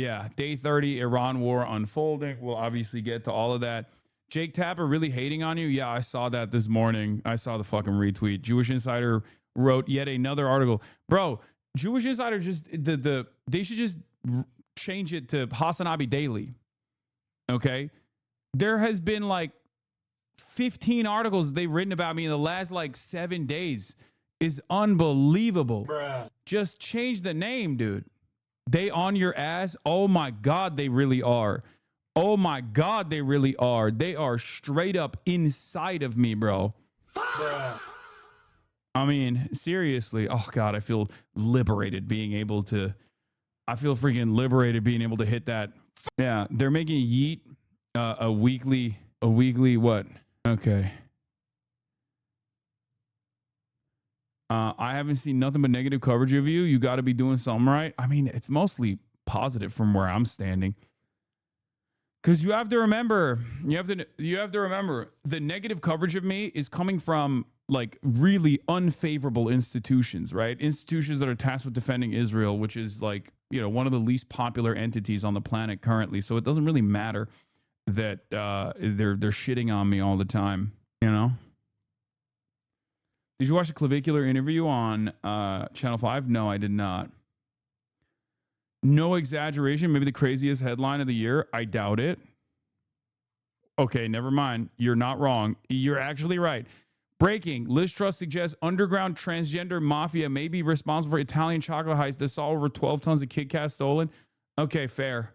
Yeah, day 30, Iran war unfolding. We'll obviously get to all of that. Jake Tapper really hating on you. Yeah, I saw that this morning. I saw the fucking retweet. Jewish Insider wrote yet another article. Bro, Jewish Insider just they should just change it to Hasanabi Daily. Okay? There has been like 15 articles they've written about me in the last like 7 days. Is unbelievable. Bruh. Just change the name, dude. They on your ass? Oh my God, they really are. Oh my God, they really are. They are straight up inside of me, bro. Bruh. I mean, seriously. Oh God, I feel liberated being able to. I feel freaking liberated being able to hit that. Yeah, they're making Yeet a weekly what? Okay. I haven't seen nothing but negative coverage of you. You got to be doing something right. I mean, it's mostly positive from where I'm standing. Because you have to remember, the negative coverage of me is coming from like really unfavorable institutions, right? Institutions that are tasked with defending Israel, which is like, one of the least popular entities on the planet currently. So it doesn't really matter that they're shitting on me all the time, Did you watch the clavicular interview on Channel 5? No, I did not. No exaggeration. Maybe the craziest headline of the year. I doubt it. Okay, never mind. You're not wrong. You're actually right. Breaking. Liz Truss suggests underground transgender mafia may be responsible for Italian chocolate heist that saw over 12 tons of Kit Kat stolen. Okay, fair.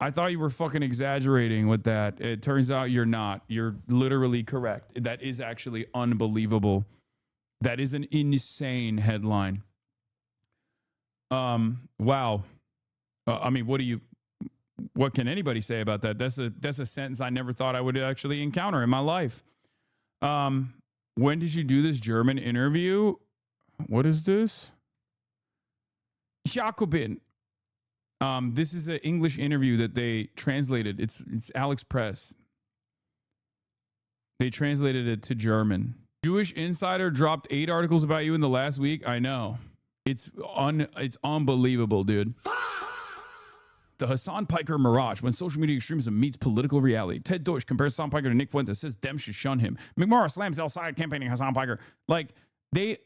I thought you were fucking exaggerating with that. It turns out you're not. You're literally correct. That is actually unbelievable. That is an insane headline. Wow. I mean, what can anybody say about that? That's a sentence I never thought I would actually encounter in my life. When did you do this German interview? What is this? Jacobin. This is an English interview that they translated. It's Alex Press. They translated it to German. Jewish Insider dropped 8 articles about you in the last week. I know. It's unbelievable, dude. The Hasan Piker mirage when social media extremism meets political reality. Ted Deutsch compares Hasan Piker to Nick Fuentes, says Dems should shun him. McMorrow slams El Sayed campaigning Hasan Piker. Like, they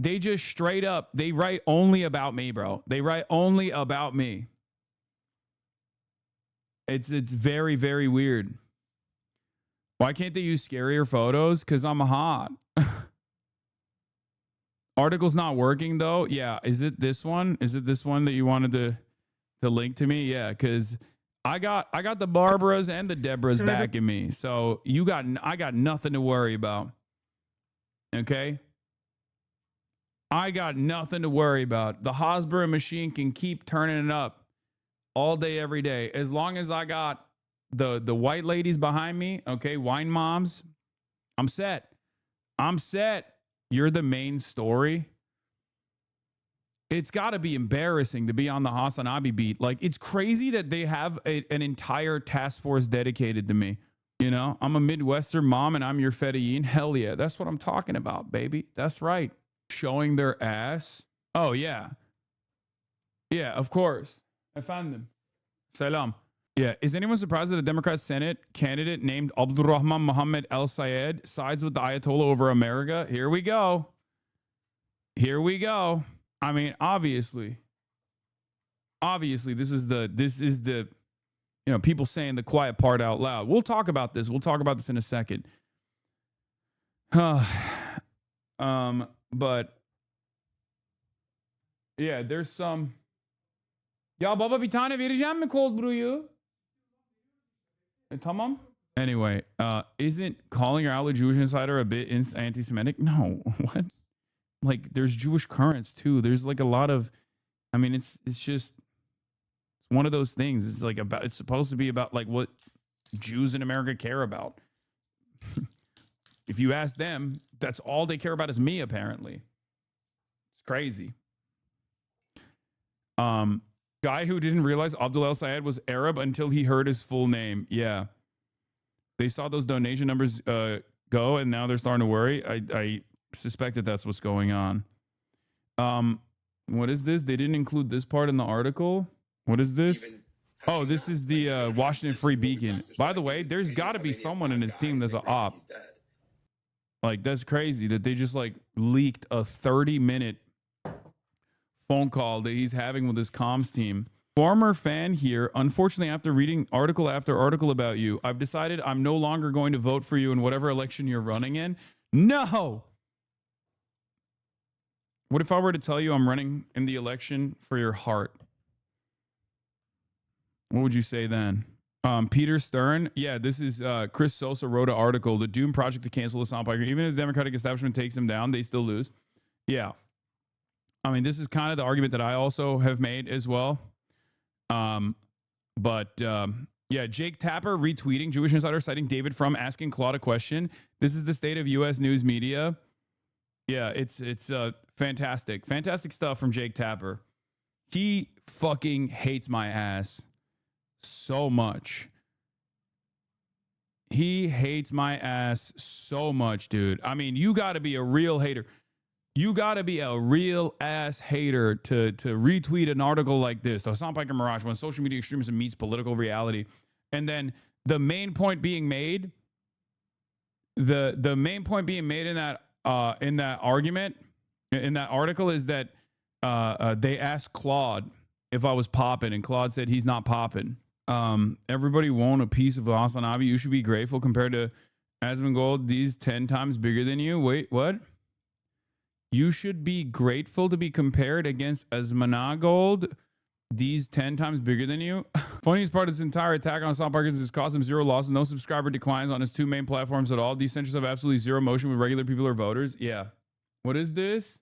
just straight up, they write only about me, bro. They write only about me. It's very, very weird. Why can't they use scarier photos? Because I'm hot. Article's not working, though. Yeah, is it this one? Is it this one that you wanted to link to me? Yeah, because I got the Barbaras and the Debras backing me. So I got nothing to worry about. Okay? I got nothing to worry about. The Hasbro machine can keep turning it up all day, every day. As long as I got the white ladies behind me, okay, wine moms, I'm set. I'm set. You're the main story. It's got to be embarrassing to be on the Hasanabi beat. Like, it's crazy that they have an entire task force dedicated to me. I'm a Midwestern mom and I'm your Fedayeen. Hell yeah. That's what I'm talking about, baby. That's right. Showing their ass. Oh, yeah. Yeah, of course. I found them. Salam. Yeah. Is anyone surprised that a Democrat Senate candidate named Abdurrahman Mohammed El Sayed sides with the Ayatollah over America? Here we go. Here we go. I mean, obviously, this is the, people saying the quiet part out loud. We'll talk about this. We'll talk about this in a second. But yeah, there's some. Ya baba bir tane vereceğim mi cold brew'yu? Tamam. Anyway, isn't calling your outlet Jewish Insider a bit anti-Semitic? No. What? Like, there's Jewish currents too. There's like a lot of, I mean, it's just, it's one of those things. It's like it's supposed to be about like what Jews in America care about. If you ask them, that's all they care about is me, apparently. It's crazy. Guy who didn't realize Abdul El Sayed was Arab until he heard his full name. Yeah. They saw those donation numbers go, and now they're starting to worry. I suspect that that's what's going on. What is this? They didn't include this part in the article. What is this? Oh, this is the Washington Free Beacon. By the way, there's got to be someone in his team that's an op. Like, that's crazy that they just like leaked a 30-minute phone call that he's having with his comms team. Former fan here. Unfortunately, after reading article after article about you, I've decided I'm no longer going to vote for you in whatever election you're running in. No. What if I were to tell you I'm running in the election for your heart? What would you say then? Peter Stern. Yeah, this is Chris Sosa wrote an article. The Doom Project to cancel Hassan Piker. Even if the Democratic establishment takes him down, they still lose. Yeah. I mean, this is kind of the argument that I also have made as well. Yeah, Jake Tapper retweeting Jewish Insider citing David Frum asking Claude a question. This is the state of U.S. news media. Yeah, it's fantastic. Fantastic stuff from Jake Tapper. He fucking hates my ass so much. He hates my ass so much, dude. I mean, you got to be a real hater. You got to be a real ass hater to retweet an article like this. The Hasan Piker Mirage, when social media extremism meets political reality. And then the main point being made, the main point being made in that argument, in that article is that they asked Claude if I was popping, and Claude said he's not popping. Everybody won a piece of Hasanabi. You should be grateful compared to Asmongold. These 10 times bigger than you. Wait, what? You should be grateful to be compared against Asmongold. These 10 times bigger than you. Funniest part of this entire attack on Hassan Piker is it's cost him 0 losses, no subscriber declines on his 2 main platforms at all. These centers have absolutely 0 motion with regular people or voters. Yeah. What is this?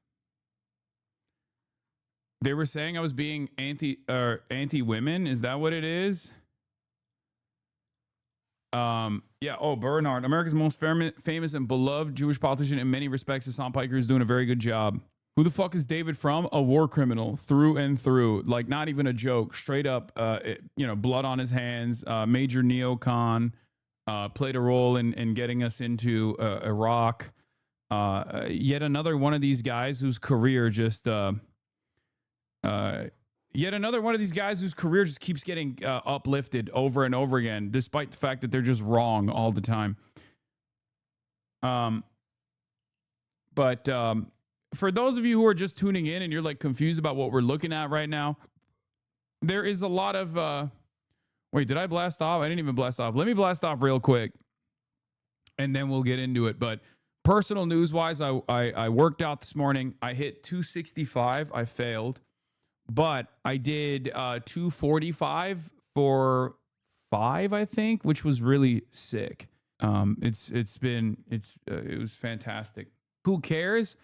They were saying I was being anti-women. Is that what it is? Yeah. Oh, Bernard, America's most famous and beloved Jewish politician in many respects. Hasan Piker is doing a very good job. Who the fuck is David Frum? A war criminal through and through. Like, not even a joke. Straight up, blood on his hands. Major neocon. Played a role in getting us into Iraq. Yet another one of these guys whose career just keeps getting uplifted over and over again, despite the fact that they're just wrong all the time. For those of you who are just tuning in and you're like confused about what we're looking at right now, there is a lot of wait, did I blast off? I didn't even blast off. Let me blast off real quick and then we'll get into it. But personal news wise, I worked out this morning. I hit 265. I failed. But I did 245 for 5, I think, which was really sick. It was fantastic. Who cares?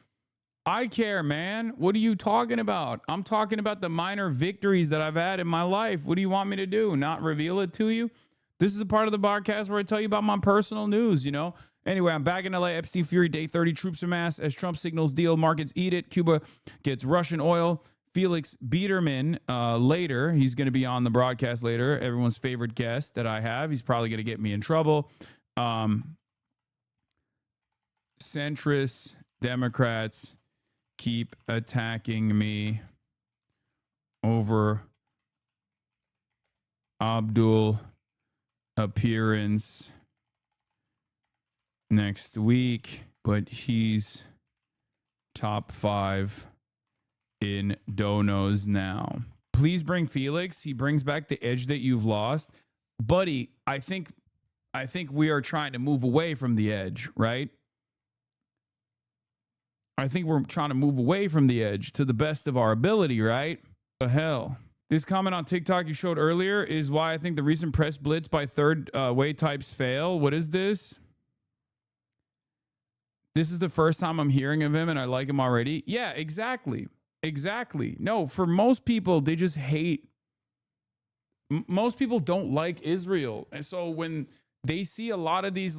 I care, man. What are you talking about? I'm talking about the minor victories that I've had in my life. What do you want me to do? Not reveal it to you? This is a part of the podcast where I tell you about my personal news, you know? Anyway, I'm back in LA. Epstein Fury, day 30, troops amass as Trump signals deal. Markets eat it. Cuba gets Russian oil. Felix Biederman later. He's going to be on the broadcast later. Everyone's favorite guest that I have. He's probably going to get me in trouble. Centrist Democrats keep attacking me over Abdul appearance next week, but he's top 5 in donos now. Please bring Felix. He brings back the edge that you've lost. Buddy, I think we are trying to move away from the edge, right? I think we're trying to move away from the edge to the best of our ability, right? The hell. This comment on TikTok you showed earlier is why I think the recent press blitz by third way types fail. What is this? This is the first time I'm hearing of him and I like him already. Yeah, exactly. Exactly. No, for most people, they just hate. Most people don't like Israel. And so when they see a lot of these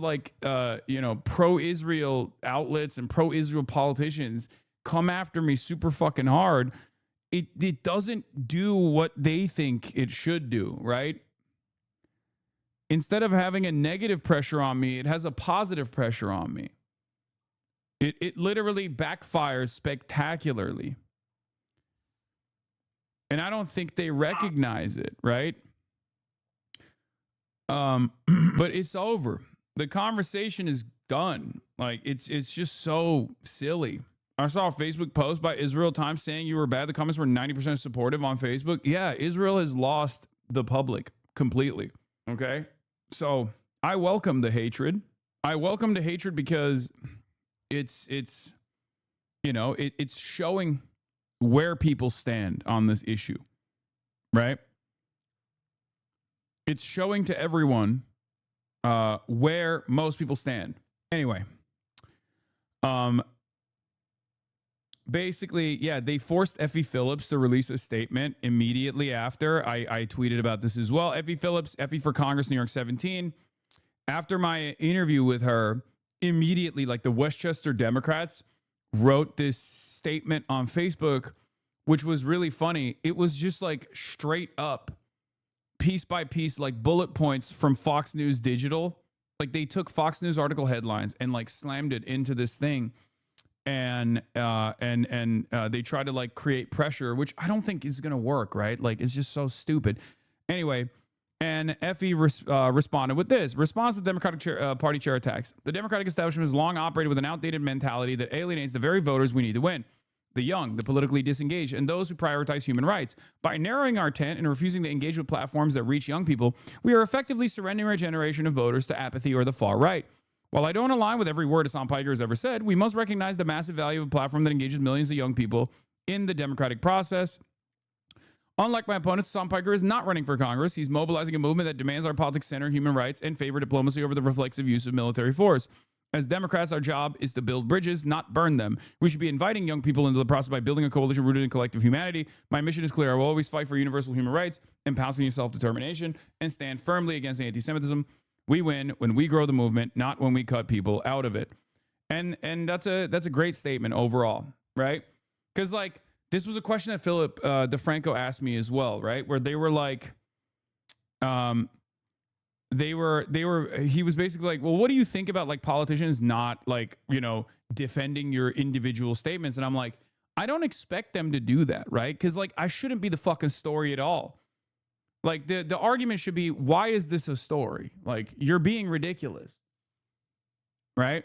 pro-Israel outlets and pro-Israel politicians come after me super fucking hard, it doesn't do what they think it should do, right? Instead of having a negative pressure on me, it has a positive pressure on me. It literally backfires spectacularly. And I don't think they recognize it, right? But it's over. The conversation is done. Like it's just so silly. I saw a Facebook post by Israel Times saying you were bad. The comments were 90% supportive on Facebook. Yeah, Israel has lost the public completely. Okay. So I welcome the hatred. I welcome the hatred because it's showing where people stand on this issue, right? It's showing to everyone where most people stand. Anyway, basically, yeah, they forced Effie Phillips to release a statement immediately after. I tweeted about this as well. Effie Phillips, Effie for Congress, New York 17. After my interview with her, immediately, like the Westchester Democrats wrote this statement on Facebook, which was really funny. It was just like straight up, piece by piece, like bullet points from Fox News Digital. Like they took Fox News article headlines and like slammed it into this thing. And they try to like create pressure, which I don't think is going to work, right? Like it's just so stupid. Anyway, and Effie responded with this. Response to the Democratic Party chair attacks. The Democratic establishment has long operated with an outdated mentality that alienates the very voters we need to win. The young, the politically disengaged, and those who prioritize human rights. By narrowing our tent and refusing to engage with platforms that reach young people, we are effectively surrendering our generation of voters to apathy or the far right. While I don't align with every word Hasan Piker has ever said, we must recognize the massive value of a platform that engages millions of young people in the democratic process. Unlike my opponents, Hasan Piker is not running for Congress. He's mobilizing a movement that demands our politics center human rights and favor diplomacy over the reflexive use of military force. As Democrats, our job is to build bridges, not burn them. We should be inviting young people into the process by building a coalition rooted in collective humanity. My mission is clear. I will always fight for universal human rights and Palestinian self-determination and stand firmly against anti-Semitism. We win when we grow the movement, not when we cut people out of it. And that's a great statement overall, right? Because like this was a question that Philip DeFranco asked me as well, right? Where they were like, he was basically like, well, what do you think about like politicians not like, defending your individual statements? And I'm like, I don't expect them to do that, right? Because like I shouldn't be the fucking story at all. Like the argument should be, why is this a story? Like you're being ridiculous, right?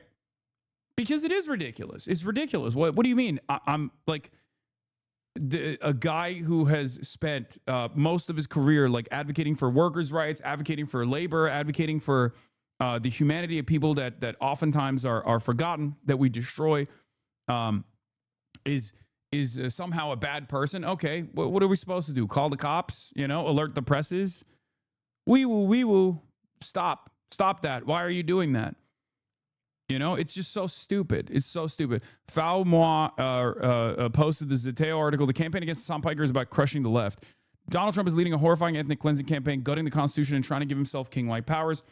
Because it is ridiculous. It's ridiculous. What do you mean? I'm like a guy who has spent most of his career like advocating for workers' rights, advocating for labor, advocating for the humanity of people that oftentimes are forgotten, that we destroy, is somehow a bad person. Okay, what are we supposed to do? Call the cops? Alert the presses? Wee woo. Stop that. Why are you doing that? It's just so stupid. It's so stupid. Fao Moi posted the Zeteo article. The campaign against Hasan Piker is about crushing the left. Donald Trump is leading a horrifying ethnic cleansing campaign, gutting the Constitution and trying to give himself king-like powers.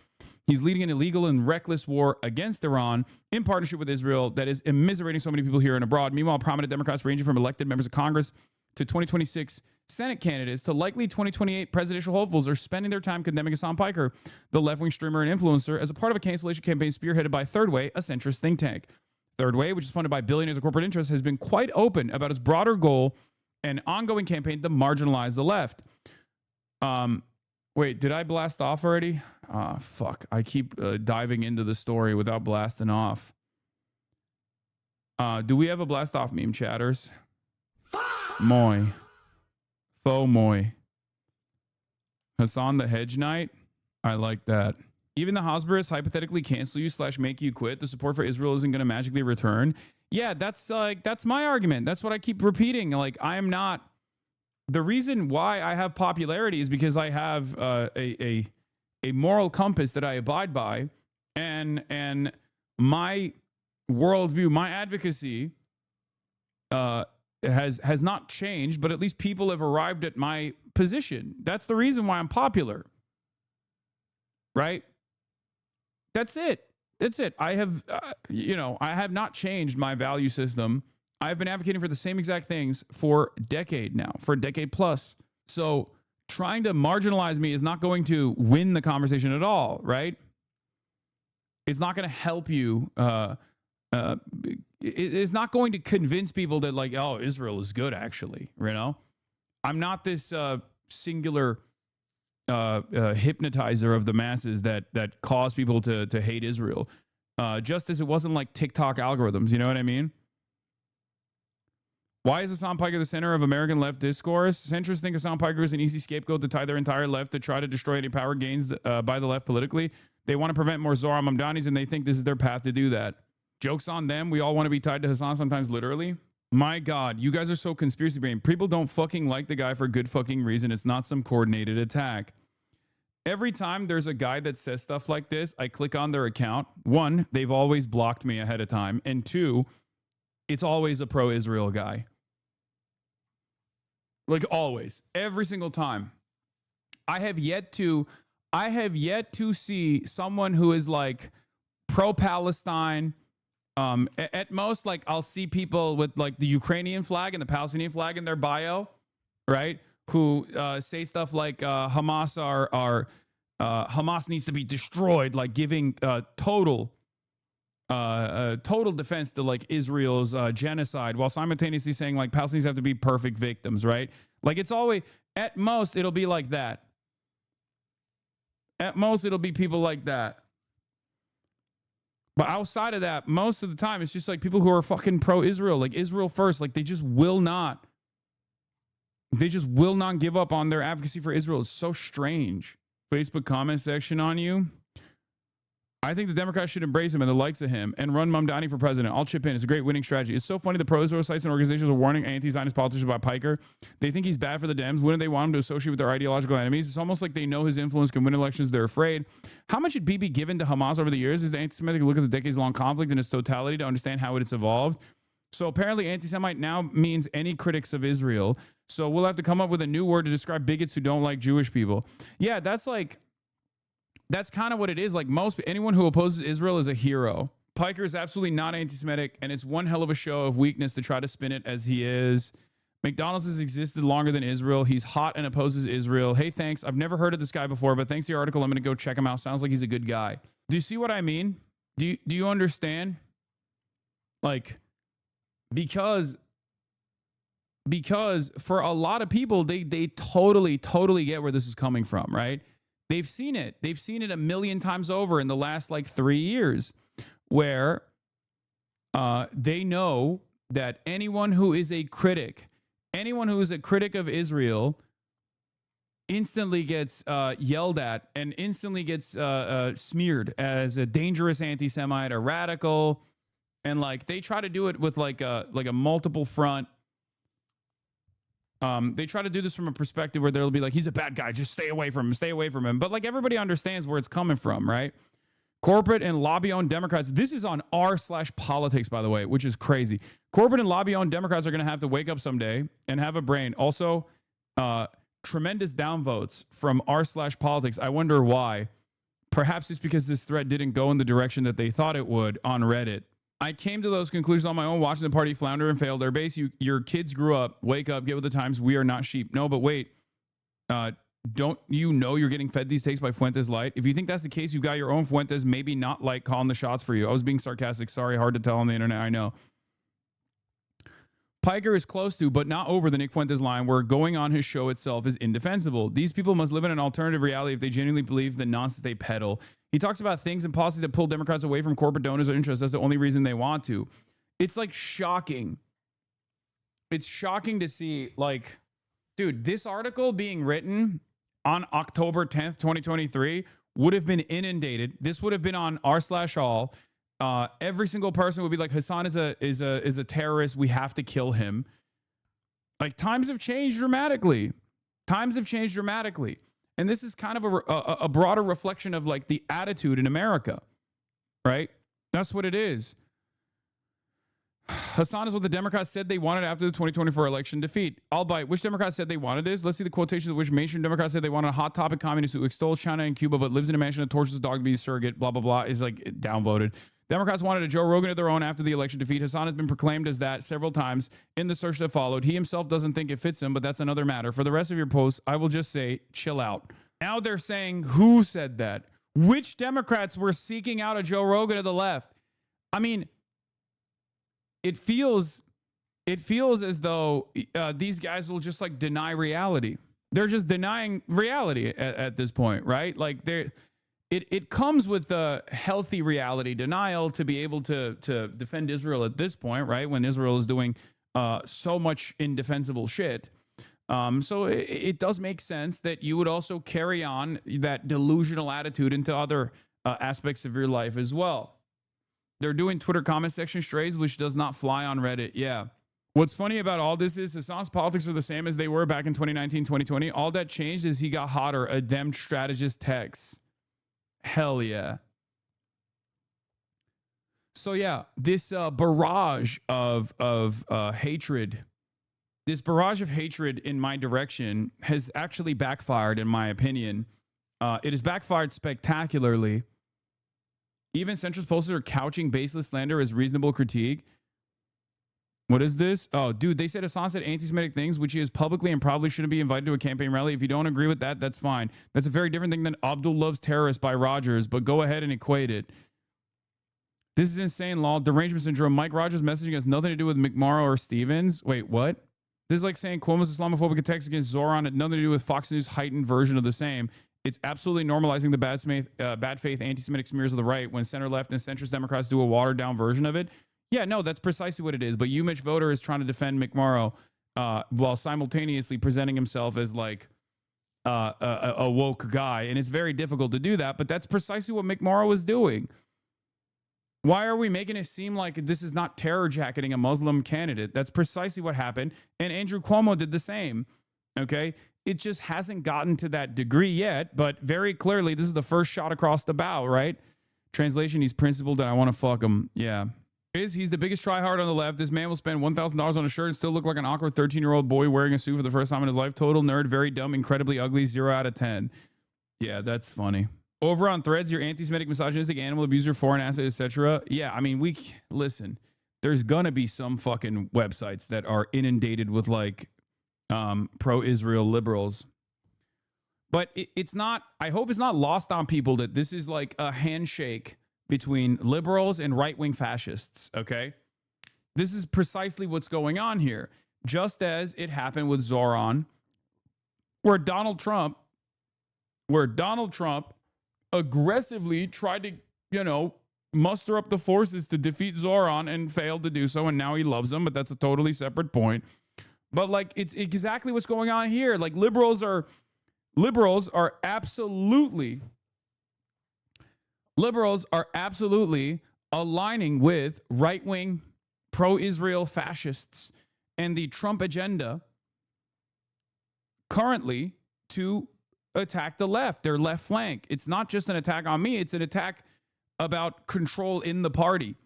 He's leading an illegal and reckless war against Iran in partnership with Israel that is immiserating so many people here and abroad. Meanwhile, prominent Democrats ranging from elected members of Congress to 2026 Senate candidates to likely 2028 presidential hopefuls are spending their time condemning Hasan Piker, the left-wing streamer and influencer, as a part of a cancellation campaign spearheaded by Third Way, a centrist think tank. Third Way, which is funded by billionaires and corporate interests, has been quite open about its broader goal and ongoing campaign to marginalize the left. Wait, did I blast off already? Fuck. I keep diving into the story without blasting off. Do we have a blast off meme, chatters? Moi. Faux moi. Hasan the Hedge Knight? I like that. Even the Hasburists hypothetically cancel you / make you quit. The support for Israel isn't going to magically return. Yeah, that's my argument. That's what I keep repeating. Like, I am not. The reason why I have popularity is because I have a moral compass that I abide by, and my worldview, my advocacy has not changed, but at least people have arrived at my position. That's the reason why I'm popular. Right? That's it. I have, I have not changed my value system. I've been advocating for the same exact things for a decade plus. So trying to marginalize me is not going to win the conversation at all, right? It's not going to help you. It's not going to convince people that like, oh, Israel is good, actually, I'm not this singular hypnotizer of the masses that cause people to hate Israel. Just as it wasn't like TikTok algorithms, you know what I mean? Why is Hasan Piker the center of American left discourse? Centrists think Hasan Piker is an easy scapegoat to tie their entire left to try to destroy any power gains by the left politically. They want to prevent more Zohar Mamdanis, and they think this is their path to do that. Joke's on them. We all want to be tied to Hasan, sometimes literally. My God, you guys are so conspiracy brain. People don't fucking like the guy for good fucking reason. It's not some coordinated attack. Every time there's a guy that says stuff like this, I click on their account. One, they've always blocked me ahead of time. And two, it's always a pro-Israel guy. Like always, every single time. I have yet to see someone who is like pro-Palestine. At most, like I'll see people with like the Ukrainian flag and the Palestinian flag in their bio, right? Who say stuff like Hamas Hamas needs to be destroyed, like giving total defense to like Israel's genocide, while simultaneously saying like Palestinians have to be perfect victims, right? Like it's always, at most, it'll be like that. At most, it'll be people like that. But outside of that, most of the time, it's just like people who are fucking pro-Israel, like Israel first. Like they just will not give up on their advocacy for Israel. It's so strange. Facebook comment section on you. I think the Democrats should embrace him and the likes of him and run Mamdani for president. I'll chip in. It's a great winning strategy. It's so funny the pro-Israel sites and organizations are warning anti-Zionist politicians about Piker. They think he's bad for the Dems. Wouldn't they want him to associate with their ideological enemies? It's almost like they know his influence can win elections. They're afraid. How much should be given to Hamas over the years? Is the anti-Semitic look at the decades-long conflict in its totality to understand how it's evolved? So apparently anti-Semite now means any critics of Israel. So we'll have to come up with a new word to describe bigots who don't like Jewish people. Yeah, that's kind of what it is. Like anyone who opposes Israel is a hero. Piker is absolutely not anti-Semitic, and it's one hell of a show of weakness to try to spin it as he is. McDonald's has existed longer than Israel. He's hot and opposes Israel. Hey, thanks. I've never heard of this guy before, but thanks to the article, I'm going to go check him out. Sounds like he's a good guy. Do you see what I mean? Do you understand? Like, because for a lot of people, they totally get where this is coming from, right? They've seen it. They've seen it a million times over in the last like 3 years, where they know that anyone who is a critic of Israel instantly gets yelled at and instantly gets smeared as a dangerous anti-Semite, a radical, and like they try to do it with like a multiple front. They try to do this from a perspective where they'll be like, he's a bad guy, just stay away from him. But like everybody understands where it's coming from, right? Corporate and lobby-owned Democrats. This is on r/politics, by the way, which is crazy. Corporate and lobby-owned Democrats are going to have to wake up someday and have a brain. Also, tremendous downvotes from r/politics. I wonder why. Perhaps it's because this thread didn't go in the direction that they thought it would on Reddit. I came to those conclusions on my own, watching the party flounder and fail. Their base, your kids grew up. Wake up, get with the times. We are not sheep. No, but wait. Don't you know you're getting fed these takes by Fuentes Light? If you think that's the case, you've got your own Fuentes, maybe not like calling the shots for you. I was being sarcastic. Sorry, hard to tell on the internet, I know. Piker is close to, but not over the Nick Fuentes line, where going on his show itself is indefensible. These people must live in an alternative reality if they genuinely believe the nonsense they peddle. He talks about things and policies that pull Democrats away from corporate donors or interests. That's the only reason they want to. It's like shocking. It's shocking to see, like, dude, this article being written on October 10th, 2023 would have been inundated. This would have been on r/all. Every single person would be like, Hasan is a terrorist. We have to kill him. Like, times have changed dramatically. And this is kind of a broader reflection of like the attitude in America, right? That's what it is. Hasan is what the Democrats said they wanted after the 2024 election defeat. Albeit, which Democrats said they wanted this? Let's see the quotations of which mainstream Democrats said they wanted a hot topic communist who extols China and Cuba but lives in a mansion and tortures a dog to be a surrogate, blah, blah, blah, is like downvoted. Democrats wanted a Joe Rogan of their own after the election defeat. Hasan has been proclaimed as that several times in the search that followed. He himself doesn't think it fits him, but that's another matter. For the rest of your posts, I will just say, chill out. Now they're saying who said that? Which Democrats were seeking out a Joe Rogan of the left? I mean, it feels it feels as though these guys will just like deny reality. They're just denying reality at this point, right? Like it comes with a healthy reality denial to be able to defend Israel at this point, right? When Israel is doing so much indefensible shit. So it does make sense that you would also carry on that delusional attitude into other aspects of your life as well. They're doing Twitter comment section strays, which does not fly on Reddit. Yeah. What's funny about all this is Hassan's politics are the same as they were back in 2019, 2020. All that changed is he got hotter. A dem strategist text. Hell yeah. So yeah, this barrage of hatred, this barrage of hatred in my direction has actually backfired, in my opinion. It has backfired spectacularly. Even centrist posters are couching baseless slander as reasonable critique. What is this? Oh, dude, they said Hassan said anti-Semitic things, which he is publicly and probably shouldn't be invited to a campaign rally. If you don't agree with that, that's fine. That's a very different thing than Abdul loves terrorists by Rogers, but go ahead and equate it. This is insane, lol. Derangement syndrome. Mike Rogers' messaging has nothing to do with McMorrow or Stevens. Wait, what? This is like saying Cuomo's Islamophobic attacks against Zoran had nothing to do with Fox News' heightened version of the same. It's absolutely normalizing the bad faith anti-Semitic smears of the right when center-left and centrist Democrats do a watered-down version of it. Yeah, no, that's precisely what it is. But Mitch Voter is trying to defend McMorrow while simultaneously presenting himself as like a woke guy. And it's very difficult to do that. But that's precisely what McMorrow is doing. Why are we making it seem like this is not terror jacketing a Muslim candidate? That's precisely what happened. And Andrew Cuomo did the same. Okay? It just hasn't gotten to that degree yet. But very clearly, this is the first shot across the bow, right? Translation, he's principled and I want to fuck him. Yeah. He's the biggest tryhard on the left. This man will spend $1,000 on a shirt and still look like an awkward 13-year-old boy wearing a suit for the first time in his life. Total nerd, very dumb, incredibly ugly, 0 out of 10. Yeah, that's funny. Over on Threads, you're anti-Semitic, misogynistic, animal abuser, foreign asset, etc. Yeah, I mean, listen, there's gonna be some fucking websites that are inundated with like pro-Israel liberals. But it's not, I hope it's not lost on people that this is like a handshake between liberals and right-wing fascists, okay? This is precisely what's going on here. Just as it happened with Zoran, where Donald Trump aggressively tried to, muster up the forces to defeat Zoran and failed to do so, and now he loves him, but that's a totally separate point. But like, it's exactly what's going on here. Like, liberals are absolutely aligning with right-wing pro-Israel fascists and the Trump agenda currently to attack the left, their left flank. It's not just an attack on me. It's an attack about control in the party.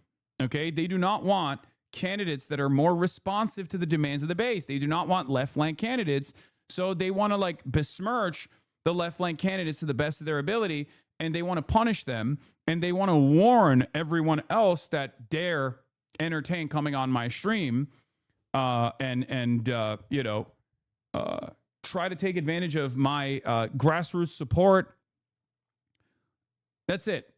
Okay? They do not want candidates that are more responsive to the demands of the base. They do not want left flank candidates. So they want to like besmirch the left flank candidates to the best of their ability. And they want to punish them, and they want to warn everyone else that dare entertain coming on my stream, try to take advantage of my grassroots support. That's it.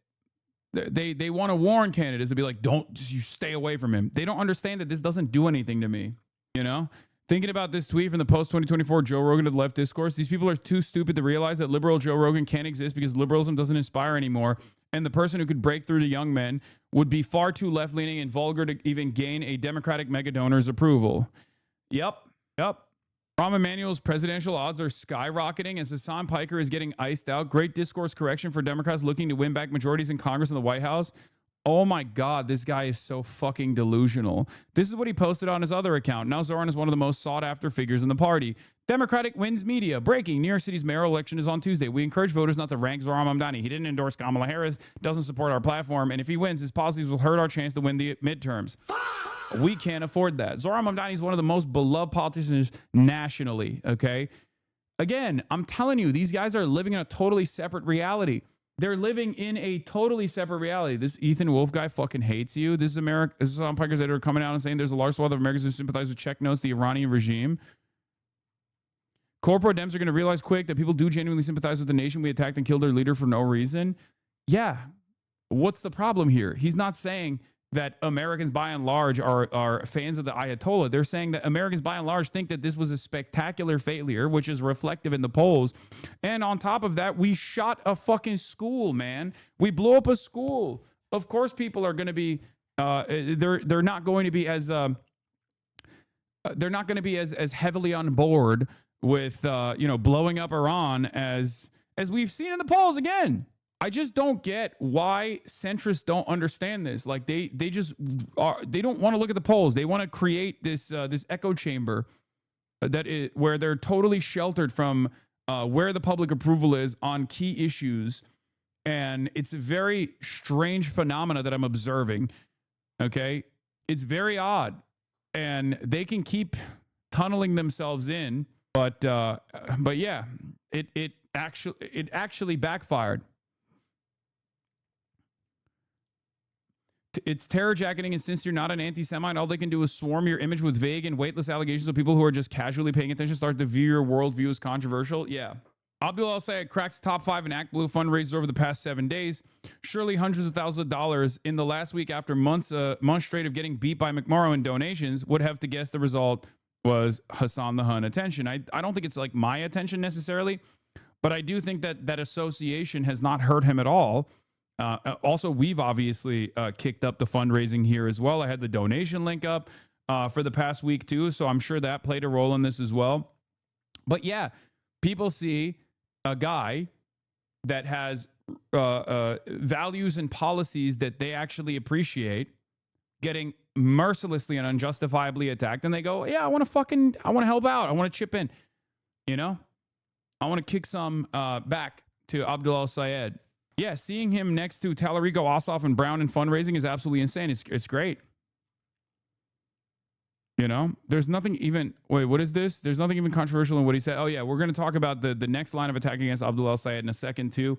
They want to warn candidates to be like, you stay away from him. They don't understand that this doesn't do anything to me, Thinking about this tweet from the post-2024 Joe Rogan to the left discourse, these people are too stupid to realize that liberal Joe Rogan can't exist because liberalism doesn't inspire anymore, and the person who could break through to young men would be far too left-leaning and vulgar to even gain a Democratic mega-donor's approval. Yep. Rahm Emanuel's presidential odds are skyrocketing as Hasan Piker is getting iced out. Great discourse correction for Democrats looking to win back majorities in Congress and the White House. Oh my God, this guy is so fucking delusional. This is what he posted on his other account. Now Zoran is one of the most sought after figures in the party. Democratic wins media. Breaking. New York City's mayoral election is on Tuesday. We encourage voters not to rank Zoran Mamdani. He didn't endorse Kamala Harris, doesn't support our platform, and if he wins, his policies will hurt our chance to win the midterms. We can't afford that. Zoran Mamdani is one of the most beloved politicians nationally, okay? Again, I'm telling you, these guys are living in a totally separate reality. They're living in a totally separate reality. This Ethan Wolf guy fucking hates you. This is America. This is Hasan Piker's editor coming out and saying there's a large swath of Americans who sympathize with Czech notes, the Iranian regime. Corporate Dems are going to realize quick that people do genuinely sympathize with the nation we attacked and killed their leader for no reason. Yeah. What's the problem here? He's not saying that Americans by and large are fans of the Ayatollah. They're saying that Americans by and large think that this was a spectacular failure, which is reflective in the polls. And on top of that, we shot a fucking school, man. We blew up a school. Of course, people are going to be they're not going to be as heavily on board with blowing up Iran as we've seen in the polls again. I just don't get why centrists don't understand this. Like they don't want to look at the polls. They want to create this echo chamber where they're totally sheltered from where the public approval is on key issues. And it's a very strange phenomena that I'm observing. Okay, it's very odd, and they can keep tunneling themselves in, but yeah, it actually backfired. It's terror jacketing, and since you're not an anti-Semite, all they can do is swarm your image with vague and weightless allegations of people who are just casually paying attention start to view your worldview as controversial. Yeah. Abdul Al-Sayed cracks top 5 in Act Blue fundraisers over the past 7 days. Surely hundreds of thousands of dollars in the last week after months straight of getting beat by McMorrow in donations. Would have to guess the result was Hassan the Hun attention. I don't think it's like my attention necessarily, but I do think that association has not hurt him at all. Also, we've obviously kicked up the fundraising here as well. I had the donation link up for the past week too, so I'm sure that played a role in this as well. But yeah, people see a guy that has values and policies that they actually appreciate getting mercilessly and unjustifiably attacked, and they go, yeah, I want to help out. I want to chip in. I want to kick some back to Abdul Al-Sayed. Yeah, seeing him next to Talarico, Ossoff, and Brown in fundraising is absolutely insane. It's great. There's nothing even, wait, what is this? There's nothing even controversial in what he said. Oh yeah, we're going to talk about the next line of attack against Abdul Al-Sayed in a second too.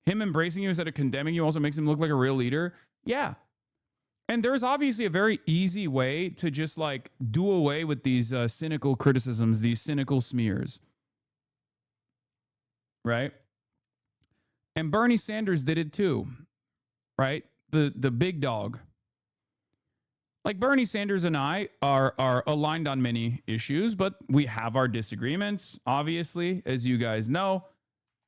Him embracing you instead of condemning you also makes him look like a real leader. Yeah. And there's obviously a very easy way to just like do away with these cynical criticisms, these cynical smears. Right? And Bernie Sanders did it too, right? The big dog. Like Bernie Sanders and I are aligned on many issues, but we have our disagreements, obviously, as you guys know,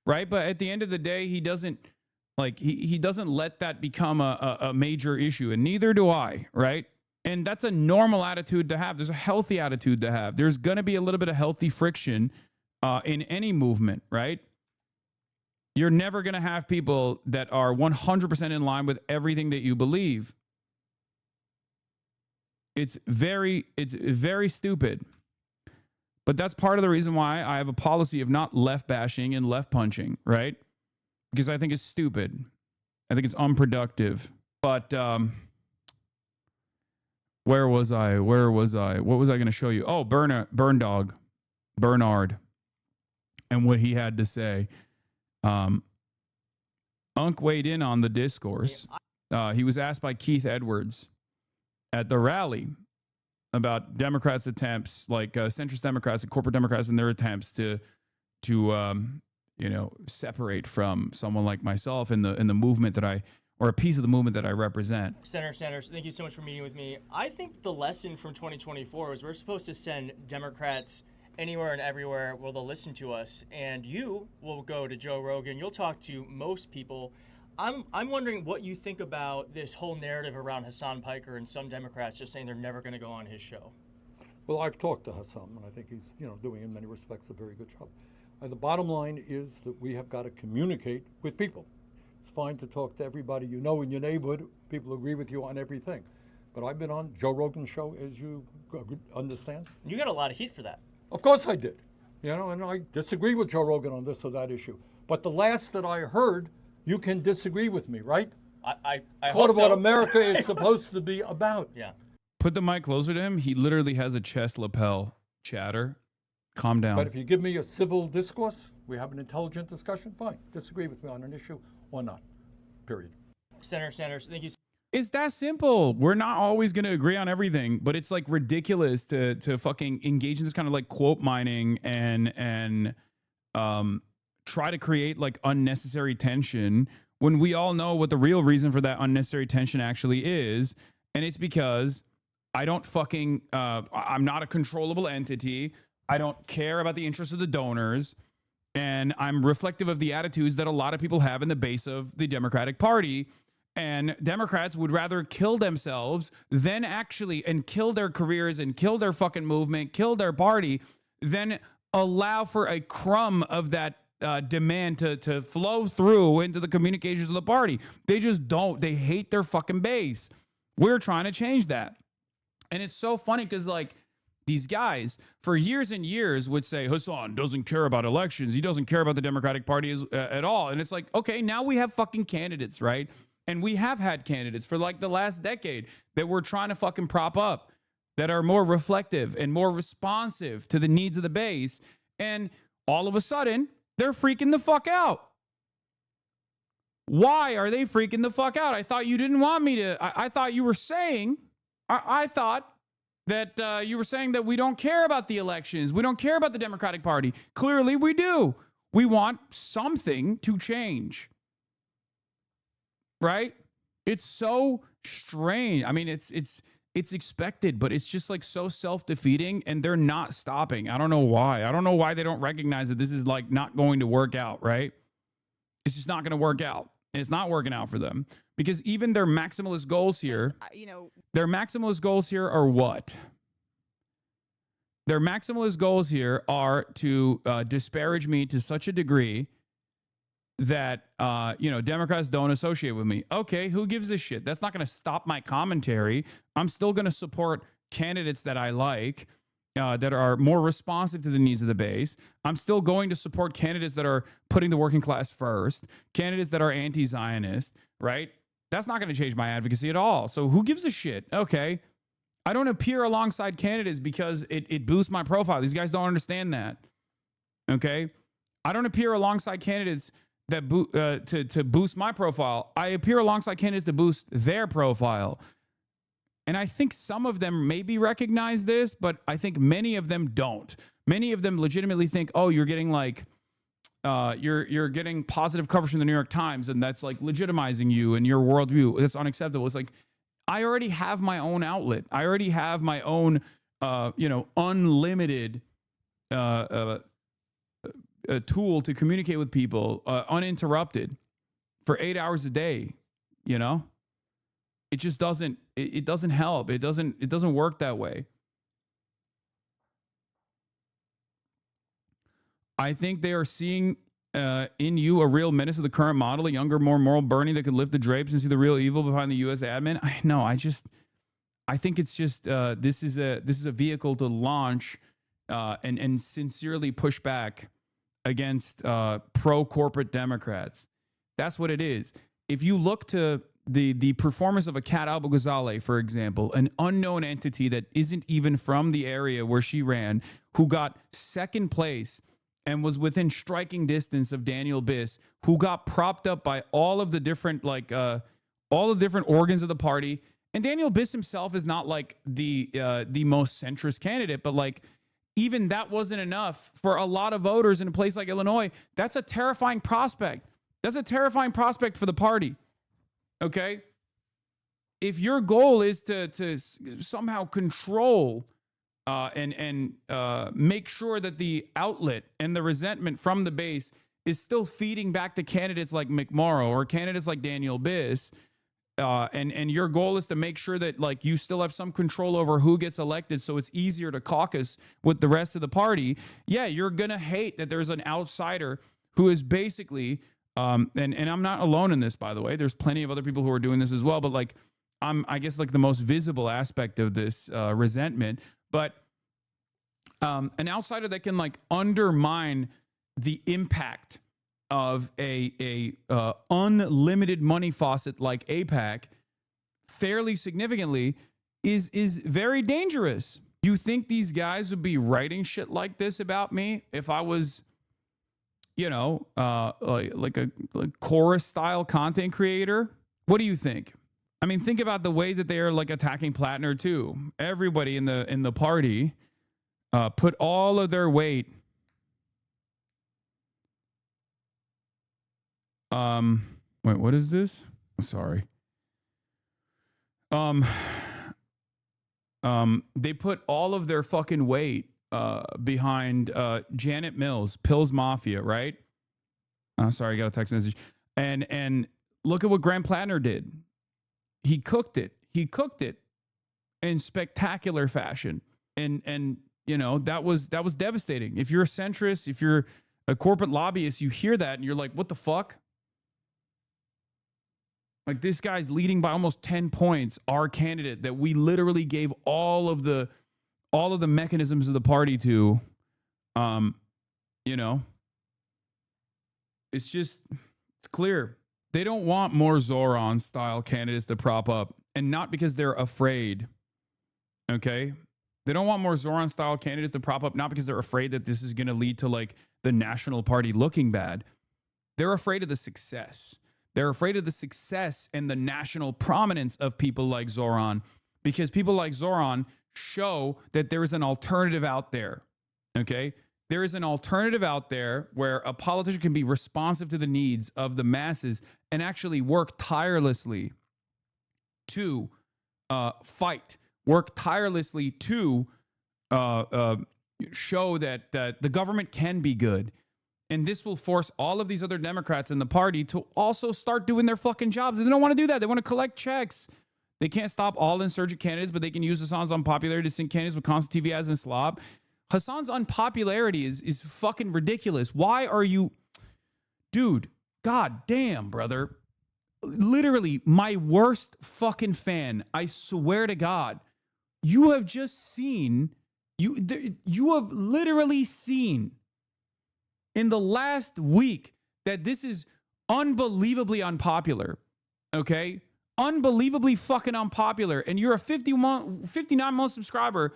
right? But at the end of the day, he doesn't like he doesn't let that become a major issue, and neither do I, right? And that's a normal attitude to have. There's a healthy attitude to have. There's going to be a little bit of healthy friction in any movement, right? You're never going to have people that are 100% in line with everything that you believe. It's very stupid. But that's part of the reason why I have a policy of not left bashing and left punching, right? Because I think it's stupid. I think it's unproductive. But where was I? What was I going to show you? Oh, Bernard, and what he had to say. Unc weighed in on the discourse. He was asked by Keith Edwards at the rally about Democrats' attempts, like centrist Democrats and corporate Democrats, and their attempts to separate from someone like myself in the movement or a piece of the movement that I represent. Senator Sanders, thank you so much for meeting with me. I think the lesson from 2024 is we're supposed to send Democrats anywhere and everywhere where they'll listen to us, and you will go to Joe Rogan. You'll talk to most people. I'm wondering what you think about this whole narrative around Hasan Piker and some Democrats just saying they're never going to go on his show. Well, I've talked to Hasan, and I think he's doing in many respects a very good job. The bottom line is that we have got to communicate with people. It's fine to talk to everybody you know in your neighborhood. People agree with you on everything. But I've been on Joe Rogan's show, as you understand. You got a lot of heat for that. Of course I did. And I disagree with Joe Rogan on this or that issue. But the last that I heard, you can disagree with me, right? I hope so. What America is supposed to be about. Yeah. Put the mic closer to him. He literally has a chest lapel chatter. Calm down. But if you give me a civil discourse, we have an intelligent discussion, fine. Disagree with me on an issue or not. Period. Senator Sanders, thank you. It's that simple. We're not always going to agree on everything, but it's like ridiculous to fucking engage in this kind of like quote mining and try to create like unnecessary tension when we all know what the real reason for that unnecessary tension actually is. And it's because I don't fucking, I'm not a controllable entity. I don't care about the interests of the donors. And I'm reflective of the attitudes that a lot of people have in the base of the Democratic Party. And Democrats would rather kill themselves than actually, and kill their careers and kill their fucking movement, kill their party, than allow for a crumb of that demand to flow through into the communications of the party. They just don't. They hate their fucking base. We're trying to change that. And it's so funny because, like, these guys for years and years would say, Hasan doesn't care about elections. He doesn't care about the Democratic Party at all. And it's like, okay, now we have fucking candidates, right? And we have had candidates for like the last decade that we're trying to fucking prop up, that are more reflective and more responsive to the needs of the base. And all of a sudden, they're freaking the fuck out. Why are they freaking the fuck out? I thought you didn't want me to. I thought you were saying, I thought that you were saying that we don't care about the elections. We don't care about the Democratic Party. Clearly we do. We want something to change. Right? It's so strange. I mean, it's expected, but it's just like so self-defeating, and they're not stopping. I don't know why. I don't know why they don't recognize that this is like not going to work out, right? It's just not going to work out. And it's not working out for them because even their maximalist goals here, their maximalist goals here are what? Their maximalist goals here are to disparage me to such a degree that, Democrats don't associate with me. Okay, who gives a shit? That's not going to stop my commentary. I'm still going to support candidates that I like, that are more responsive to the needs of the base. I'm still going to support candidates that are putting the working class first, candidates that are anti-Zionist, right? That's not going to change my advocacy at all. So who gives a shit? Okay. I don't appear alongside candidates because it boosts my profile. These guys don't understand that. Okay. I don't appear alongside candidates that to boost my profile. I appear alongside candidates to boost their profile. And I think some of them maybe recognize this, but I think many of them don't. Many of them legitimately think, oh, you're getting like, you're getting positive coverage from the New York Times, and that's like legitimizing you and your worldview. That's unacceptable. It's like, I already have my own outlet. I already have my own, unlimited a tool to communicate with people uninterrupted for 8 hours a day. It just doesn't. It doesn't help. It doesn't work that way. I think they are seeing in you a real menace of the current model, a younger, more moral Bernie that could lift the drapes and see the real evil behind the U.S. admin. I think it's just this is a vehicle to launch and sincerely push back against pro-corporate Democrats. That's what it is. If you look to the performance of a Kat Alba-Ghazaleh, for example, an unknown entity that isn't even from the area where she ran, who got second place and was within striking distance of Daniel Biss, who got propped up by all of the different organs of the party. And Daniel Biss himself is not like the most centrist candidate, but like even that wasn't enough for a lot of voters in a place like Illinois. That's a terrifying prospect. That's a terrifying prospect for the party. Okay? If your goal is to somehow control and make sure that the outlet and the resentment from the base is still feeding back to candidates like McMorrow or candidates like Daniel Biss, and your goal is to make sure that like you still have some control over who gets elected so it's easier to caucus with the rest of the party, yeah, you're going to hate that there's an outsider who is basically, and I'm not alone in this, by the way. There's plenty of other people who are doing this as well, but like I'm, I guess, like the most visible aspect of this resentment. But an outsider that can like undermine the impact of a unlimited money faucet like AIPAC fairly significantly is very dangerous. You think these guys would be writing shit like this about me if I was, like a chorus style content creator? What do you think? I mean, think about the way that they are like attacking Plattner too. Everybody in the party put all of their weight Wait, what is this? Sorry. They put all of their fucking weight behind Janet Mills, Pills Mafia, right? Sorry, I got a text message. And look at what Graham Plattner did. He cooked it. He cooked it in spectacular fashion. And you know, that was devastating. If you're a centrist, if you're a corporate lobbyist, you hear that and you're like, what the fuck? Like, this guy's leading by almost 10 points, our candidate that we literally gave all of the mechanisms of the party to. You know, it's clear. They don't want more Zoran style candidates to prop up, and not because they're afraid. Okay? They don't want more Zoran style candidates to prop up, not because they're afraid that this is going to lead to like the national party looking bad. They're afraid of the success. They're afraid of the success and the national prominence of people like Zoran, because people like Zoran show that there is an alternative out there. Okay? There is an alternative out there where a politician can be responsive to the needs of the masses and actually work tirelessly to fight, work tirelessly to show that the government can be good. And this will force all of these other Democrats in the party to also start doing their fucking jobs. And they don't want to do that. They want to collect checks. They can't stop all insurgent candidates, but they can use Hasan's unpopularity to sink candidates with constant TV ads and slob. Hasan's unpopularity is fucking ridiculous. Why are you... Dude, god damn, brother. Literally, my worst fucking fan. I swear to God. You have just seen... You have literally seen... in the last week that this is unbelievably unpopular, okay? Unbelievably fucking unpopular. And you're a 59-month subscriber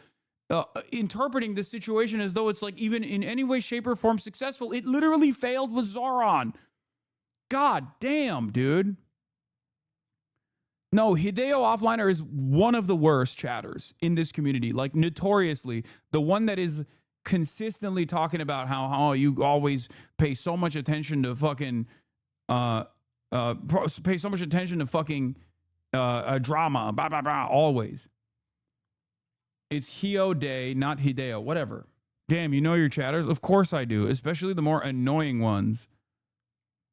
interpreting this situation as though it's like even in any way, shape, or form successful. It literally failed with Zoran. God damn, dude. No, Hideo Offliner is one of the worst chatters in this community. Like, notoriously, the one that is... consistently talking about how you always pay so much attention to fucking pay so much attention to fucking drama, blah blah blah, always. It's Hio Day, not Hideo, whatever. Damn, you know your chatters? Of course I do, especially the more annoying ones.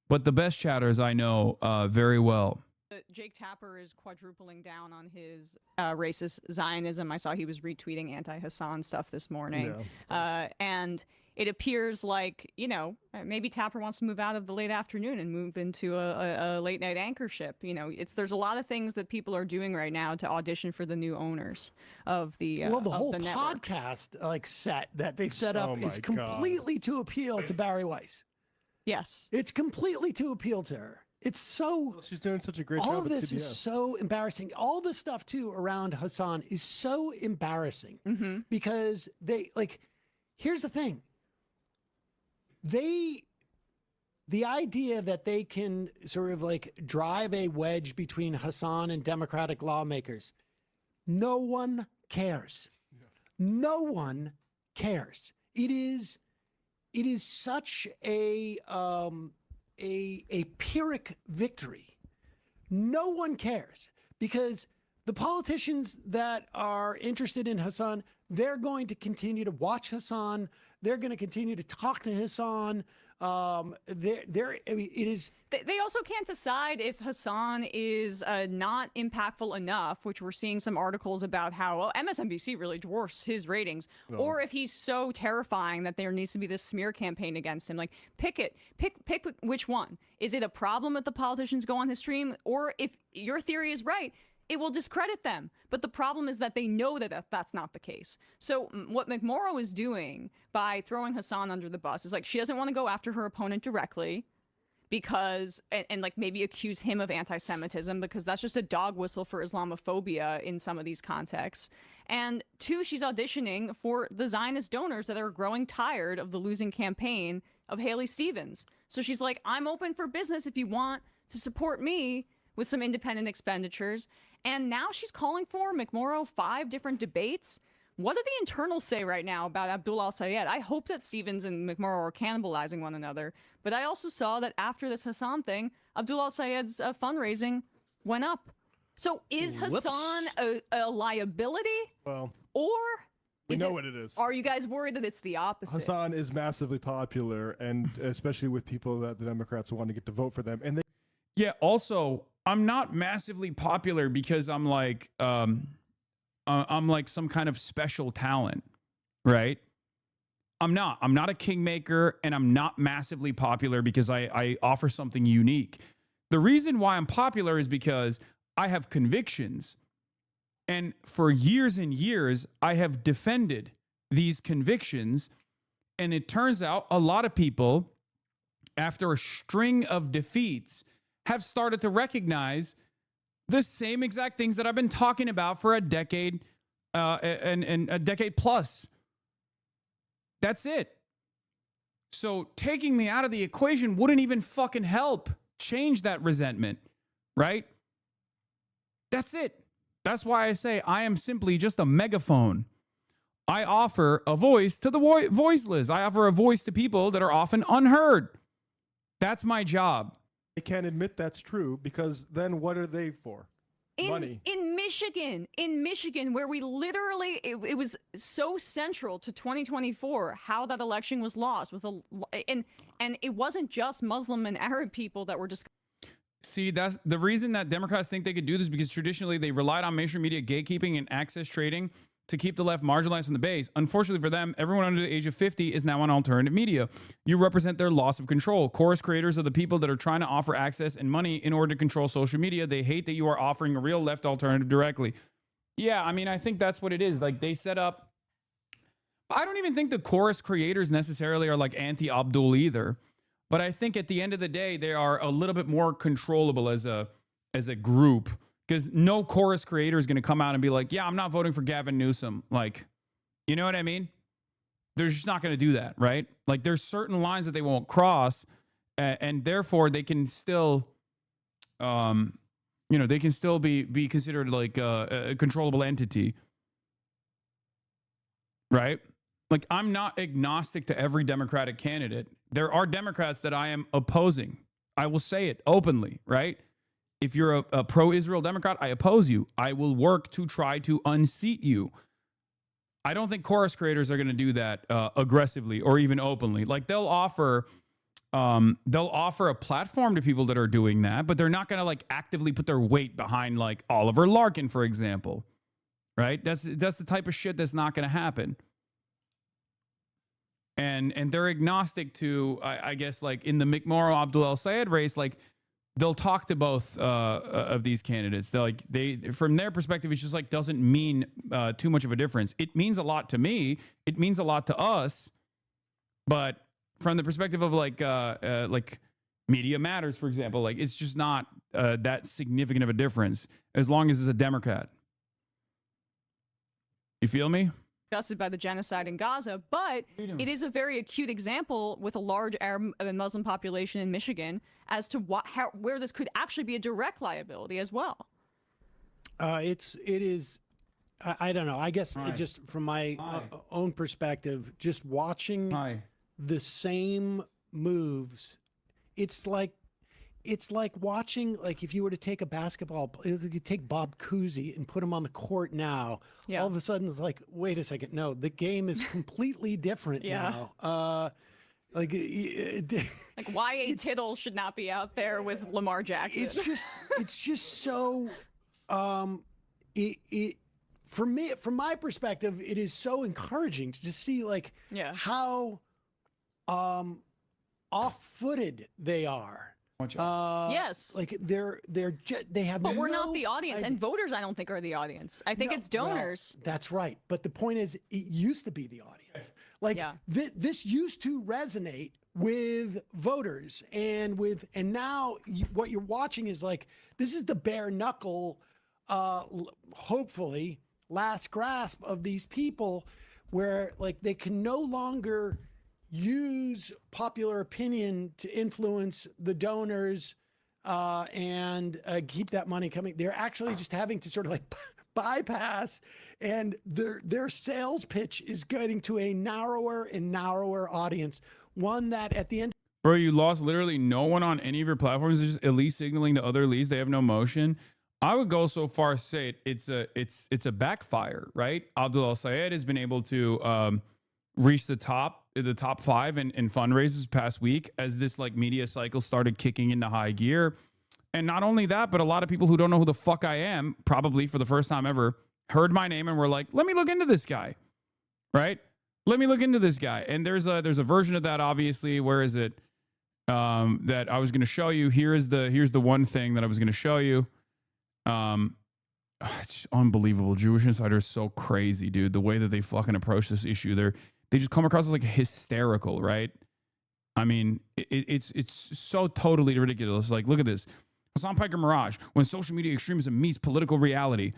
But the best chatters I know very well. Jake Tapper is quadrupling down on his racist Zionism. I saw he was retweeting anti-Hasan stuff this morning. Yeah, and it appears like, you know, maybe Tapper wants to move out of the late afternoon and move into a late night anchorship. You know, there's a lot of things that people are doing right now to audition for the new owners of the the whole the podcast like set that they've set up is completely to appeal to Barry Weiss. Yes, it's completely to appeal to her. It's so... Well, she's doing such a great job. All of this CBS. is so embarrassing. All the stuff, too, around Hasan is so embarrassing because they, like, here's the thing. The idea that they can sort of, like, drive a wedge between Hasan and Democratic lawmakers, no one cares. Yeah. No one cares. It is such a Pyrrhic victory. No one cares because the politicians that are interested in Hasan, they're going to continue to watch Hasan. They're going to continue to talk to Hasan. I mean, it is. They also can't decide if Hasan is not impactful enough, which we're seeing some articles about how MSNBC really dwarfs his ratings, or if he's so terrifying that there needs to be this smear campaign against him. Like, pick which one. Is it a problem that the politicians go on his stream, or if your theory is right, it will discredit them. But the problem is that they know that that's not the case. So what McMorrow is doing by throwing Hasan under the bus is like, she doesn't want to go after her opponent directly because, and like maybe accuse him of anti-Semitism because that's just a dog whistle for Islamophobia in some of these contexts. And two, she's auditioning for the Zionist donors that are growing tired of the losing campaign of Haley Stevens. So she's like, I'm open for business if you want to support me with some independent expenditures. And now she's calling for McMorrow 5 different debates What do the internals say right now about Abdul Al-Sayed? I hope that Stevens and McMurrow are cannibalizing one another. But I also saw that after this Hasan thing, Abdul Al-Sayed's fundraising went up. So is Hasan a liability? Well, or we know what it is. Are you guys worried that it's the opposite? Hasan is massively popular, and especially with people that the Democrats want to get to vote for them. And yeah, also, I'm not massively popular because I'm like some kind of special talent, right? I'm not a kingmaker, and I'm not massively popular because I offer something unique. The reason why I'm popular is because I have convictions. And for years and years, I have defended these convictions. And it turns out a lot of people, after a string of defeats, have started to recognize the same exact things that I've been talking about for a decade and a decade plus. That's it. So taking me out of the equation wouldn't even fucking help change that resentment, right? That's it. That's why I say I am simply just a megaphone. I offer a voice to the voiceless. I offer a voice to people that are often unheard. That's my job. they can't admit that's true because then what are they for? Money. In Michigan, where we literally, it was so central to 2024 how that election was lost with and it wasn't just Muslim and Arab people that were just. See, that's the reason that Democrats think they could do this, because traditionally they relied on mainstream media gatekeeping and access trading to keep the left marginalized from the base. Unfortunately for them, everyone under the age of 50 is now on alternative media. You represent their loss of control. Chorus creators are the people that are trying to offer access and money in order to control social media. They hate that you are offering a real left alternative directly. Yeah, I mean, I think that's what it is. Like, they set up... I don't even think the chorus creators necessarily are like anti-Abdul either. But I think at the end of the day, they are a little bit more controllable as a group. Because no chorus creator is going to come out and be like, yeah, I'm not voting for Gavin Newsom. Like, you know what I mean? They're just not going to do that, right? Like, there's certain lines that they won't cross, and therefore they can still, they can still be considered like a controllable entity, right? Like, I'm not agnostic to every Democratic candidate. There are Democrats that I am opposing. I will say it openly, right? If you're a pro-Israel Democrat, I oppose you. I will work to try to unseat you. I don't think chorus creators are going to do that aggressively or even openly. Like, they'll offer a platform to people that are doing that, but they're not going to like actively put their weight behind like Oliver Larkin, for example, right? That's the type of shit that's not going to happen. And they're agnostic to, I guess, like in the McMorrow Abdul Al-Sayed race, like, they'll talk to both of these candidates. They from their perspective, it just like doesn't mean too much of a difference. It means a lot to me. It means a lot to us. But from the perspective of like Media Matters, for example, like, it's just not that significant of a difference as long as it's a Democrat. You feel me? Disgusted by the genocide in Gaza, but it is a very acute example with a large Arab and Muslim population in Michigan as to where this could actually be a direct liability as well. It is. I don't know. I guess just from my own perspective, just watching the same moves, it's like watching, like, if you were to take a basketball, if you take Bob Cousy and put him on the court now, all of a sudden it's like, wait a second, no, the game is completely different now. Like Y.A. Tittle should not be out there with Lamar Jackson. It's just so, for me, from my perspective, it is so encouraging to just see like how off-footed they are. Yes, like they have. But we're not the audience, and voters, I don't think, are the audience. I think it's donors. Well, that's right. But the point is, it used to be the audience. Like this used to resonate with voters, and now what you're watching is like, this is the bare knuckle, hopefully last grasp of these people, where like they can no longer use popular opinion to influence the donors and keep that money coming. They're actually just having to sort of like bypass, and their sales pitch is getting to a narrower and narrower audience. One that at the end, Bro, you lost literally no one on any of your platforms. It's just elite signaling to other elites. They have no motion. I would go so far as say it's a backfire, right? Abdul Al-Sayed has been able to reach the top 5 in fundraisers past week as this like media cycle started kicking into high gear. And not only that, but a lot of people who don't know who the fuck I am, probably for the first time ever, heard my name and were like, let me look into this guy, right? Let me look into this guy. And there's a version of that, obviously. Where is it? That I was going to show you. Here's the one thing that I was going to show you. It's just unbelievable. Jewish Insider is so crazy, dude. The way that they fucking approach this issue, they just come across as like hysterical, right? I mean, it's so totally ridiculous. Like, look at this. Hasan Piker Mirage, when social media extremism meets political reality.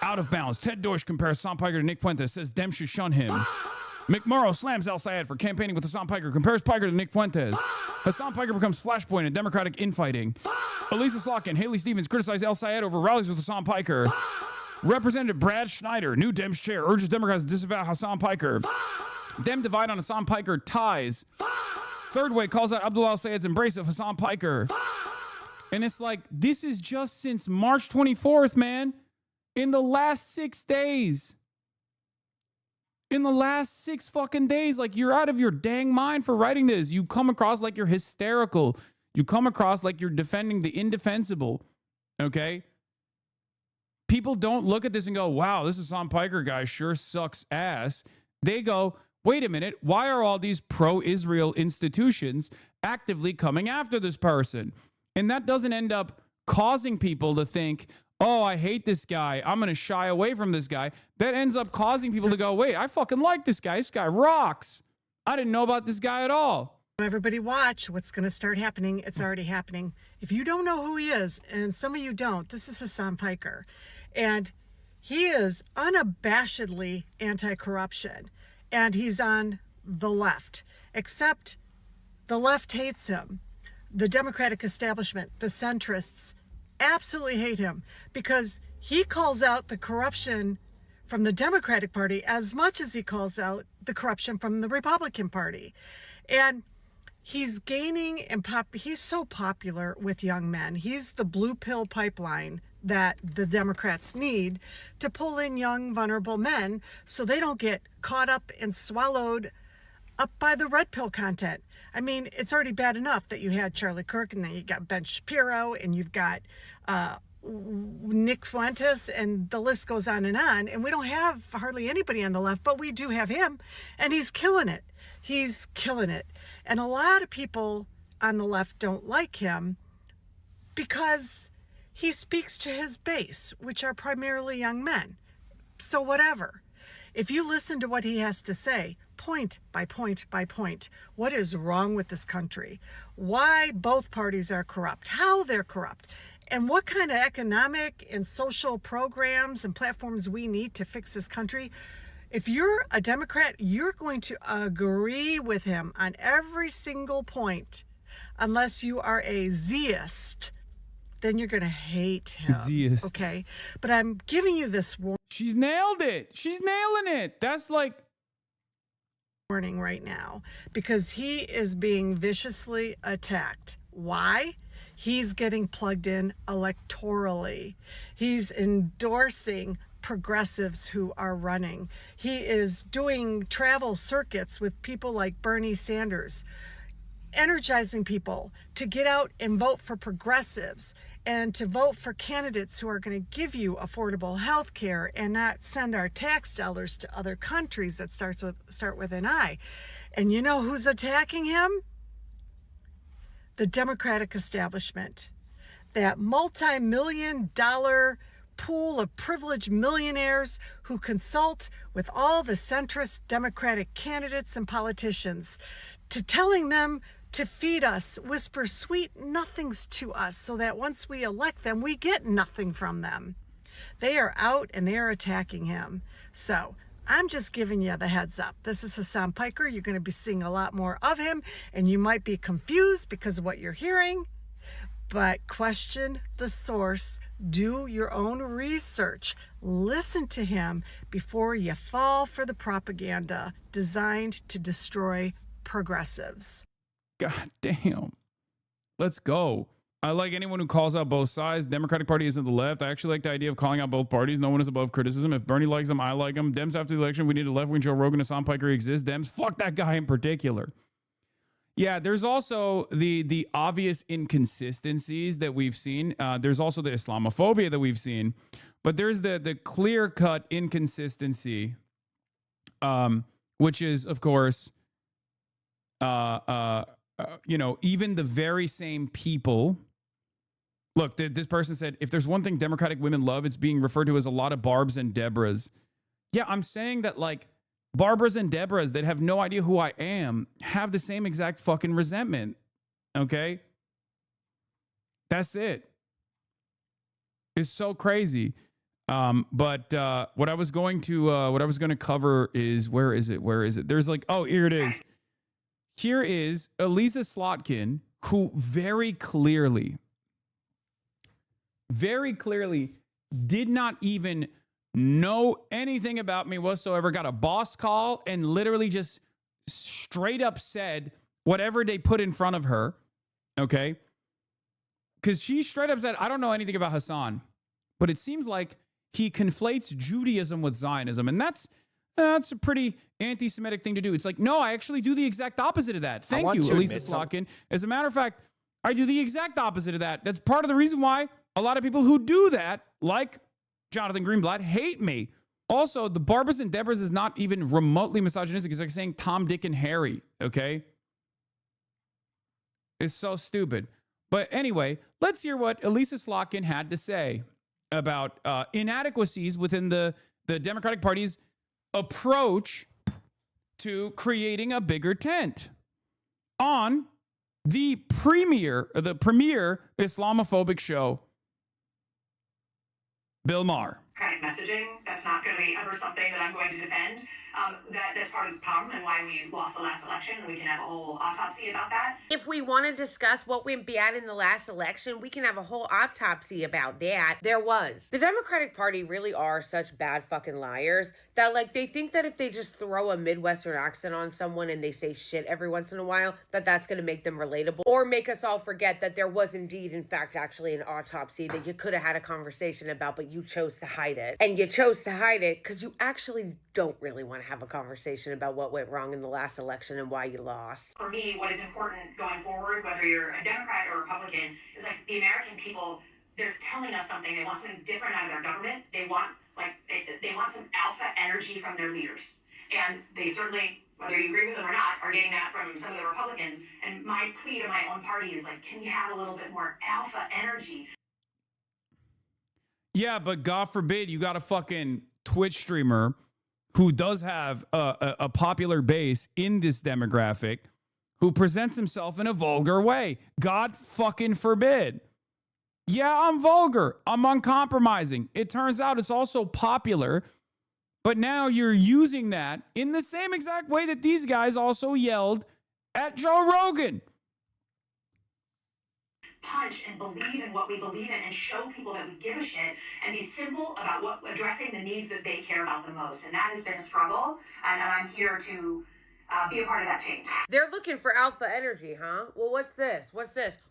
Out of bounds. Ted Deutsch compares Hasan Piker to Nick Fuentes, says Dem should shun him. McMurrow slams Al-Sayed for campaigning with Hasan Piker, compares Piker to Nick Fuentes. Hasan Piker becomes flashpoint in Democratic infighting. Elisa Slotkin and Haley Stevens criticize Al-Sayed over rallies with Hasan Piker. Representative Brad Schneider, new Dems chair, urges Democrats to disavow Hasan Piker. Dem divide on Hasan Piker ties. Third Way calls out Abdul Al-Sayed's embrace of Hasan Piker. And it's like, this is just since March 24th, man. In the last 6 days. In the last 6 fucking days. Like, you're out of your dang mind for writing this. You come across like you're hysterical. You come across like you're defending the indefensible. Okay? People don't look at this and go, wow, this Hasan Piker guy sure sucks ass. They go, wait a minute, why are all these pro-Israel institutions actively coming after this person? And that doesn't end up causing people to think, oh, I hate this guy, I'm going to shy away from this guy. That ends up causing people to go, wait, I fucking like this guy. This guy rocks. I didn't know about this guy at all. Everybody watch what's going to start happening. It's already happening. If you don't know who he is, and some of you don't, this is Hasan Piker. And he is unabashedly anti-corruption. And he's on the left, except the left hates him. The Democratic establishment, the centrists, absolutely hate him because he calls out the corruption from the Democratic Party as much as he calls out the corruption from the Republican Party. And he's gaining and he's so popular with young men. He's the blue pill pipeline that the Democrats need to pull in young, vulnerable men so they don't get caught up and swallowed up by the red pill content. I mean, it's already bad enough that you had Charlie Kirk and then you got Ben Shapiro and you've got Nick Fuentes and the list goes on. And we don't have hardly anybody on the left, but we do have him and he's killing it. He's killing it. And a lot of people on the left don't like him because he speaks to his base, which are primarily young men. So whatever. If you listen to what he has to say, point by point by point, what is wrong with this country, why both parties are corrupt, how they're corrupt, and what kind of economic and social programs and platforms we need to fix this country. If you're a Democrat, you're going to agree with him on every single point, unless you are a Zionist. Then you're going to hate him. Zionist. Okay? But I'm giving you this She's nailed it. She's nailing it. That's like warning right now because he is being viciously attacked. Why? He's getting plugged in electorally. He's endorsing progressives who are running. He is doing travel circuits with people like Bernie Sanders, energizing people to get out and vote for progressives and to vote for candidates who are going to give you affordable health care and not send our tax dollars to other countries that start with an I. And you know who's attacking him? The Democratic establishment. That multi-million-dollar pool of privileged millionaires who consult with all the centrist Democratic candidates and politicians to telling them to feed us, whisper sweet nothings to us so that once we elect them, we get nothing from them. They are out and they are attacking him. So I'm just giving you the heads up. This is Hasan Piker. You're going to be seeing a lot more of him and you might be confused because of what you're hearing. But question the source, do your own research, listen to him before you fall for the propaganda designed to destroy progressives. God damn. Let's go. I like anyone who calls out both sides. Democratic Party isn't the left. I actually like the idea of calling out both parties. No one is above criticism. If Bernie likes them, I like them. Dems after the election, we need a left-wing Joe Rogan, Hasan Piker exists. Dems, fuck that guy in particular. Yeah, there's also the obvious inconsistencies that we've seen. There's also the Islamophobia that we've seen. But there's the clear-cut inconsistency, which is, of course, even the very same people. Look, this person said, if there's one thing Democratic women love, it's being referred to as a lot of Barbs and Deborahs. Yeah, I'm saying that, like, Barbaras and Deborahs that have no idea who I am have the same exact fucking resentment. Okay? That's it. It's so crazy. But what I was going to cover is, where is it? There's like, oh, here it is. Here is Elisa Slotkin, who very clearly did not even know anything about me whatsoever, got a boss call, and literally just straight up said whatever they put in front of her, okay? Because she straight up said, I don't know anything about Hasan, but it seems like he conflates Judaism with Zionism, and that's a pretty anti-Semitic thing to do. It's like, no, I actually do the exact opposite of that. Thank you, Elisa Slotkin. As a matter of fact, I do the exact opposite of that. That's part of the reason why a lot of people who do that, like Jonathan Greenblatt, hate me. Also, the Barbas and Deborahs is not even remotely misogynistic. It's like saying Tom, Dick, and Harry, okay? It's so stupid. But anyway, let's hear what Elisa Slotkin had to say about inadequacies within the Democratic Party's approach to creating a bigger tent on the premier Islamophobic show, Bill Maher. Messaging, that's not going to be ever something that I'm going to defend. That's part of the problem and why we lost the last election, and we can have a whole autopsy about that. If we want to discuss what went bad in the last election, we can have a whole autopsy about that. There was. The Democratic Party really are such bad fucking liars that, like, they think that if they just throw a Midwestern accent on someone and they say shit every once in a while, that's going to make them relatable or make us all forget that there was indeed, in fact, actually an autopsy that you could have had a conversation about, but you chose to hide it. And you chose to hide it because you actually don't really want to have a conversation about what went wrong in the last election and why you lost. For me, what is important going forward, whether you're a Democrat or Republican, is like the American people, they're telling us something. They want something different out of their government. They want some alpha energy from their leaders. And they certainly, whether you agree with them or not, are getting that from some of the Republicans. And my plea to my own party is like, can we have a little bit more alpha energy? Yeah, but God forbid you got a fucking Twitch streamer who does have a popular base in this demographic who presents himself in a vulgar way. God fucking forbid. Yeah, I'm vulgar. I'm uncompromising. It turns out it's also popular, but now you're using that in the same exact way that these guys also yelled at Joe Rogan. Punch and believe in what we believe in and show people that we give a shit and be simple about addressing the needs that they care about the most. And that has been a struggle, and I'm here to be a part of that change. They're looking for alpha energy, huh? Well, what's this?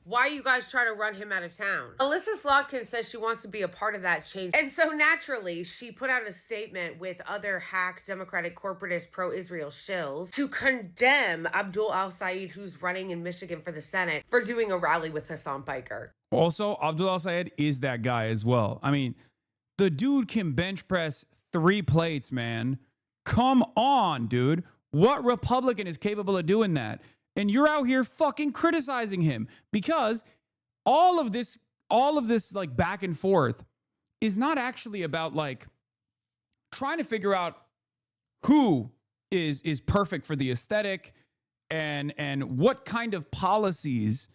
Why are you guys trying to run him out of town? Elisa Slotkin says she wants to be a part of that change. And so naturally, she put out a statement with other hack Democratic corporatist pro-Israel shills to condemn Abdul al-Sayed, who's running in Michigan for the Senate, for doing a rally with Hasan Piker. Also, Abdul al-Sayed is that guy as well. I mean, the dude can bench press 3 plates, man. Come on, dude. What Republican is capable of doing that? And you're out here fucking criticizing him because all of this like back and forth is not actually about like trying to figure out who is perfect for the aesthetic and what kind of policies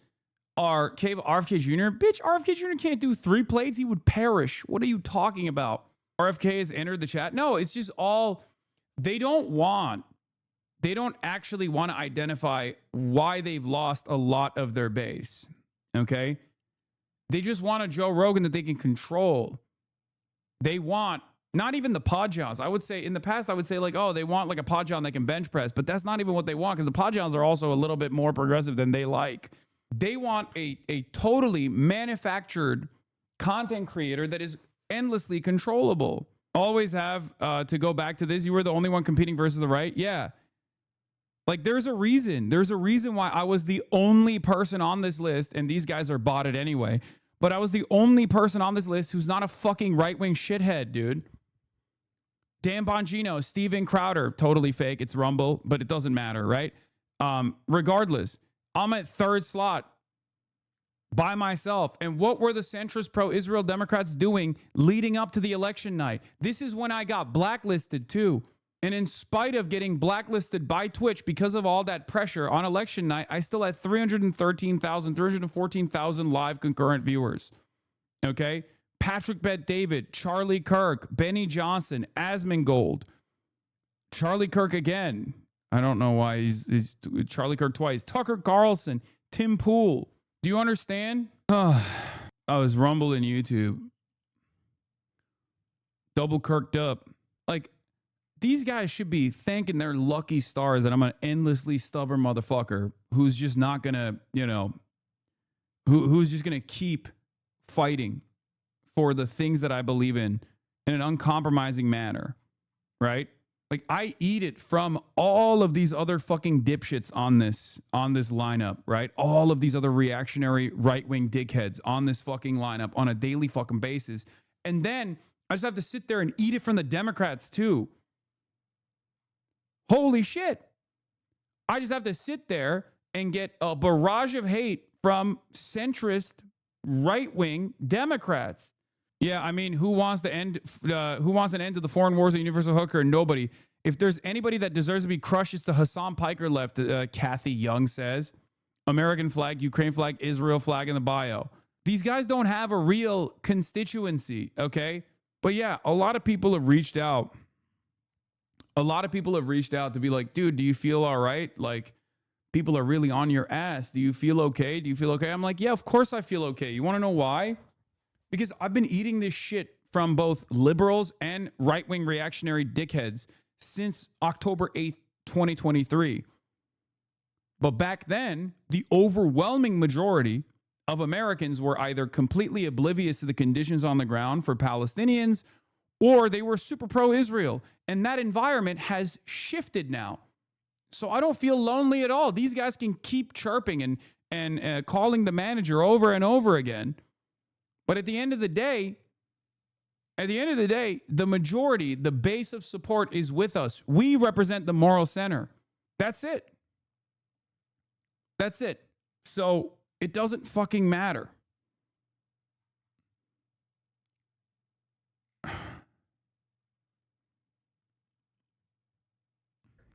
are capable. RFK Jr. Bitch, RFK Jr. can't do 3 plates. He would perish. What are you talking about? RFK has entered the chat. No, it's just all they don't actually want to identify why they've lost a lot of their base. Okay. They just want a Joe Rogan that they can control. They want not even the Podjons. I would say in the past, I would say like, oh, they want like a Podjon that can bench press, but that's not even what they want because the Podjons are also a little bit more progressive than they like. They want a totally manufactured content creator that is endlessly controllable. Always have, to go back to this, you were the only one competing versus the right. Yeah. Like there's a reason. There's a reason why I was the only person on this list, and these guys are botted anyway, but I was the only person on this list who's not a fucking right-wing shithead, dude. Dan Bongino, Steven Crowder, totally fake. It's Rumble, but it doesn't matter, right? Regardless, I'm at third slot by myself. And what were the centrist pro-Israel Democrats doing leading up to the election night? This is when I got blacklisted too. And in spite of getting blacklisted by Twitch because of all that pressure on election night, I still had 314,000 live concurrent viewers. Okay? Patrick Bet-David, Charlie Kirk, Benny Johnson, Asmongold, Charlie Kirk again. I don't know why he's Charlie Kirk twice. Tucker Carlson, Tim Pool. Do you understand? I was Rumble and YouTube. Double kirked up. Like, these guys should be thanking their lucky stars that I'm an endlessly stubborn motherfucker who's just not gonna, who's just gonna keep fighting for the things that I believe in an uncompromising manner, right? Like I eat it from all of these other fucking dipshits on this lineup, right? All of these other reactionary right-wing dickheads on this fucking lineup on a daily fucking basis. And then I just have to sit there and eat it from the Democrats too. Holy shit. I just have to sit there and get a barrage of hate from centrist right-wing Democrats. Yeah, I mean, who wants an end to the foreign wars of universal hooker? Nobody. If there's anybody that deserves to be crushed, it's the Hasan Piker left, Kathy Young says. American flag, Ukraine flag, Israel flag in the bio. These guys don't have a real constituency, okay? But yeah, a lot of people have reached out. A lot of people have reached out to be like, dude, do you feel all right? Like, people are really on your ass. Do you feel okay? Do you feel okay? I'm like, yeah, of course I feel okay. You want to know why? Because I've been eating this shit from both liberals and right-wing reactionary dickheads since October 8th, 2023. But back then, the overwhelming majority of Americans were either completely oblivious to the conditions on the ground for Palestinians, or they were super pro-Israel. And that environment has shifted now. So I don't feel lonely at all. These guys can keep chirping and calling the manager over and over again. But at the end of the day, the majority, the base of support is with us. We represent the moral center. That's it. That's it. So it doesn't fucking matter.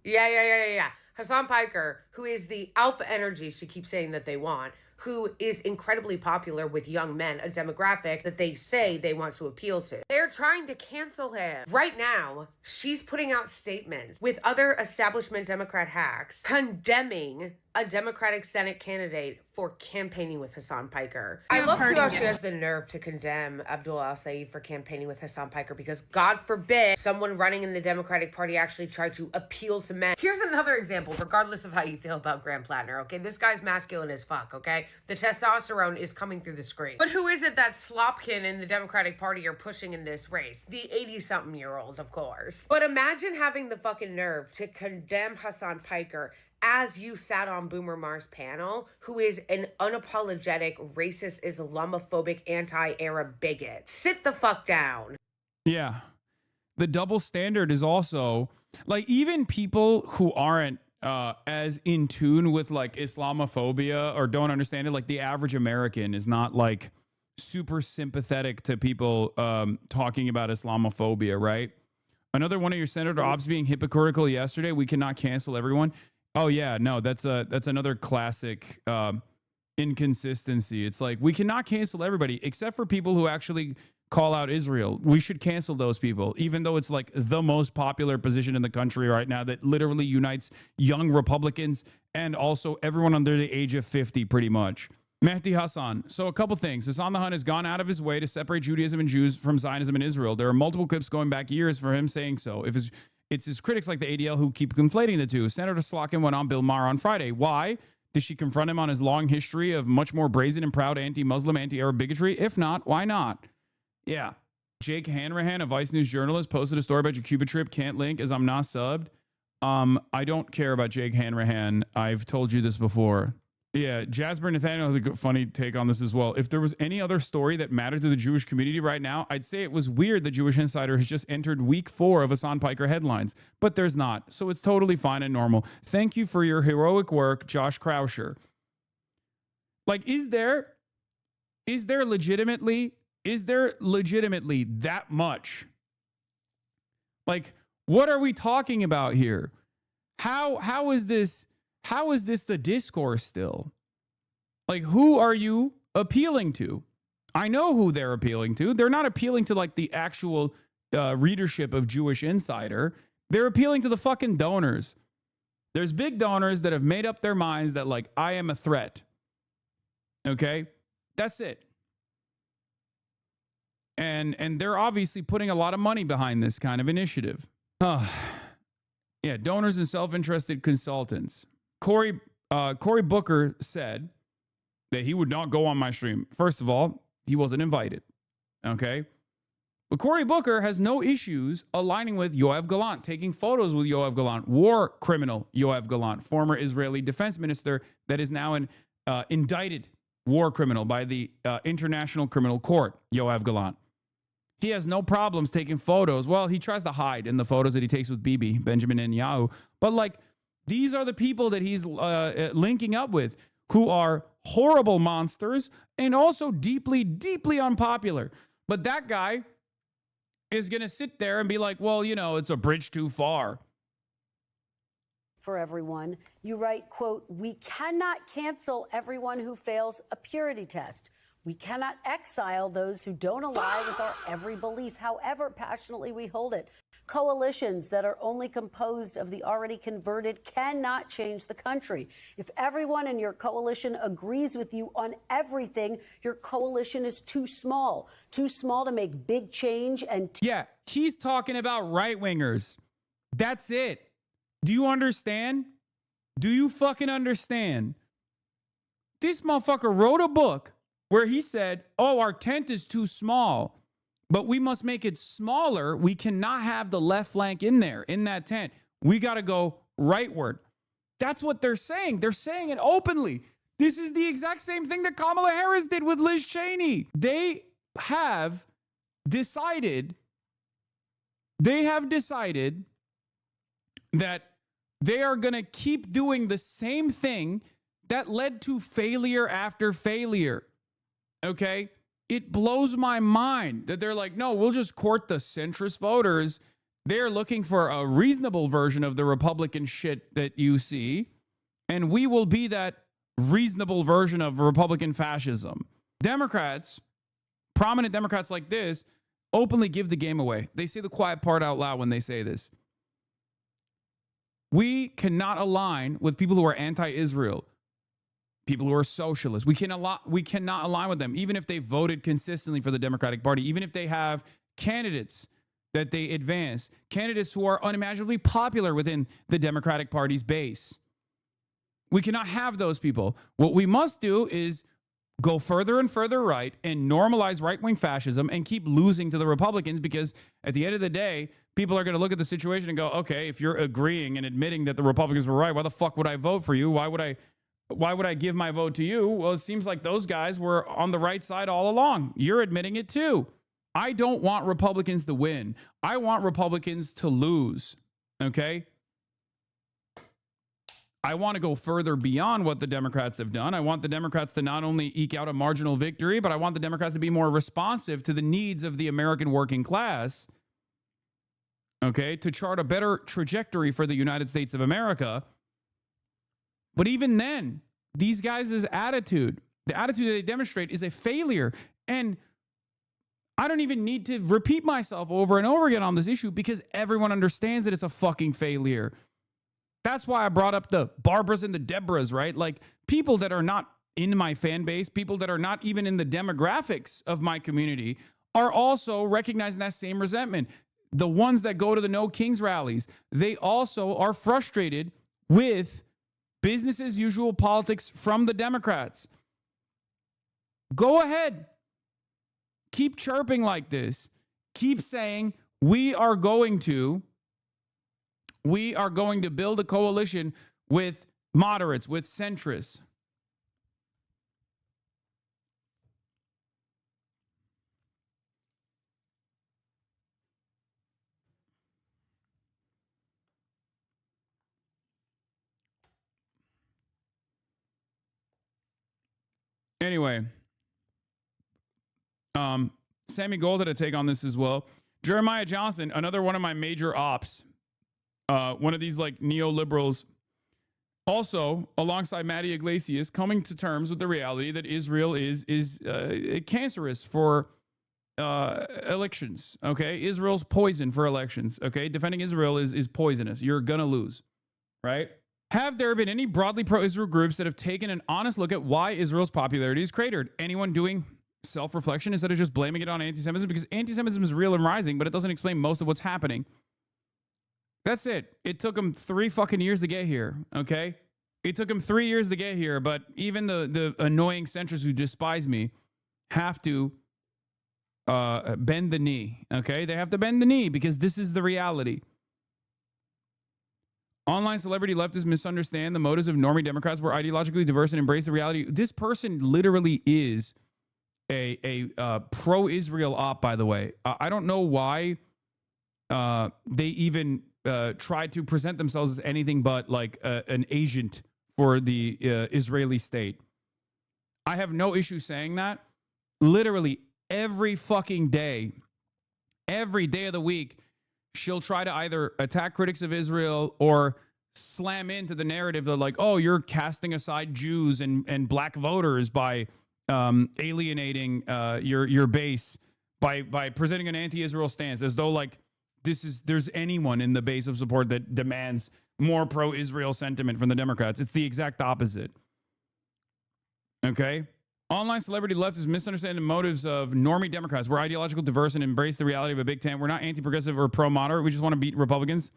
Yeah. Hasan Piker, who is the alpha energy she keeps saying that they want, who is incredibly popular with young men, a demographic that they say they want to appeal to. They're trying to cancel him. Right now, she's putting out statements with other establishment Democrat hacks condemning a Democratic Senate candidate for campaigning with Hasan Piker. I love how she has the nerve to condemn Abdul al-Said for campaigning with Hasan Piker because God forbid someone running in the Democratic Party actually tried to appeal to men. Here's another example, regardless of how you feel about Graham Plattner, okay? This guy's masculine as fuck, okay? The testosterone is coming through the screen. But who is it that Slopkin and the Democratic Party are pushing in this race? The 80-something-year-old, of course. But imagine having the fucking nerve to condemn Hasan Piker as you sat on Boomer Mar's panel, who is an unapologetic, racist, Islamophobic, anti-Arab bigot. Sit the fuck down. Yeah. The double standard is also, like, even people who aren't as in tune with, like, Islamophobia or don't understand it, like, the average American is not, like, super sympathetic to people talking about Islamophobia, right? Another one of your Senator Ops being hypocritical yesterday, we cannot cancel everyone. Oh yeah, no, that's another classic inconsistency. It's like we cannot cancel everybody except for people who actually call out Israel. We should cancel those people, even though it's like the most popular position in the country right now that literally unites young Republicans and also everyone under the age of 50 pretty much. Mehdi Hassan. So a couple things. Hassan the Hun has gone out of his way to separate Judaism and Jews from Zionism in Israel. There are multiple clips going back years for him saying so. It's his critics like the ADL who keep conflating the two. Senator Slotkin went on Bill Maher on Friday. Why? Did she confront him on his long history of much more brazen and proud anti-Muslim, anti-Arab bigotry? If not, why not? Yeah. Jake Hanrahan, a Vice News journalist, posted a story about your Cuba trip. Can't link as I'm not subbed. I don't care about Jake Hanrahan. I've told you this before. Yeah, Jasper Nathaniel has a funny take on this as well. If there was any other story that mattered to the Jewish community right now, I'd say it was weird that Jewish Insider has just entered week 4 of Hasan Piker headlines, but there's not. So it's totally fine and normal. Thank you for your heroic work, Josh Krauscher. Like, is there legitimately that much? Like, what are we talking about here? How is this the discourse still? Like, who are you appealing to? I know who they're appealing to. They're not appealing to like the actual readership of Jewish Insider. They're appealing to the fucking donors. There's big donors that have made up their minds that like, I am a threat. Okay? That's it. And they're obviously putting a lot of money behind this kind of initiative. Yeah, donors and self-interested consultants. Cory Booker said that he would not go on my stream. First of all, he wasn't invited. Okay? But Cory Booker has no issues aligning with Yoav Gallant, taking photos with Yoav Gallant, war criminal Yoav Gallant, former Israeli defense minister that is now an indicted war criminal by the International Criminal Court, Yoav Gallant. He has no problems taking photos. Well, he tries to hide in the photos that he takes with Bibi, Benjamin Netanyahu. But like, these are the people that he's linking up with who are horrible monsters and also deeply, deeply unpopular. But that guy is going to sit there and be like, well, you know, it's a bridge too far. For everyone, you write, quote, "We cannot cancel everyone who fails a purity test. We cannot exile those who don't align with our every belief, however passionately we hold it. Coalitions that are only composed of the already converted cannot change the country. If everyone in your coalition agrees with you on everything, your coalition is too small to make big change and..." Yeah, he's talking about right-wingers. That's it. Do you understand? Do you fucking understand? This motherfucker wrote a book where he said, oh, our tent is too small, but we must make it smaller. We cannot have the left flank in there, in that tent. We got to go rightward. That's what they're saying. They're saying it openly. This is the exact same thing that Kamala Harris did with Liz Cheney. They have decided that they are going to keep doing the same thing that led to failure after failure. Okay? It blows my mind that they're like, no, we'll just court the centrist voters. They're looking for a reasonable version of the Republican shit that you see, and we will be that reasonable version of Republican fascism. Democrats, prominent Democrats like this, openly give the game away. They say the quiet part out loud when they say this. We cannot align with people who are anti-Israel, people who are socialists. We cannot align with them, even if they voted consistently for the Democratic Party, even if they have candidates that they advance, candidates who are unimaginably popular within the Democratic Party's base. We cannot have those people. What we must do is go further and further right and normalize right-wing fascism and keep losing to the Republicans, because at the end of the day, people are going to look at the situation and go, okay, if you're agreeing and admitting that the Republicans were right, why the fuck would I vote for you? Why would I give my vote to you? Well, it seems like those guys were on the right side all along. You're admitting it too. I don't want Republicans to win. I want Republicans to lose. Okay? I want to go further beyond what the Democrats have done. I want the Democrats to not only eke out a marginal victory, but I want the Democrats to be more responsive to the needs of the American working class. Okay? To chart a better trajectory for the United States of America. But even then, these guys' attitude, the attitude they demonstrate, is a failure. And I don't even need to repeat myself over and over again on this issue, because everyone understands that it's a fucking failure. That's why I brought up the Barbaras and the Deborahs, right? Like, people that are not in my fan base, people that are not even in the demographics of my community, are also recognizing that same resentment. The ones that go to the No Kings rallies, they also are frustrated with business as usual politics from the Democrats. Go ahead. Keep chirping like this. Keep saying we are going to build a coalition with moderates, with centrists. Anyway, Sammy Gold had a take on this as well. Jeremiah Johnson, another one of my major ops, one of these like neoliberals, also alongside Matty Iglesias, coming to terms with the reality that Israel is cancerous for elections. Okay, Israel's poison for elections. Okay, defending Israel is poisonous. You're gonna lose, right? Have there been any broadly pro-Israel groups that have taken an honest look at why Israel's popularity is cratered? Anyone doing self-reflection instead of just blaming it on anti-Semitism? Because anti-Semitism is real and rising, but it doesn't explain most of what's happening. That's it. It took them 3 fucking years to get here, okay? It took them 3 years to get here, but even the annoying centrists who despise me have to bend the knee, okay? They have to bend the knee because this is the reality. Online celebrity leftists misunderstand the motives of normie Democrats who are ideologically diverse and embrace the reality. This person literally is a pro-Israel op, by the way. I don't know why they even try to present themselves as anything but like an agent for the Israeli state. I have no issue saying that. Literally every fucking day, every day of the week, she'll try to either attack critics of Israel or slam into the narrative that like, oh, you're casting aside Jews and black voters by alienating your base by presenting an anti-Israel stance, as though like there's anyone in the base of support that demands more pro-Israel sentiment from the Democrats. It's the exact opposite. Okay? Online celebrity leftists misunderstand the motives of normie Democrats. We're ideological, diverse, and embrace the reality of a big tent. We're not anti-progressive or pro-moderate. We just want to beat Republicans.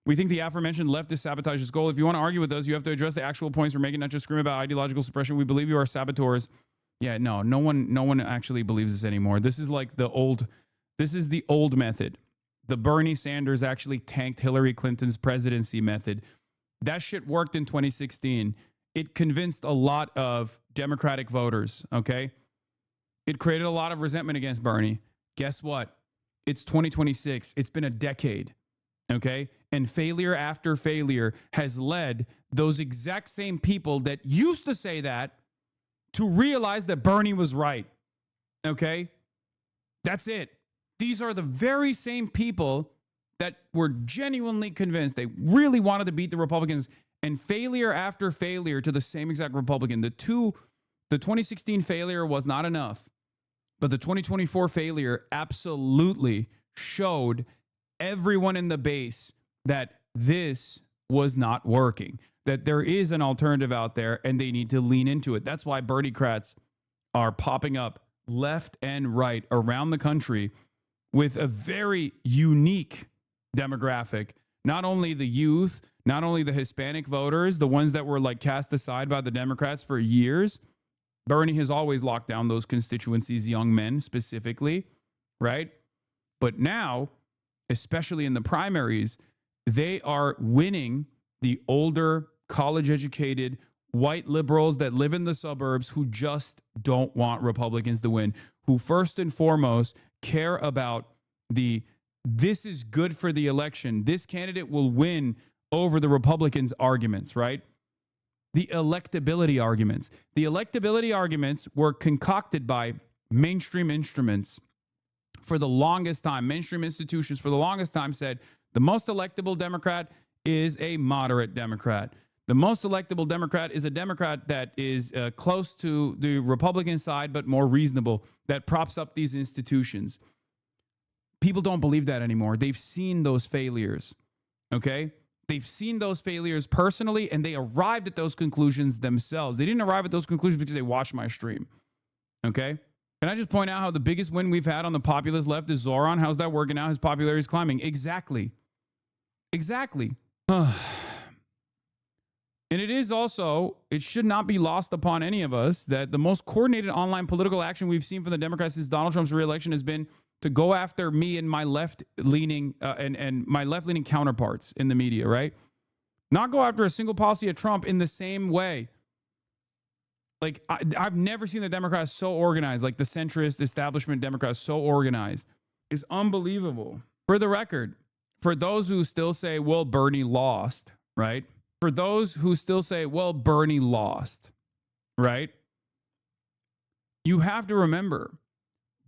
We think the aforementioned leftist sabotage this goal. If you want to argue with us, you have to address the actual points we're making, not just scream about ideological suppression. We believe you are saboteurs. Yeah, no one actually believes this anymore. This is like the old method. The Bernie Sanders actually tanked Hillary Clinton's presidency method. That shit worked in 2016. It convinced a lot of Democratic voters, okay? It created a lot of resentment against Bernie. Guess what? It's 2026. It's been a decade, okay? And failure after failure has led those exact same people that used to say that to realize that Bernie was right, okay? That's it. These are the very same people that were genuinely convinced they really wanted to beat the Republicans, and failure after failure to the same exact Republican. The 2016 failure was not enough, but the 2024 failure absolutely showed everyone in the base that this was not working, that there is an alternative out there and they need to lean into it. That's why Bernie-crats are popping up left and right around the country with a very unique demographic. Not only the youth, not only the Hispanic voters, the ones that were like cast aside by the Democrats for years. Bernie has always locked down those constituencies, young men specifically, right? But now, especially in the primaries, they are winning the older, college-educated, white liberals that live in the suburbs who just don't want Republicans to win, who first and foremost care about this is good for the election. This candidate will win over the Republicans' arguments, right? The electability arguments. The electability arguments were concocted by mainstream instruments for the longest time. Mainstream institutions for the longest time said the most electable Democrat is a moderate Democrat. The most electable Democrat is a Democrat that is close to the Republican side, but more reasonable, that props up these institutions. People don't believe that anymore. They've seen those failures, okay? They've seen those failures personally, and they arrived at those conclusions themselves. They didn't arrive at those conclusions because they watched my stream. Okay? Can I just point out how the biggest win we've had on the populist left is Zoran? How's that working out? His popularity is climbing. Exactly. And it is also, it should not be lost upon any of us that the most coordinated online political action we've seen from the Democrats since Donald Trump's reelection has been to go after me and my left-leaning and my left-leaning counterparts in the media, right? Not go after a single policy of Trump in the same way. Like, I've never seen the Democrats so organized, like the centrist establishment Democrats so organized. It's unbelievable. For the record, for those who still say, well, Bernie lost, right? For those who still say, well, Bernie lost, right? You have to remember,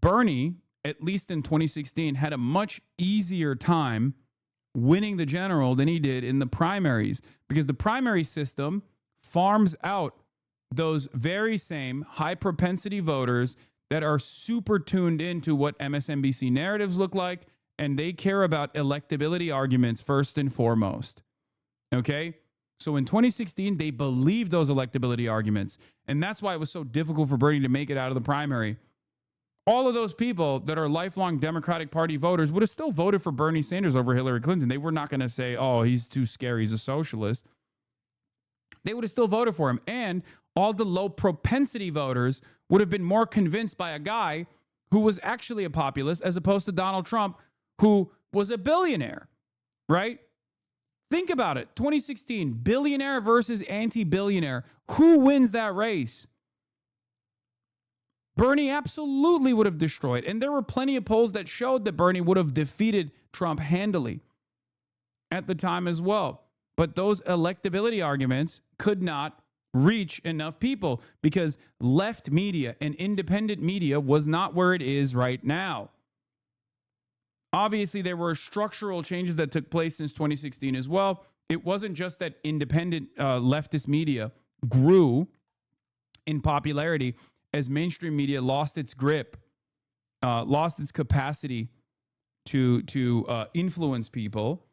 Bernie, at least in 2016, had a much easier time winning the general than he did in the primaries, because the primary system farms out those very same high propensity voters that are super tuned into what MSNBC narratives look like, and they care about electability arguments first and foremost. Okay? So in 2016, they believed those electability arguments, and that's why it was so difficult for Bernie to make it out of the primary. All of those people that are lifelong Democratic Party voters would have still voted for Bernie Sanders over Hillary Clinton. They were not going to say, oh, he's too scary, he's a socialist. They would have still voted for him. And all the low propensity voters would have been more convinced by a guy who was actually a populist as opposed to Donald Trump, who was a billionaire, right? Think about it. 2016, billionaire versus anti-billionaire. Who wins that race? Bernie absolutely would have destroyed. And there were plenty of polls that showed that Bernie would have defeated Trump handily at the time as well. But those electability arguments could not reach enough people because left media and independent media was not where it is right now. Obviously, there were structural changes that took place since 2016 as well. It wasn't just that independent leftist media grew in popularity as mainstream media lost its grip, lost its capacity to influence people,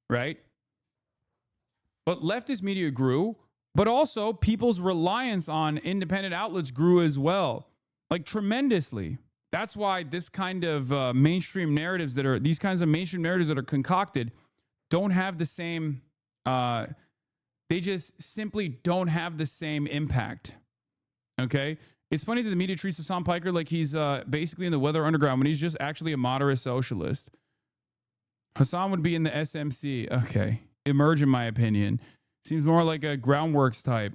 right? But leftist media grew, but also people's reliance on independent outlets grew as well, like tremendously. That's why this kind of mainstream narratives that are, these kinds of mainstream narratives that are concocted don't have the same, they just simply don't have the same impact, okay? It's funny that the media treats Hasan Piker like he's basically in the Weather Underground when he's just actually a moderate socialist. Hasan would be in the SMC. Okay. Emerge, in my opinion. Seems more like a Groundworks type.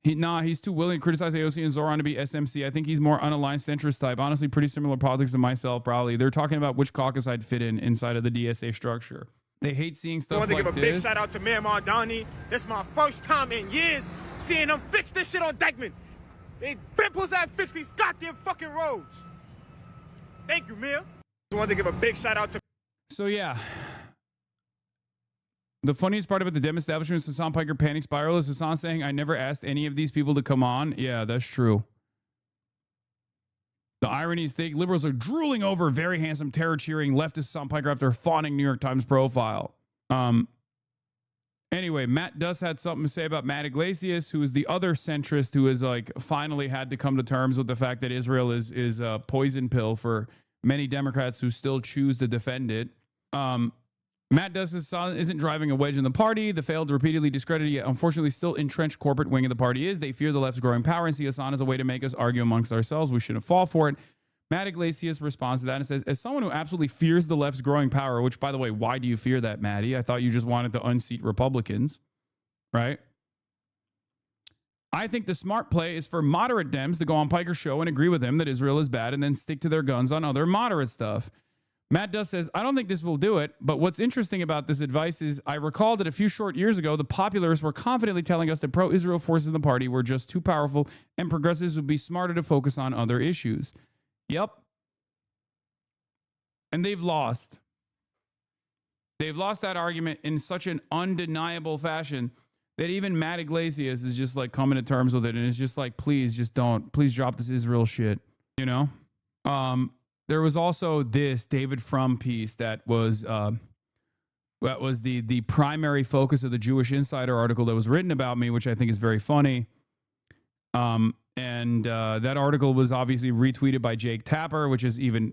He's too willing to criticize AOC and Zoran to be SMC. I think he's more unaligned centrist type. Honestly, pretty similar politics to myself, probably. They're talking about which caucus I'd fit in inside of the DSA structure. They hate seeing stuff like this. I want to give a big shout out to Mayor Mardani. This is my first time in years seeing them fix this shit on Dyckman. They pimples that fix these goddamn fucking roads. Thank you, Mayor. I want to give a big shout out to. So yeah. The funniest part about the Dem establishment is Hasan Piker panic spiral is Hasan saying, I never asked any of these people to come on. Yeah, that's true. The irony is thick. Liberals are drooling over very handsome, terror-cheering leftist Hasan Piker after fawning New York Times profile. Anyway, Matt Duss had something to say about Matt Iglesias, who is the other centrist who has like finally had to come to terms with the fact that Israel is a poison pill for many Democrats who still choose to defend it. Matt Duss's son isn't driving a wedge in the party. The failed, repeatedly discredited, yet unfortunately still entrenched corporate wing of the party is. They fear the left's growing power and see Hasan as a way to make us argue amongst ourselves. We shouldn't fall for it. Matt Iglesias responds to that and says, as someone who absolutely fears the left's growing power, which, by the way, why do you fear that, Matty? I thought you just wanted to unseat Republicans, right? I think the smart play is for moderate Dems to go on Piker's show and agree with him that Israel is bad and then stick to their guns on other moderate stuff. Matt Duss says, I don't think this will do it, but what's interesting about this advice is I recall that a few short years ago, the popularists were confidently telling us that pro-Israel forces in the party were just too powerful and progressives would be smarter to focus on other issues. Yep. And they've lost. They've lost that argument in such an undeniable fashion that even Matt Iglesias is just like coming to terms with it. And it's just like, please just don't. Please drop this Israel shit. You know? There was also this David Frum piece that was That was the primary focus of the Jewish Insider article that was written about me, which I think is very funny. And that article was obviously retweeted by Jake Tapper, which is even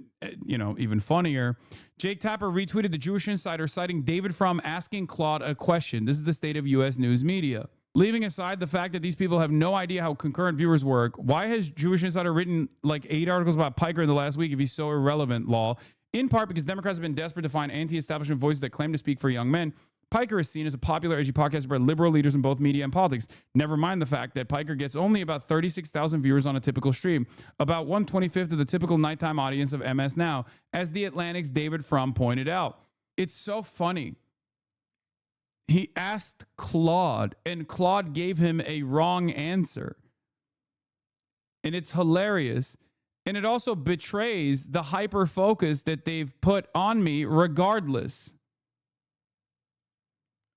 funnier. Jake Tapper retweeted the Jewish Insider, citing David Frum asking Claude a question. This is the state of U.S. news media. Leaving aside the fact that these people have no idea how concurrent viewers work, why has Jewish Insider written like 8 articles about Piker in the last week if he's so irrelevant, lol? In part because Democrats have been desperate to find anti-establishment voices that claim to speak for young men. Piker is seen as a popular edgy podcaster by liberal leaders in both media and politics. Never mind the fact that Piker gets only about 36,000 viewers on a typical stream, about 1/25th of the typical nighttime audience of MS Now, as The Atlantic's David Frum pointed out. It's so funny. He asked Claude, and Claude gave him a wrong answer. And it's hilarious. And it also betrays the hyper focus that they've put on me regardless.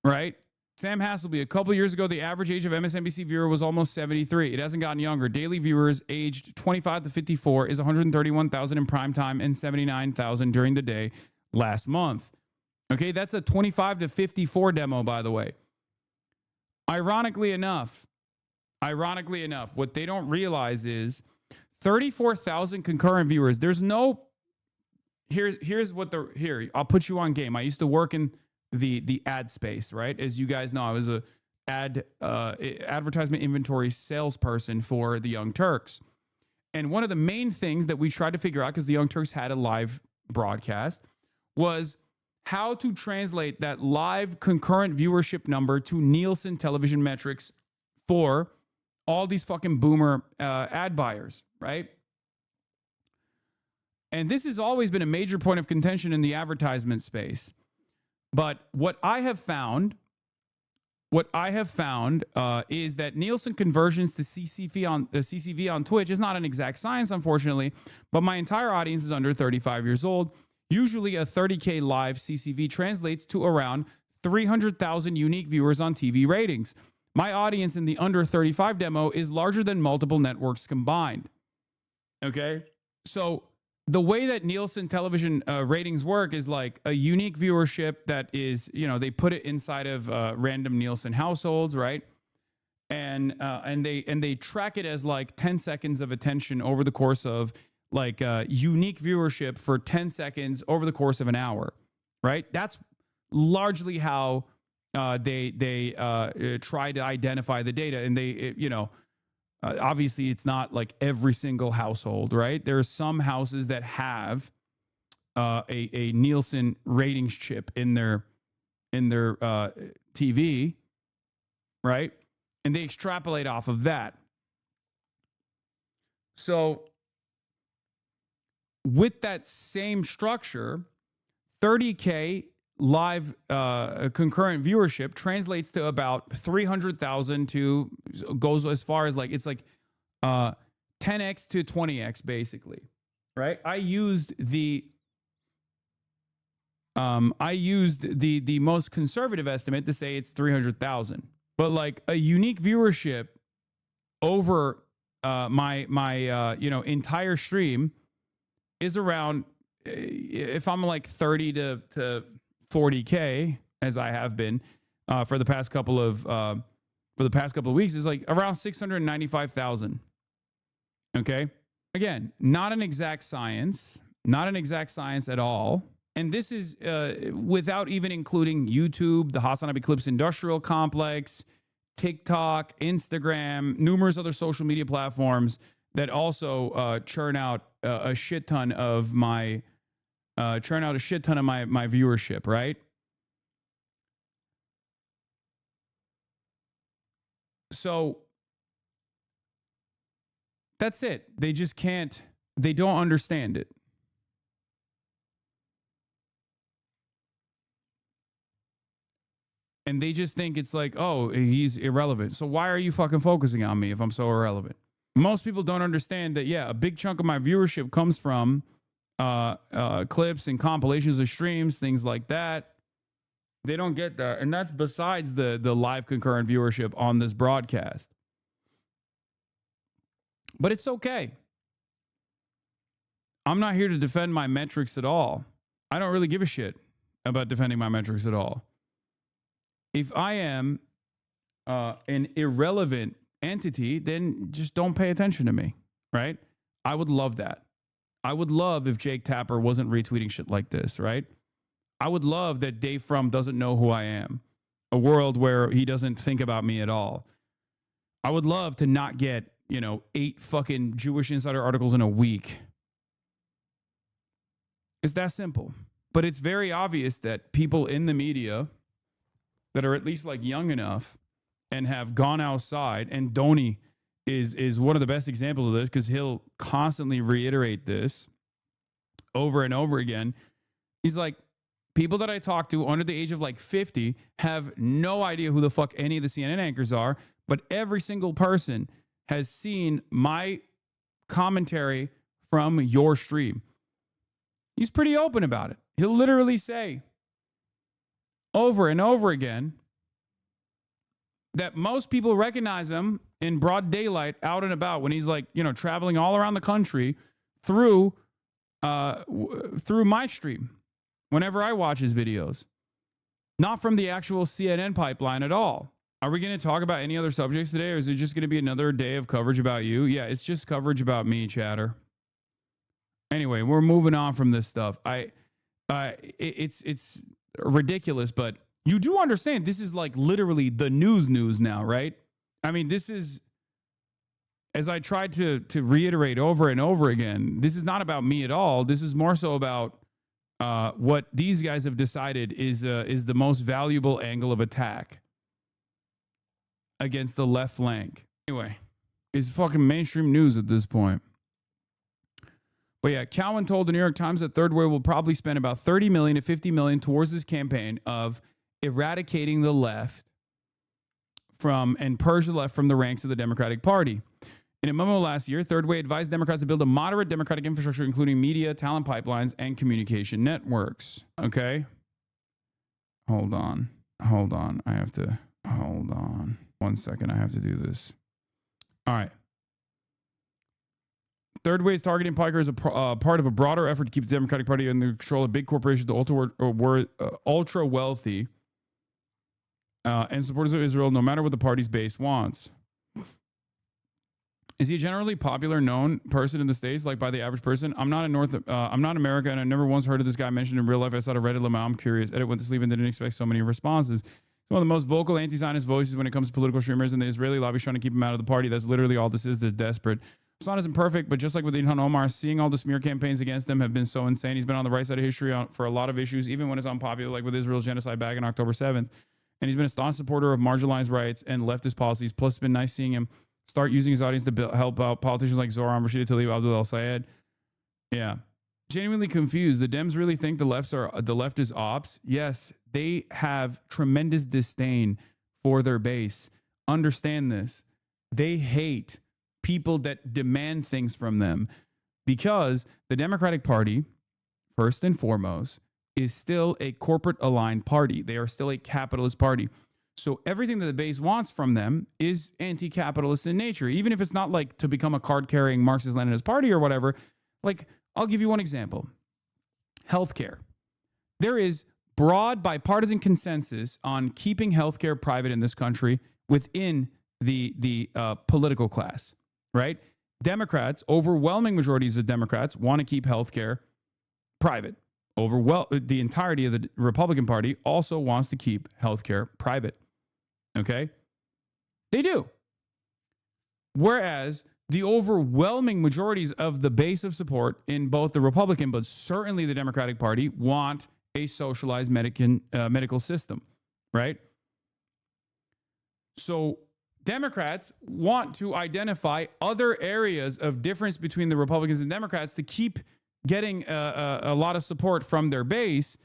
Right? Sam Hasselby, a couple years ago, the average age of MSNBC viewer was almost 73. It hasn't gotten younger. Daily viewers aged 25 to 54 is 131,000 in prime time and 79,000 during the day last month. Okay, that's a 25 to 54 demo, by the way. Ironically enough, what they don't realize is 34,000 concurrent viewers. There's no, here's what I'll put you on game. I used to work in the ad space, right? As you guys know, I was a advertisement inventory salesperson for the Young Turks. And one of the main things that we tried to figure out, because the Young Turks had a live broadcast, was how to translate that live concurrent viewership number to Nielsen television metrics for all these fucking boomer ad buyers, right? And this has always been a major point of contention in the advertisement space. But what I have found is that Nielsen conversions to CCV on Twitch is not an exact science, unfortunately, but my entire audience is under 35 years old. Usually a 30K live CCV translates to around 300,000 unique viewers on TV ratings. My audience in the under 35 demo is larger than multiple networks combined. Okay? So the way that Nielsen television ratings work is like a unique viewership that is, they put it inside of random Nielsen households, right? And they track it as like 10 seconds of attention over the course of like unique viewership for 10 seconds over the course of an hour, right? That's largely how they try to identify the data. And obviously it's not like every single household, right? There are some houses that have a Nielsen ratings chip in their TV, right? And they extrapolate off of that. So with that same structure, 30K live concurrent viewership translates to about 300,000 to goes as far as like, it's like 10x to 20x basically, right? I used the most conservative estimate to say it's 300,000, but like a unique viewership over my entire stream is around, if I'm like 30 to 40K, as I have been for the past couple of weeks, is like around 695,000. Okay, again, not an exact science at all. And this is without even including YouTube, the Hasanabi Clips Industrial Complex, TikTok, Instagram, numerous other social media platforms that also churn out a shit ton of my viewership, right? So that's it. They just can't, they don't understand it. And they just think it's like, oh, he's irrelevant. So why are you fucking focusing on me if I'm so irrelevant? Most people don't understand that, yeah, a big chunk of my viewership comes from clips and compilations of streams, things like that. They don't get that. And that's besides the live concurrent viewership on this broadcast. But it's okay. I'm not here to defend my metrics at all. I don't really give a shit. about defending my metrics at all. If I am an irrelevant entity, then just don't pay attention to me, right? I would love that. I would love if Jake Tapper wasn't retweeting shit like this, right? I would love that Dave Frum doesn't know who I am. A world where he doesn't think about me at all. I would love to not get, 8 fucking Jewish Insider articles in a week. It's that simple. But it's very obvious that people in the media that are at least like young enough and have gone outside, and Donnie is one of the best examples of this because he'll constantly reiterate this over and over again. He's like, people that I talk to under the age of like 50 have no idea who the fuck any of the CNN anchors are, but every single person has seen my commentary from your stream. He's pretty open about it. He'll literally say over and over again that most people recognize him in broad daylight out and about when he's like, traveling all around the country through my stream whenever I watch his videos. Not from the actual CNN pipeline at all. Are we going to talk about any other subjects today, or is it just going to be another day of coverage about you? Yeah, it's just coverage about me, chatter. Anyway, we're moving on from this stuff. It's ridiculous, but you do understand this is like literally the news now, right? I mean, this is, as I tried to reiterate over and over again, this is not about me at all. This is more so about what these guys have decided is the most valuable angle of attack against the left flank. Anyway, it's fucking mainstream news at this point. But yeah, Cowan told the New York Times that Third Way will probably spend about $30 million to $50 million towards this campaign of eradicating the left and purge the left from the ranks of the Democratic Party. In a memo last year, Third Way advised Democrats to build a moderate Democratic infrastructure, including media, talent pipelines, and communication networks. Okay? Hold on. Hold on. Hold on. 1 second. I have to do this. All right. Third Way is targeting Piker as a part of a broader effort to keep the Democratic Party under the control of big corporations, the ultra wealthy, and supporters of Israel, no matter what the party's base wants. Is he a generally popular, known person in the States, like by the average person? I'm not America, and I never once heard of this guy mentioned in real life. I saw the Reddit lemma. I'm curious. Edit went to sleep and didn't expect so many responses. He's one of the most vocal anti-Zionist voices when it comes to political streamers, and the Israeli lobby's trying to keep him out of the party. That's literally all this is. They're desperate. Hassan isn't perfect, but just like with Ilhan Omar, seeing all the smear campaigns against him have been so insane. He's been on the right side of history for a lot of issues, even when it's unpopular, like with Israel's genocide back on October 7th. And he's been a staunch supporter of marginalized rights and leftist policies. Plus, it's been nice seeing him start using his audience to help out politicians like Zoran, Rashida Tlaib, Abdul El-Sayed. Yeah. Genuinely confused. The Dems really think the left is ops? Yes, they have tremendous disdain for their base. Understand this. They hate people that demand things from them because the Democratic Party, first and foremost, is still a corporate aligned party. They are still a capitalist party. So everything that the base wants from them is anti-capitalist in nature, even if it's not like to become a card-carrying Marxist-Leninist party or whatever. Like, I'll give you one example. Healthcare. There is broad bipartisan consensus on keeping healthcare private in this country within the political class, right? Democrats, overwhelming majorities of Democrats want to keep healthcare private. The entirety of the Republican Party also wants to keep healthcare private. Okay? They do. Whereas the overwhelming majorities of the base of support in both the Republican, but certainly the Democratic Party, want a socialized medical system, right? So Democrats want to identify other areas of difference between the Republicans and Democrats to keep getting a lot of support from their base.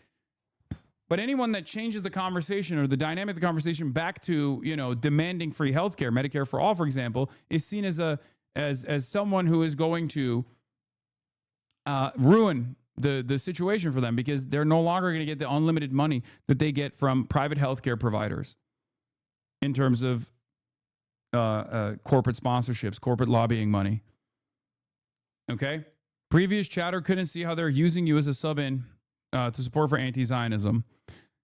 But anyone that changes the conversation or the dynamic of the conversation back to, demanding free healthcare, Medicare for all, for example, is seen as someone who is going to ruin the situation for them because they're no longer going to get the unlimited money that they get from private healthcare providers in terms of corporate sponsorships, corporate lobbying money. Okay? Previous chatter couldn't see how they're using you as a sub-in to support for anti-Zionism.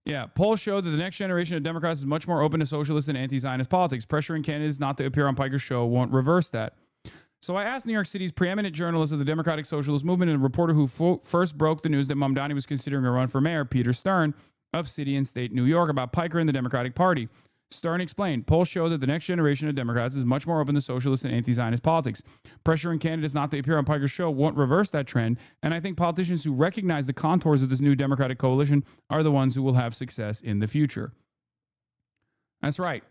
Yeah, polls show that the next generation of Democrats is much more open to socialist and anti-Zionist politics. Pressuring candidates not to appear on Piker's show won't reverse that. So I asked New York City's preeminent journalist of the Democratic Socialist Movement and a reporter who first broke the news that Mamdani was considering a run for mayor, Peter Stern of City and State New York, about Piker and the Democratic Party. Stern explained, polls show that the next generation of Democrats is much more open to socialist and anti-Zionist politics. Pressuring candidates not to appear on Piker's show won't reverse that trend, and I think politicians who recognize the contours of this new Democratic coalition are the ones who will have success in the future. That's right.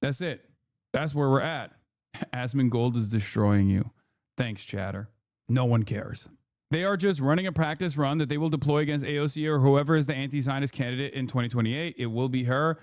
That's it. That's where we're at. Asmongold is destroying you. Thanks, chatter. No one cares. They are just running a practice run that they will deploy against AOC or whoever is the anti-Zionist candidate in 2028. It will be her.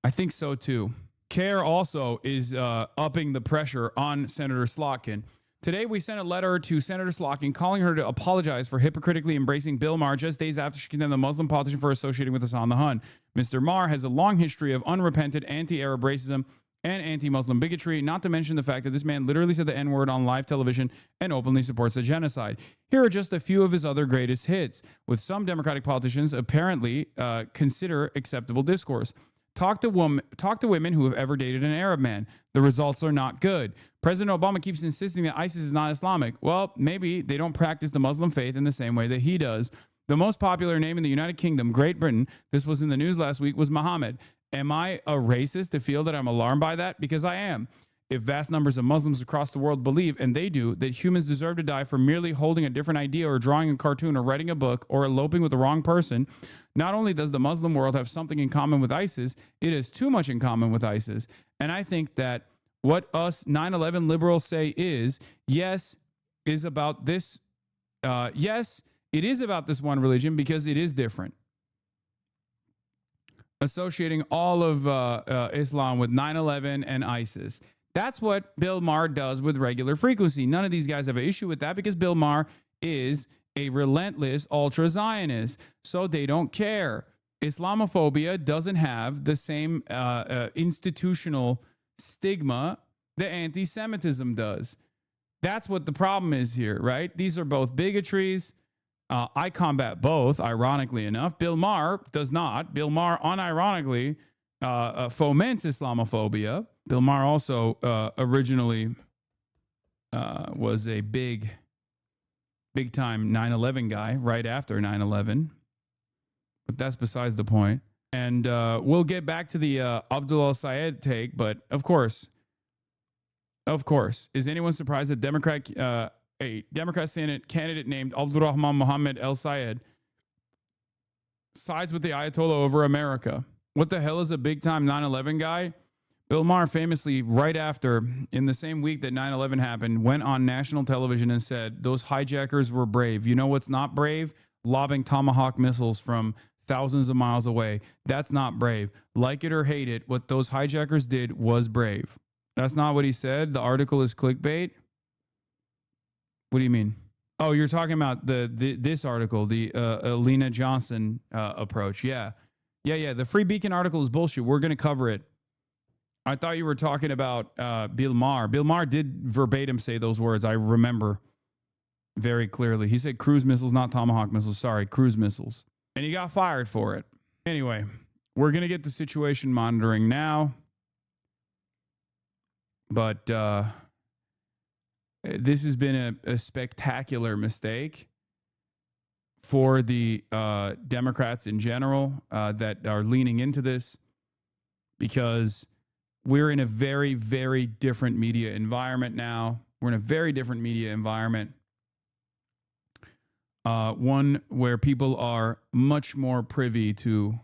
I think so, too. CARE also is upping the pressure on Senator Slotkin. Today, we sent a letter to Senator Slotkin calling her to apologize for hypocritically embracing Bill Maher just days after she condemned the Muslim politician for associating with Hassan the Hun. Mr. Maher has a long history of unrepented anti-Arab racism and anti-Muslim bigotry, not to mention the fact that this man literally said the N-word on live television and openly supports a genocide. Here are just a few of his other greatest hits, with some Democratic politicians apparently consider acceptable discourse. Talk to women who have ever dated an Arab man. The results are not good. President Obama keeps insisting that ISIS is not Islamic. Well, maybe they don't practice the Muslim faith in the same way that he does. The most popular name in the United Kingdom, Great Britain, this was in the news last week, was Muhammad. Am I a racist to feel that I'm alarmed by that? Because I am. If vast numbers of Muslims across the world believe, and they do, that humans deserve to die for merely holding a different idea or drawing a cartoon or writing a book or eloping with the wrong person, not only does the Muslim world have something in common with ISIS, it has too much in common with ISIS. And I think that what us 9/11 liberals say is, yes, is about this. Yes, it is about this one religion because it is different. Associating all of Islam with 9/11 and ISIS. That's what Bill Maher does with regular frequency. None of these guys have an issue with that because Bill Maher is a relentless ultra-Zionist, so they don't care. Islamophobia doesn't have the same institutional stigma that anti-Semitism does. That's what the problem is here, right? These are both bigotries. I combat both, ironically enough. Bill Maher does not. Bill Maher, unironically, foments Islamophobia. Bill Maher also originally was a big-time 9/11 guy right after 9/11. But that's besides the point. And we'll get back to the Abdullah Syed take, but of course, is anyone surprised that a Democrat Senate candidate named Abdurrahman Mohammed El Sayed sides with the Ayatollah over America? What the hell is a big-time 9/11 guy? Bill Maher famously, right after, in the same week that 9/11 happened, went on national television and said, those hijackers were brave. You know what's not brave? Lobbing Tomahawk missiles from thousands of miles away. That's not brave. Like it or hate it, what those hijackers did was brave. That's not what he said. The article is clickbait. What do you mean? Oh, you're talking about this article, the Alina Johnson approach. Yeah. The Free Beacon article is bullshit. We're going to cover it. I thought you were talking about Bill Maher. Bill Maher did verbatim say those words. I remember very clearly. He said cruise missiles, not Tomahawk missiles. Sorry, cruise missiles. And he got fired for it. Anyway, we're going to get the situation monitoring now. But this has been a spectacular mistake for the Democrats in general that are leaning into this, because we're in a very, very different media environment now. We're in a very different media environment. One where people are much more privy to,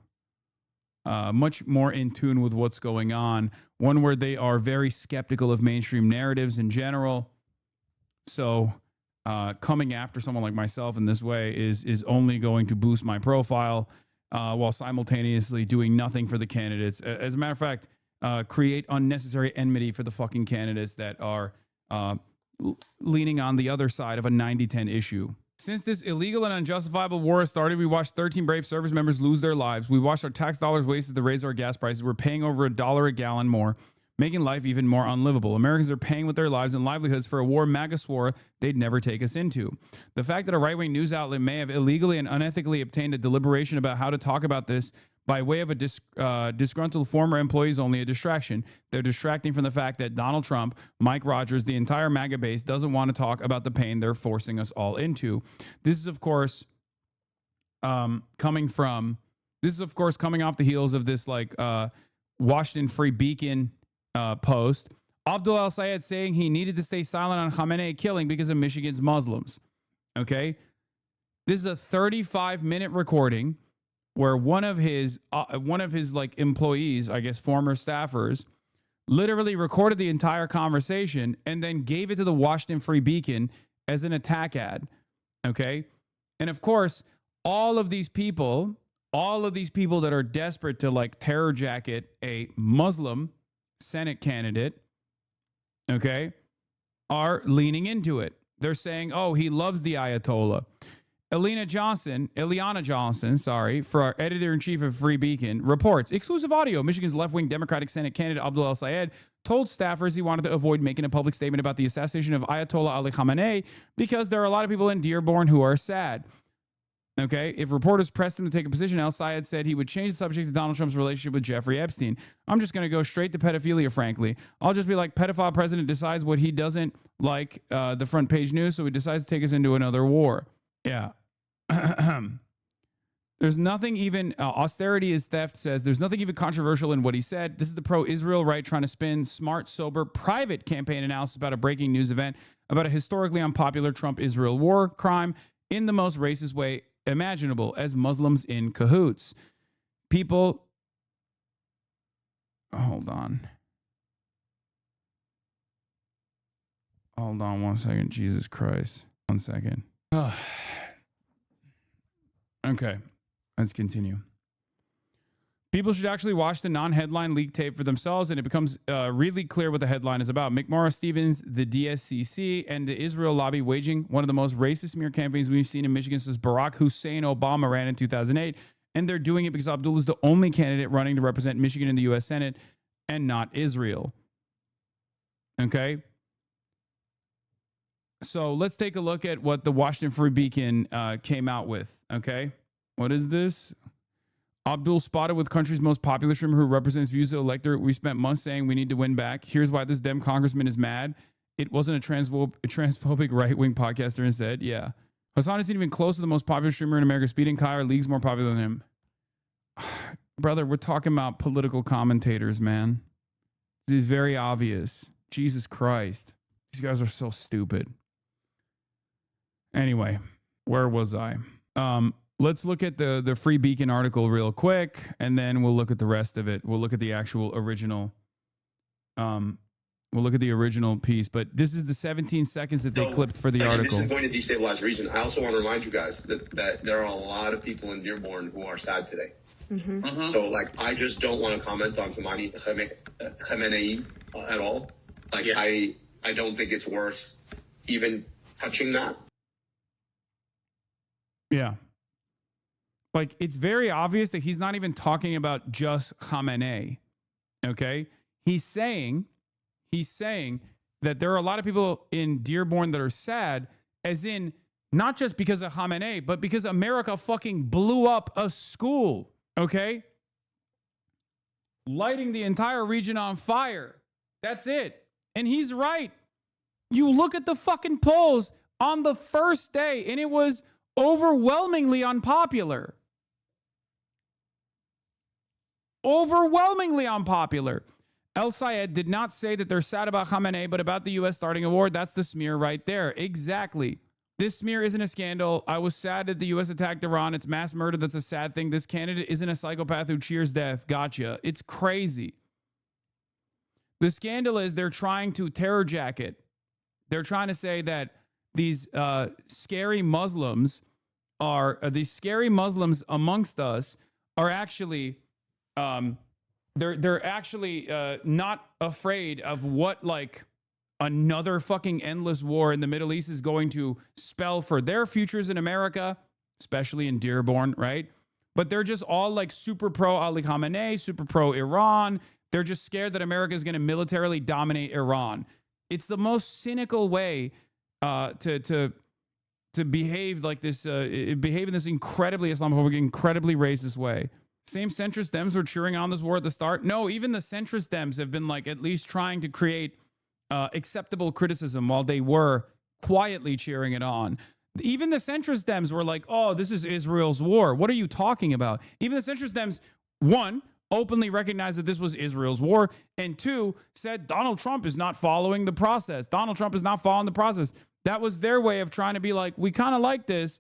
much more in tune with what's going on. One where they are very skeptical of mainstream narratives in general. So coming after someone like myself in this way is only going to boost my profile while simultaneously doing nothing for the candidates. As a matter of fact, create unnecessary enmity for the fucking candidates that are leaning on the other side of a 90-10 issue. Since this illegal and unjustifiable war has started, we watched 13 brave service members lose their lives. We watched our tax dollars wasted to raise our gas prices. We're paying over $1 a gallon more. making life even more unlivable. Americans are paying with their lives and livelihoods for a war MAGA swore they'd never take us into. The fact that a right-wing news outlet may have illegally and unethically obtained a deliberation about how to talk about this by way of a disgruntled former employee is only a distraction. They're distracting from the fact that Donald Trump, Mike Rogers, the entire MAGA base doesn't want to talk about the pain they're forcing us all into. This is, of course, coming off the heels of this Washington Free Beacon post. Abdul al-Sayed saying he needed to stay silent on Khamenei killing because of Michigan's Muslims. Okay, this is a 35-minute recording where one of his employees, I guess former staffers, literally recorded the entire conversation and then gave it to the Washington Free Beacon as an attack ad. Okay, and of course, all of these people that are desperate to terror jacket a Muslim Senate candidate, okay, are leaning into it. They're saying, oh, he loves the Ayatollah. Eliana Johnson, for our editor-in-chief of Free Beacon, reports, exclusive audio, Michigan's left-wing Democratic Senate candidate Abdul al-Sayed told staffers he wanted to avoid making a public statement about the assassination of Ayatollah Ali Khamenei because there are a lot of people in Dearborn who are sad. Okay, if reporters pressed him to take a position, al-Sayed said he would change the subject to Donald Trump's relationship with Jeffrey Epstein. I'm just going to go straight to pedophilia, frankly. I'll just be like, pedophile president decides what he doesn't like the front page news, so he decides to take us into another war. Yeah. There's nothing even, austerity is theft says, there's nothing even controversial in what he said. This is the pro-Israel right trying to spin smart, sober, private campaign analysis about a breaking news event about a historically unpopular Trump-Israel war crime in the most racist way imaginable, as Muslims in cahoots. People, hold on 1 second. Jesus Christ. 1 second. Okay, let's continue. People should actually watch the non-headline leak tape for themselves, and it becomes really clear what the headline is about. McMorrow Stevens, the DSCC, and the Israel lobby waging one of the most racist smear campaigns we've seen in Michigan since Barack Hussein Obama ran in 2008. And they're doing it because Abdul is the only candidate running to represent Michigan in the U.S. Senate and not Israel. Okay? So let's take a look at what the Washington Free Beacon came out with. Okay? What is this? Abdul spotted with country's most popular streamer who represents views of the electorate. We spent months saying we need to win back. Here's why this Dem congressman is mad. It wasn't a transphobic right-wing podcaster instead. Yeah. Hasan isn't even close to the most popular streamer in America. Speed and Kai are leagues more popular than him. Brother, we're talking about political commentators, man. This is very obvious. Jesus Christ. These guys are so stupid. Anyway, where was I? Let's look at the Free Beacon article real quick, and then we'll look at the rest of it. We'll look at the actual original. We'll look at the original piece, but this is the 17 seconds that they clipped for the article. This is going to destabilize the region. I also want to remind you guys that there are a lot of people in Dearborn who are sad today. Mm-hmm. Mm-hmm. So, I just don't want to comment on Khamenei at all. I don't think it's worth even touching that. Yeah. It's very obvious that he's not even talking about just Khamenei. Okay? He's saying that there are a lot of people in Dearborn that are sad, as in not just because of Khamenei, but because America fucking blew up a school. Okay? Lighting the entire region on fire. That's it. And he's right. You look at the fucking polls on the first day, and it was overwhelmingly unpopular. Overwhelmingly unpopular. El-Sayed did not say that they're sad about Khamenei, but about the U.S. starting a war. That's the smear right there. Exactly. This smear isn't a scandal. I was sad that the U.S. attacked Iran. It's mass murder. That's a sad thing. This candidate isn't a psychopath who cheers death. Gotcha. It's crazy. The scandal is they're trying to terror jacket. They're trying to say that these scary Muslims amongst us are actually they're actually not afraid of what another fucking endless war in the Middle East is going to spell for their futures in America, especially in Dearborn, right? But they're just all super pro Ali Khamenei, super pro Iran. They're just scared that America is going to militarily dominate Iran. It's the most cynical way to behave like this, behave in this incredibly Islamophobic, incredibly racist way. Same centrist Dems were cheering on this war at the start. No, even the centrist Dems have been like at least trying to create acceptable criticism while they were quietly cheering it on. Even the centrist Dems were like, oh, this is Israel's war. What are you talking about? Even the centrist Dems, one, openly recognized that this was Israel's war, and two, said Donald Trump is not following the process. Donald Trump is not following the process. That was their way of trying to be like, we kind of like this,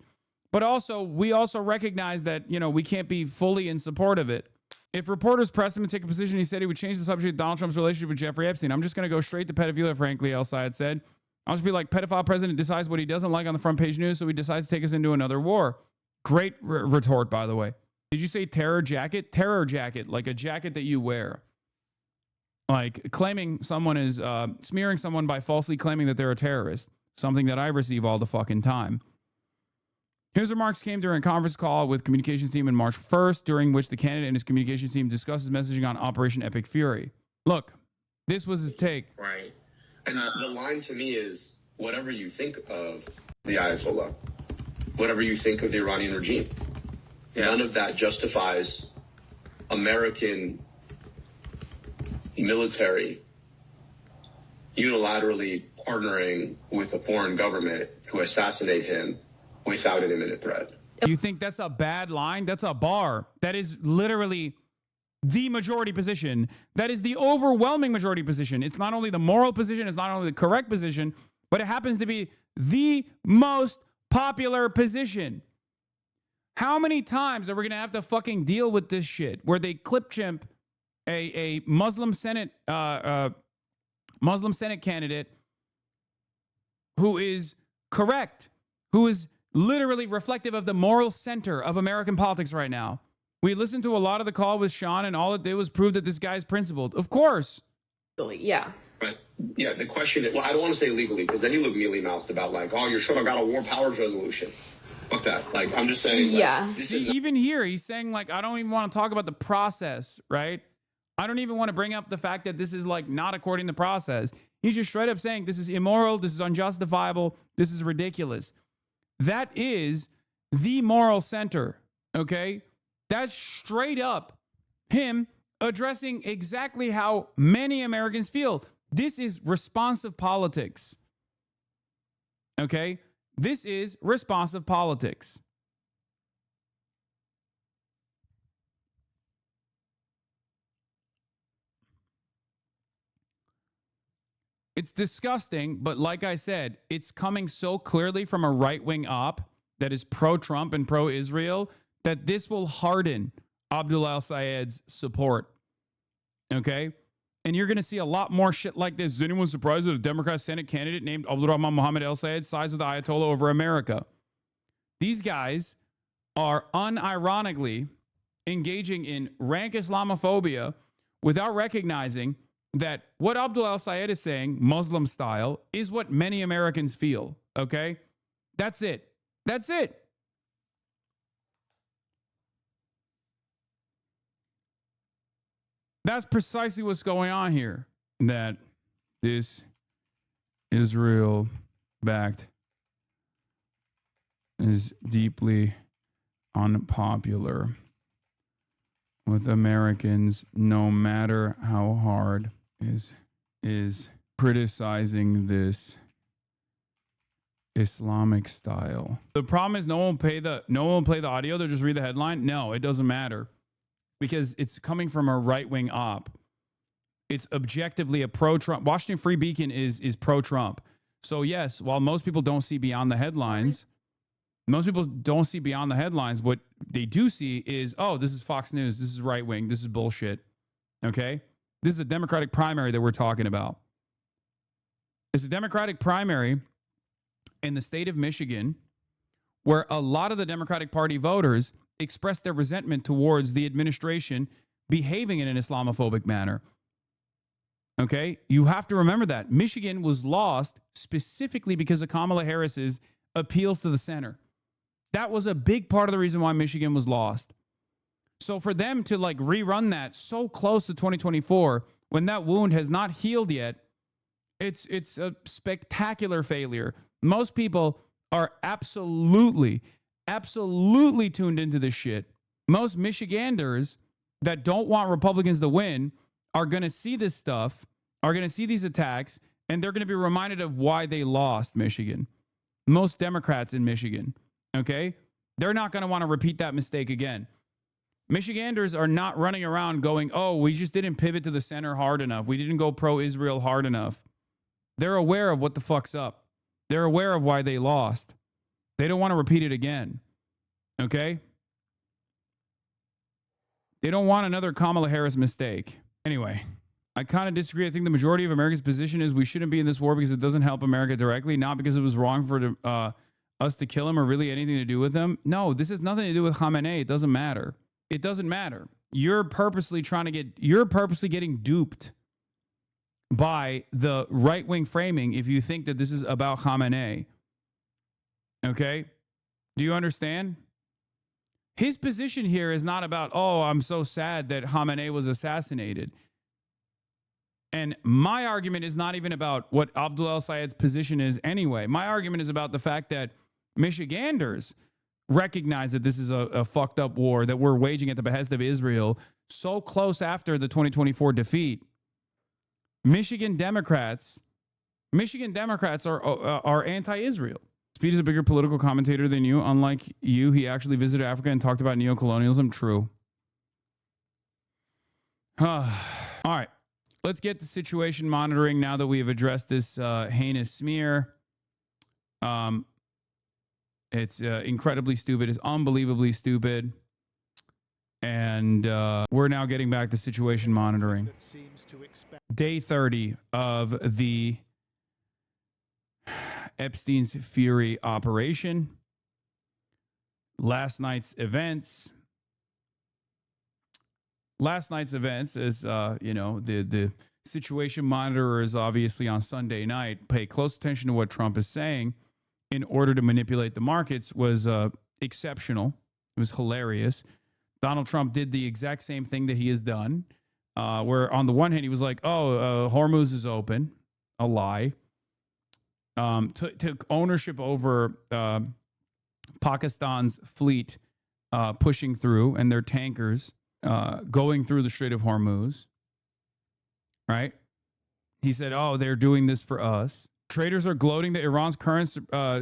but also we also recognize that, you know, we can't be fully in support of it. If reporters pressed him to take a position, he said he would change the subject of Donald Trump's relationship with Jeffrey Epstein. I'm just going to go straight to pedophilia, frankly, El Sayed said. I'll just be like, pedophile president decides what he doesn't like on the front page news, so he decides to take us into another war. Great retort, by the way. Did you say terror jacket? Terror jacket, like a jacket that you wear. Like claiming someone is, smearing someone by falsely claiming that they're a terrorist. Something that I receive all the fucking time. His remarks came during a conference call with communications team on March 1st, during which the candidate and his communications team discussed his messaging on Operation Epic Fury. Look, this was his take. Right. And the line to me is, whatever you think of the Ayatollah, whatever you think of the Iranian regime, none of that justifies American military unilaterally partnering with a foreign government who assassinate him without an imminent threat. You think that's a bad line? That's a bar. That is literally the majority position. That is the overwhelming majority position. It's not only the moral position, it's not only the correct position, but it happens to be the most popular position. How many times are we going to have to fucking deal with this shit where they clip chimp a Muslim Senate candidate who is correct, who is literally reflective of the moral center of American politics right now? We listened to a lot of the call with Sean, and all it did was prove that this guy's principled. Of course. Yeah. Right. Yeah, the question is, well, I don't want to say legally, because then you look mealy-mouthed about like, oh, you should have got a war powers resolution. Fuck that. Like, I'm just saying. Yeah. Like, See, even here, he's saying, like, I don't even want to talk about the process, right? I don't even want to bring up the fact that this is, like, not according to process. He's just straight up saying this is immoral, this is unjustifiable, this is ridiculous. That is the moral center, okay? That's straight up him addressing exactly how many Americans feel. This is responsive politics, okay? This is responsive politics. It's disgusting, but like I said, it's coming so clearly from a right-wing op that is pro-Trump and pro-Israel that this will harden Abdul al-Sayed's support. Okay? And you're going to see a lot more shit like this. Is anyone surprised that a Democrat Senate candidate named Abdurrahman Mohammed al-Sayed sides with the Ayatollah over America? These guys are unironically engaging in rank Islamophobia without recognizing that what Abdul al-Sayed is saying, Muslim style, is what many Americans feel. Okay? That's it. That's it. That's precisely what's going on here. That this Israel-backed is deeply unpopular with Americans, no matter how hard is criticizing this Islamic style. The problem is no one will play the audio. They'll just read the headline. No, it doesn't matter. Because it's coming from a right-wing op. It's objectively a pro-Trump. Washington Free Beacon is pro-Trump. So yes, while most people don't see beyond the headlines, what they do see is, oh, this is Fox News, this is right-wing, this is bullshit. Okay? This is a Democratic primary that we're talking about. It's a Democratic primary in the state of Michigan where a lot of the Democratic Party voters expressed their resentment towards the administration behaving in an Islamophobic manner. Okay? You have to remember that. Michigan was lost specifically because of Kamala Harris's appeals to the center. That was a big part of the reason why Michigan was lost. So for them to like rerun that so close to 2024 when that wound has not healed yet, it's a spectacular failure. Most people are absolutely tuned into this shit. Most Michiganders that don't want Republicans to win are going to see this stuff, are going to see these attacks, and they're going to be reminded of why they lost Michigan. Most Democrats in Michigan, okay? They're not going to want to repeat that mistake again. Michiganders are not running around going, oh, we just didn't pivot to the center hard enough. We didn't go pro-Israel hard enough. They're aware of what the fuck's up. They're aware of why they lost. They don't want to repeat it again, okay? They don't want another Kamala Harris mistake. Anyway, I kind of disagree. I think the majority of America's position is we shouldn't be in this war because it doesn't help America directly, not because it was wrong for us to kill him or really anything to do with him. No, this has nothing to do with Khamenei. It doesn't matter. It doesn't matter. You're purposely getting duped by the right-wing framing if you think that this is about Khamenei. Okay? Do you understand? His position here is not about, oh, I'm so sad that Khamenei was assassinated. And my argument is not even about what Abdul El-Sayed's position is anyway. My argument is about the fact that Michiganders recognize that this is a fucked up war that we're waging at the behest of Israel so close after the 2024 defeat. Michigan Democrats are anti-Israel. Speed is a bigger political commentator than you. Unlike you, he actually visited Africa and talked about neocolonialism. True. All right. Let's get to situation monitoring now that we have addressed this heinous smear. It's incredibly stupid. It's unbelievably stupid. And we're now getting back to situation monitoring. Day 30 of the Epstein's Fury operation. Last night's events, as the situation monitors obviously on Sunday night pay close attention to what Trump is saying in order to manipulate the markets was exceptional. It was hilarious. Donald Trump did the exact same thing that he has done, where on the one hand he was like, oh, Hormuz is open, a lie. Took ownership over Pakistan's fleet pushing through and their tankers going through the Strait of Hormuz, right? He said, oh, they're doing this for us. Traders are gloating that Iran's current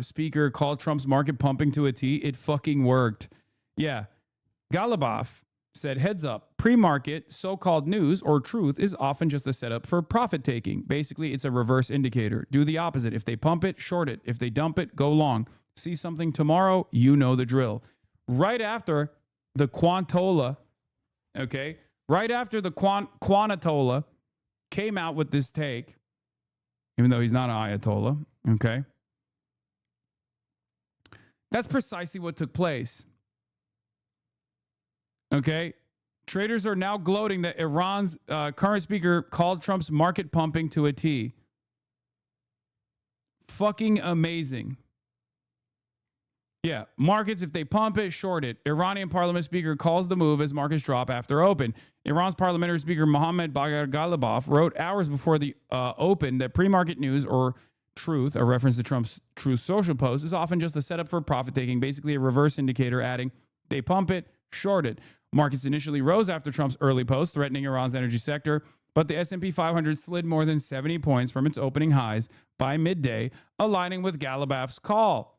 speaker called Trump's market pumping to a T. It fucking worked. Yeah. Galibaf said, heads up, pre-market so-called news or truth is often just a setup for profit taking. Basically, it's a reverse indicator. Do the opposite. If they pump it, short it. If they dump it, go long. See something tomorrow, you know the drill. Right after the Quantola, okay, right after the Quantola came out with this take, even though he's not an Ayatollah, okay, that's precisely what took place. Okay, traders are now gloating that Iran's current speaker called Trump's market pumping to a T. Fucking amazing. Yeah, markets, if they pump it, short it. Iranian parliament speaker calls the move as markets drop after open. Iran's parliamentary speaker Mohammad Bagher Ghalibaf wrote hours before the open that pre-market news or truth, a reference to Trump's Truth Social post, is often just a setup for profit taking, basically a reverse indicator, adding, they pump it, short it. Markets initially rose after Trump's early post threatening Iran's energy sector, but the S&P 500 slid more than 70 points from its opening highs by midday, aligning with Ghalibaf's call.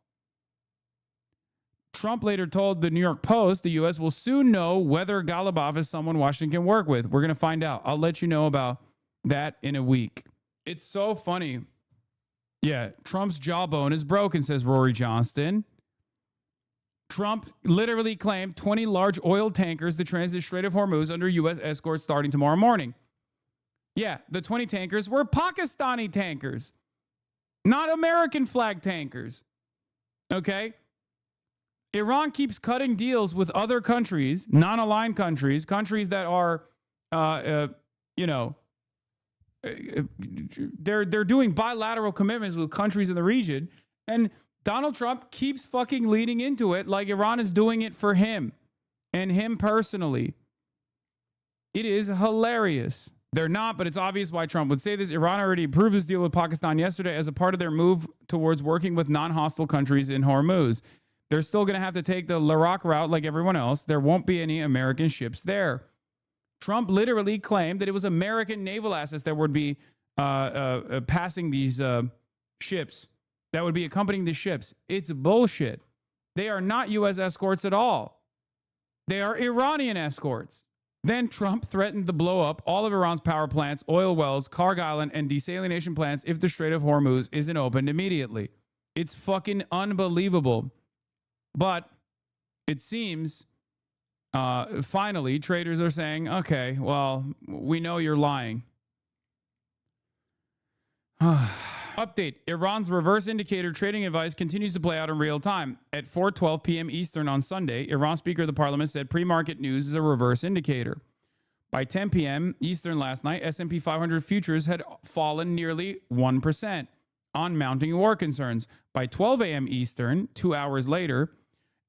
Trump later told the New York Post the U.S. will soon know whether Ghalibaf is someone Washington can work with. We're going to find out. I'll let you know about that in a week. It's so funny. Yeah, Trump's jawbone is broken, says Rory Johnston. Trump literally claimed 20 large oil tankers to transit Strait of Hormuz under U.S. escorts starting tomorrow morning. Yeah, the 20 tankers were Pakistani tankers, not American flag tankers. Okay? Iran keeps cutting deals with other countries, non-aligned countries, countries that are, they're doing bilateral commitments with countries in the region, and Donald Trump keeps fucking leading into it like Iran is doing it for him. and him personally. It is hilarious. They're not, but it's obvious why Trump would say this. Iran already approved this deal with Pakistan yesterday as a part of their move towards working with non-hostile countries in Hormuz. They're still going to have to take the Iraq route like everyone else. There won't be any American ships there. Trump literally claimed that it was American naval assets that would be passing these ships, that would be accompanying the ships. It's bullshit. They are not U.S. escorts at all. They are Iranian escorts. Then Trump threatened to blow up all of Iran's power plants, oil wells, Karg Island, and desalination plants if the Strait of Hormuz isn't opened immediately. It's fucking unbelievable. But it seems, finally, traders are saying, okay, well, we know you're lying. Update. Iran's reverse indicator trading advice continues to play out in real time. At 4:12 p.m. Eastern on Sunday, Iran Speaker of the Parliament said pre-market news is a reverse indicator. By 10 p.m. Eastern last night, S&P 500 futures had fallen nearly 1% on mounting war concerns. By 12 a.m. Eastern, 2 hours later,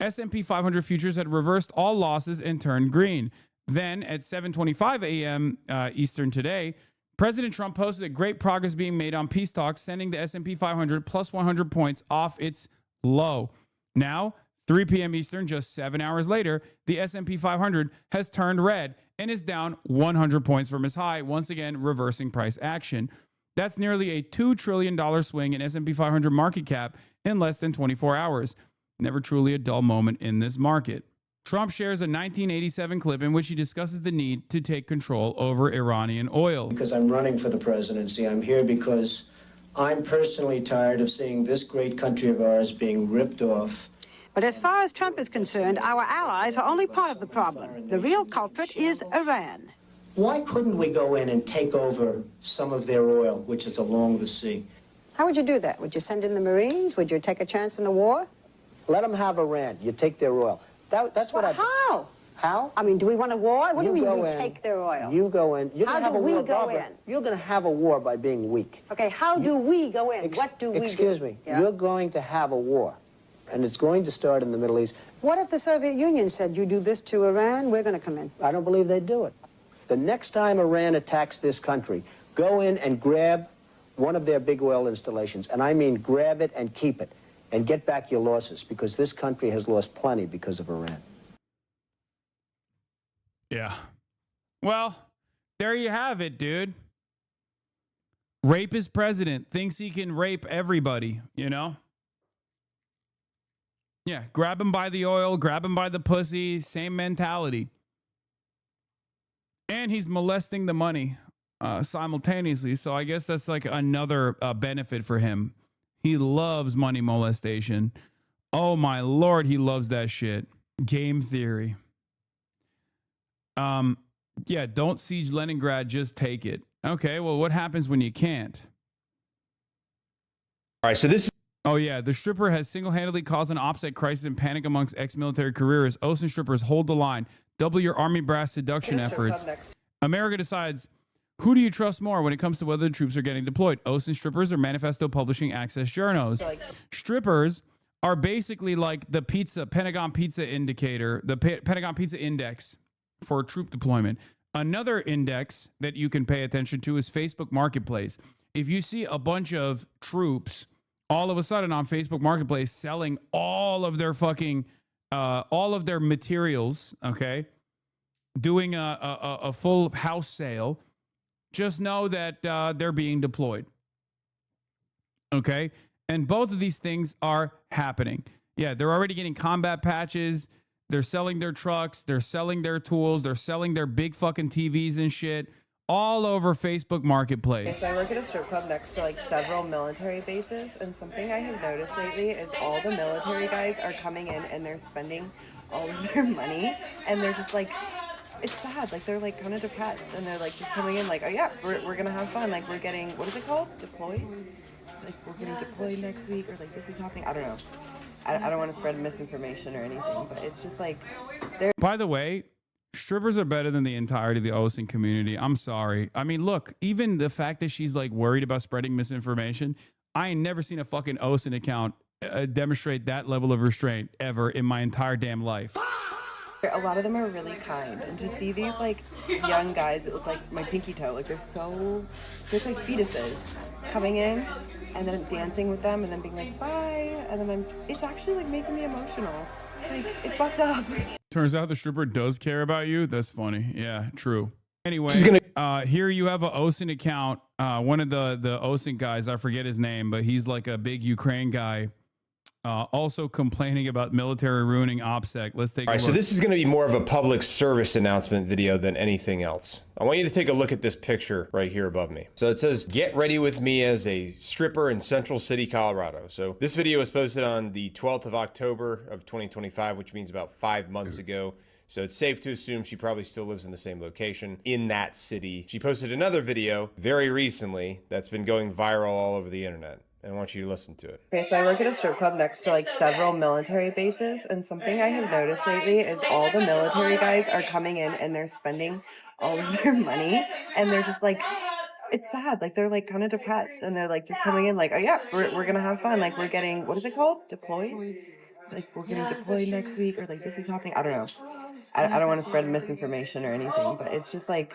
S&P 500 futures had reversed all losses and turned green. Then at 7:25 a.m. Eastern today, President Trump posted that great progress being made on peace talks, sending the S&P 500 plus 100 points off its low. Now, 3 p.m. Eastern, just 7 hours later, the S&P 500 has turned red and is down 100 points from its high, once again reversing price action. That's nearly a $2 trillion swing in S&P 500 market cap in less than 24 hours. Never truly a dull moment in this market. Trump shares a 1987 clip in which he discusses the need to take control over Iranian oil. Because I'm running for the presidency. I'm here because I'm personally tired of seeing this great country of ours being ripped off. But as far as Trump is concerned, our allies are only part of the problem. The real culprit is Iran. Why couldn't we go in and take over some of their oil, which is along the sea? How would you do that? Would you send in the Marines? Would you take a chance in a war? Let them have Iran. You take their oil. That's what How? How? I mean, do we want a war? What do you mean we in, take their oil? You go in. You're How gonna have do a we war, go Barbara. in? You're going to have a war by being weak. Okay, how do we go in? What do we do? Excuse me. Yeah? You're going to have a war, and it's going to start in the Middle East. What if the Soviet Union said, you do this to Iran, we're going to come in? I don't believe they'd do it. The next time Iran attacks this country, go in and grab one of their big oil installations, and I mean grab it and keep it, and get back your losses, because this country has lost plenty because of Iran. Yeah. Well, there you have it, dude. Rapist president thinks he can rape everybody, you know? Yeah, grab him by the oil, grab him by the pussy, same mentality. And he's molesting the money simultaneously, so I guess that's like another benefit for him. He loves money molestation. Oh my Lord, he loves that shit. Game theory. Yeah, don't siege Leningrad, just take it. Okay, well, what happens when you can't? All right, so this is... Oh, yeah, the stripper has single-handedly caused an offset crisis and panic amongst ex-military careers. Ocean strippers, hold the line. Double your army brass seduction efforts. America decides, who do you trust more when it comes to whether the troops are getting deployed? Ocean strippers or Manifesto Publishing Access journos? Strippers are basically like the Pentagon Pizza Indicator, the Pentagon Pizza Index for troop deployment. Another index that you can pay attention to is Facebook Marketplace. If you see a bunch of troops all of a sudden on Facebook Marketplace selling all of their fucking, all of their materials, okay, doing a full house sale, just know that they're being deployed. Okay? And both of these things are happening. Yeah, they're already getting combat patches. They're selling their trucks. They're selling their tools. They're selling their big fucking TVs and shit all over Facebook Marketplace. Okay, so I work at a strip club next to like several military bases, and something I have noticed lately is all the military guys are coming in and they're spending all of their money, and they're just like, it's sad. Like they're like kind of depressed, and they're like just coming in like, oh yeah, we're gonna have fun. Like we're getting, what is it called? Deployed? Like we're getting deployed next week, or like this is happening. I don't know. I don't want to spread misinformation or anything, but it's just like they're. By the way, strippers are better than the entirety of the OSINT community. I'm sorry. I mean, look, even the fact that she's like worried about spreading misinformation, I ain't never seen a fucking OSINT account demonstrate that level of restraint ever in my entire damn life. A lot of them are really kind, and to see these like young guys that look like my pinky toe, like they're like fetuses, coming in and then dancing with them and then being like bye, and then it's actually like making me emotional. Like it's fucked up. Turns out the stripper does care about you. That's funny. Yeah, true. Anyway, here you have a OSINT account. One of the OSINT guys, I forget his name, but he's like a big Ukraine guy. Also complaining about military ruining OPSEC. Let's take a look. So this is going to be more of a public service announcement video than anything else. I want you to take a look at this picture right here above me. So it says, "Get ready with me as a stripper in Central City, Colorado." So this video was posted on the 12th of October of 2025, which means about 5 months ago. So it's safe to assume she probably still lives in the same location in that city. She posted another video very recently that's been going viral all over the internet. And I want you to listen to it. Okay, so I work at a strip club next to like several military bases, and something I have noticed lately is all the military guys are coming in and they're spending all of their money, and they're just like, it's sad. Like they're like kind of depressed, and they're like just coming in like, oh yeah, we're gonna have fun. Like we're getting, what is it called? Deployed? Like we're getting deployed next week, or like this is happening. I don't know. I don't want to spread misinformation or anything, but it's just like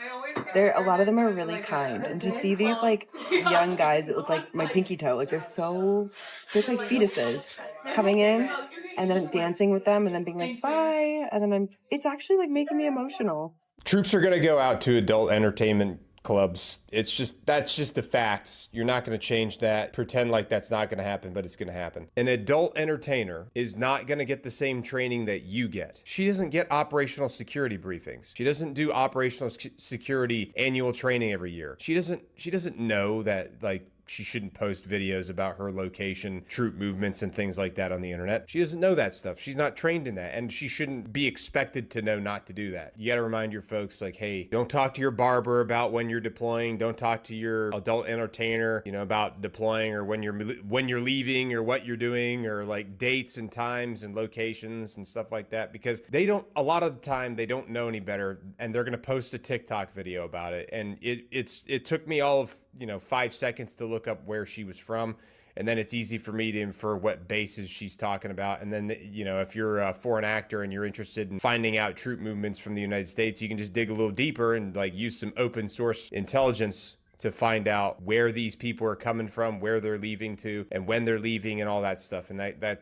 a lot of them are really kind, and to see these like young guys that look like my pinky toe, like they're like fetuses, coming in and then dancing with them and then being like bye, and then it's actually like making me emotional. Troops are going to go out to adult entertainment clubs. That's just the facts. You're not going to change that. Pretend like that's not going to happen, but it's going to happen. An adult entertainer is not going to get the same training that you get. She doesn't get operational security briefings. She doesn't do operational security annual training every year. She doesn't know that like she shouldn't post videos about her location, troop movements, and things like that on the internet. She doesn't know that stuff. She's not trained in that, and she shouldn't be expected to know not to do that. You got to remind your folks like, hey, don't talk to your barber about when you're deploying. Don't talk to your adult entertainer, about deploying or when you're leaving or what you're doing or like dates and times and locations and stuff like that, because a lot of the time they don't know any better, and they're going to post a TikTok video about it. And it took me all of 5 seconds to look up where she was from, and then it's easy for me to infer what bases she's talking about. And then if you're a foreign actor and you're interested in finding out troop movements from the United States, you can just dig a little deeper and like use some open source intelligence to find out where these people are coming from, where they're leaving to, and when they're leaving, and all that stuff. And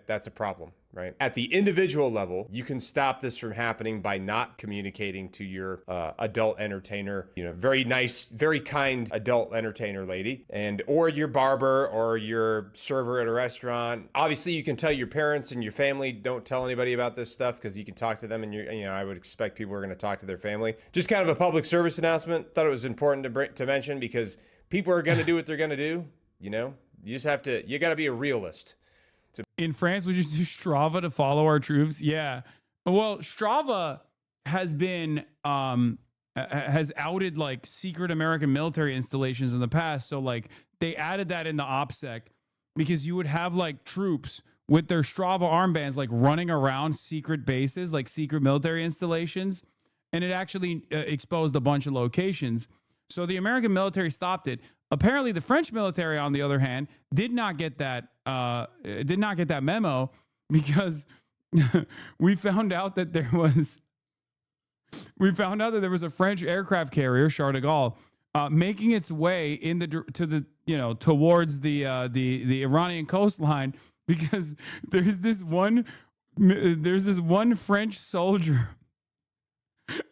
that's a problem, right? At the individual level, you can stop this from happening by not communicating to your adult entertainer, very nice, very kind adult entertainer lady, or your barber or your server at a restaurant. Obviously, you can tell your parents and your family, don't tell anybody about this stuff, because you can talk to them, and I would expect people are going to talk to their family. Just kind of a public service announcement. Thought it was important to mention, because people are going to do what they're going to do. You just have to, you got to be a realist. In France, we just use Strava to follow our troops. Yeah. Well, Strava has been, has outed like secret American military installations in the past. So like they added that in the OPSEC, because you would have like troops with their Strava armbands, like running around secret bases, like secret military installations. And it actually exposed a bunch of locations. So the American military stopped it. Apparently, the French military, on the other hand, did not get that memo, because we found out that there was a French aircraft carrier, Charles de Gaulle, making its way towards the Iranian coastline, because there's this one French soldier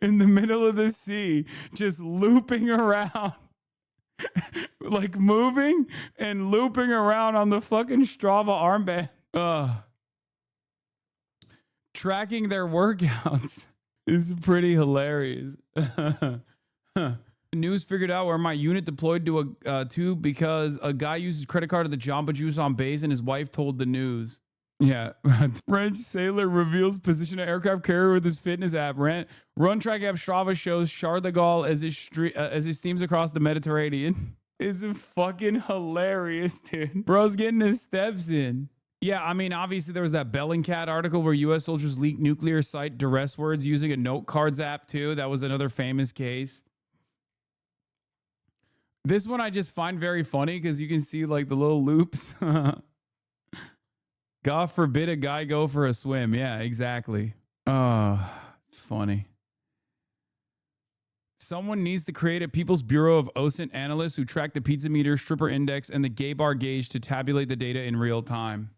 in the middle of the sea, just looping around, like moving and looping around on the fucking Strava armband, tracking their workouts is pretty hilarious. News figured out where my unit deployed to because a guy used his credit card at the Jamba Juice on base, and his wife told the news. Yeah, French sailor reveals position of aircraft carrier with his fitness app. Run track app Strava shows Charles de Gaulle as he steams across the Mediterranean. It's fucking hilarious, dude. Bro's getting his steps in. Yeah, I mean, obviously there was that Bellingcat article where U.S. soldiers leaked nuclear site duress words using a note cards app too. That was another famous case. This one I just find very funny because you can see like the little loops. God forbid a guy go for a swim. Yeah, exactly. It's funny. Someone needs to create a People's Bureau of OSINT analysts who track the pizza meter, stripper index, and the gay bar gauge to tabulate the data in real time.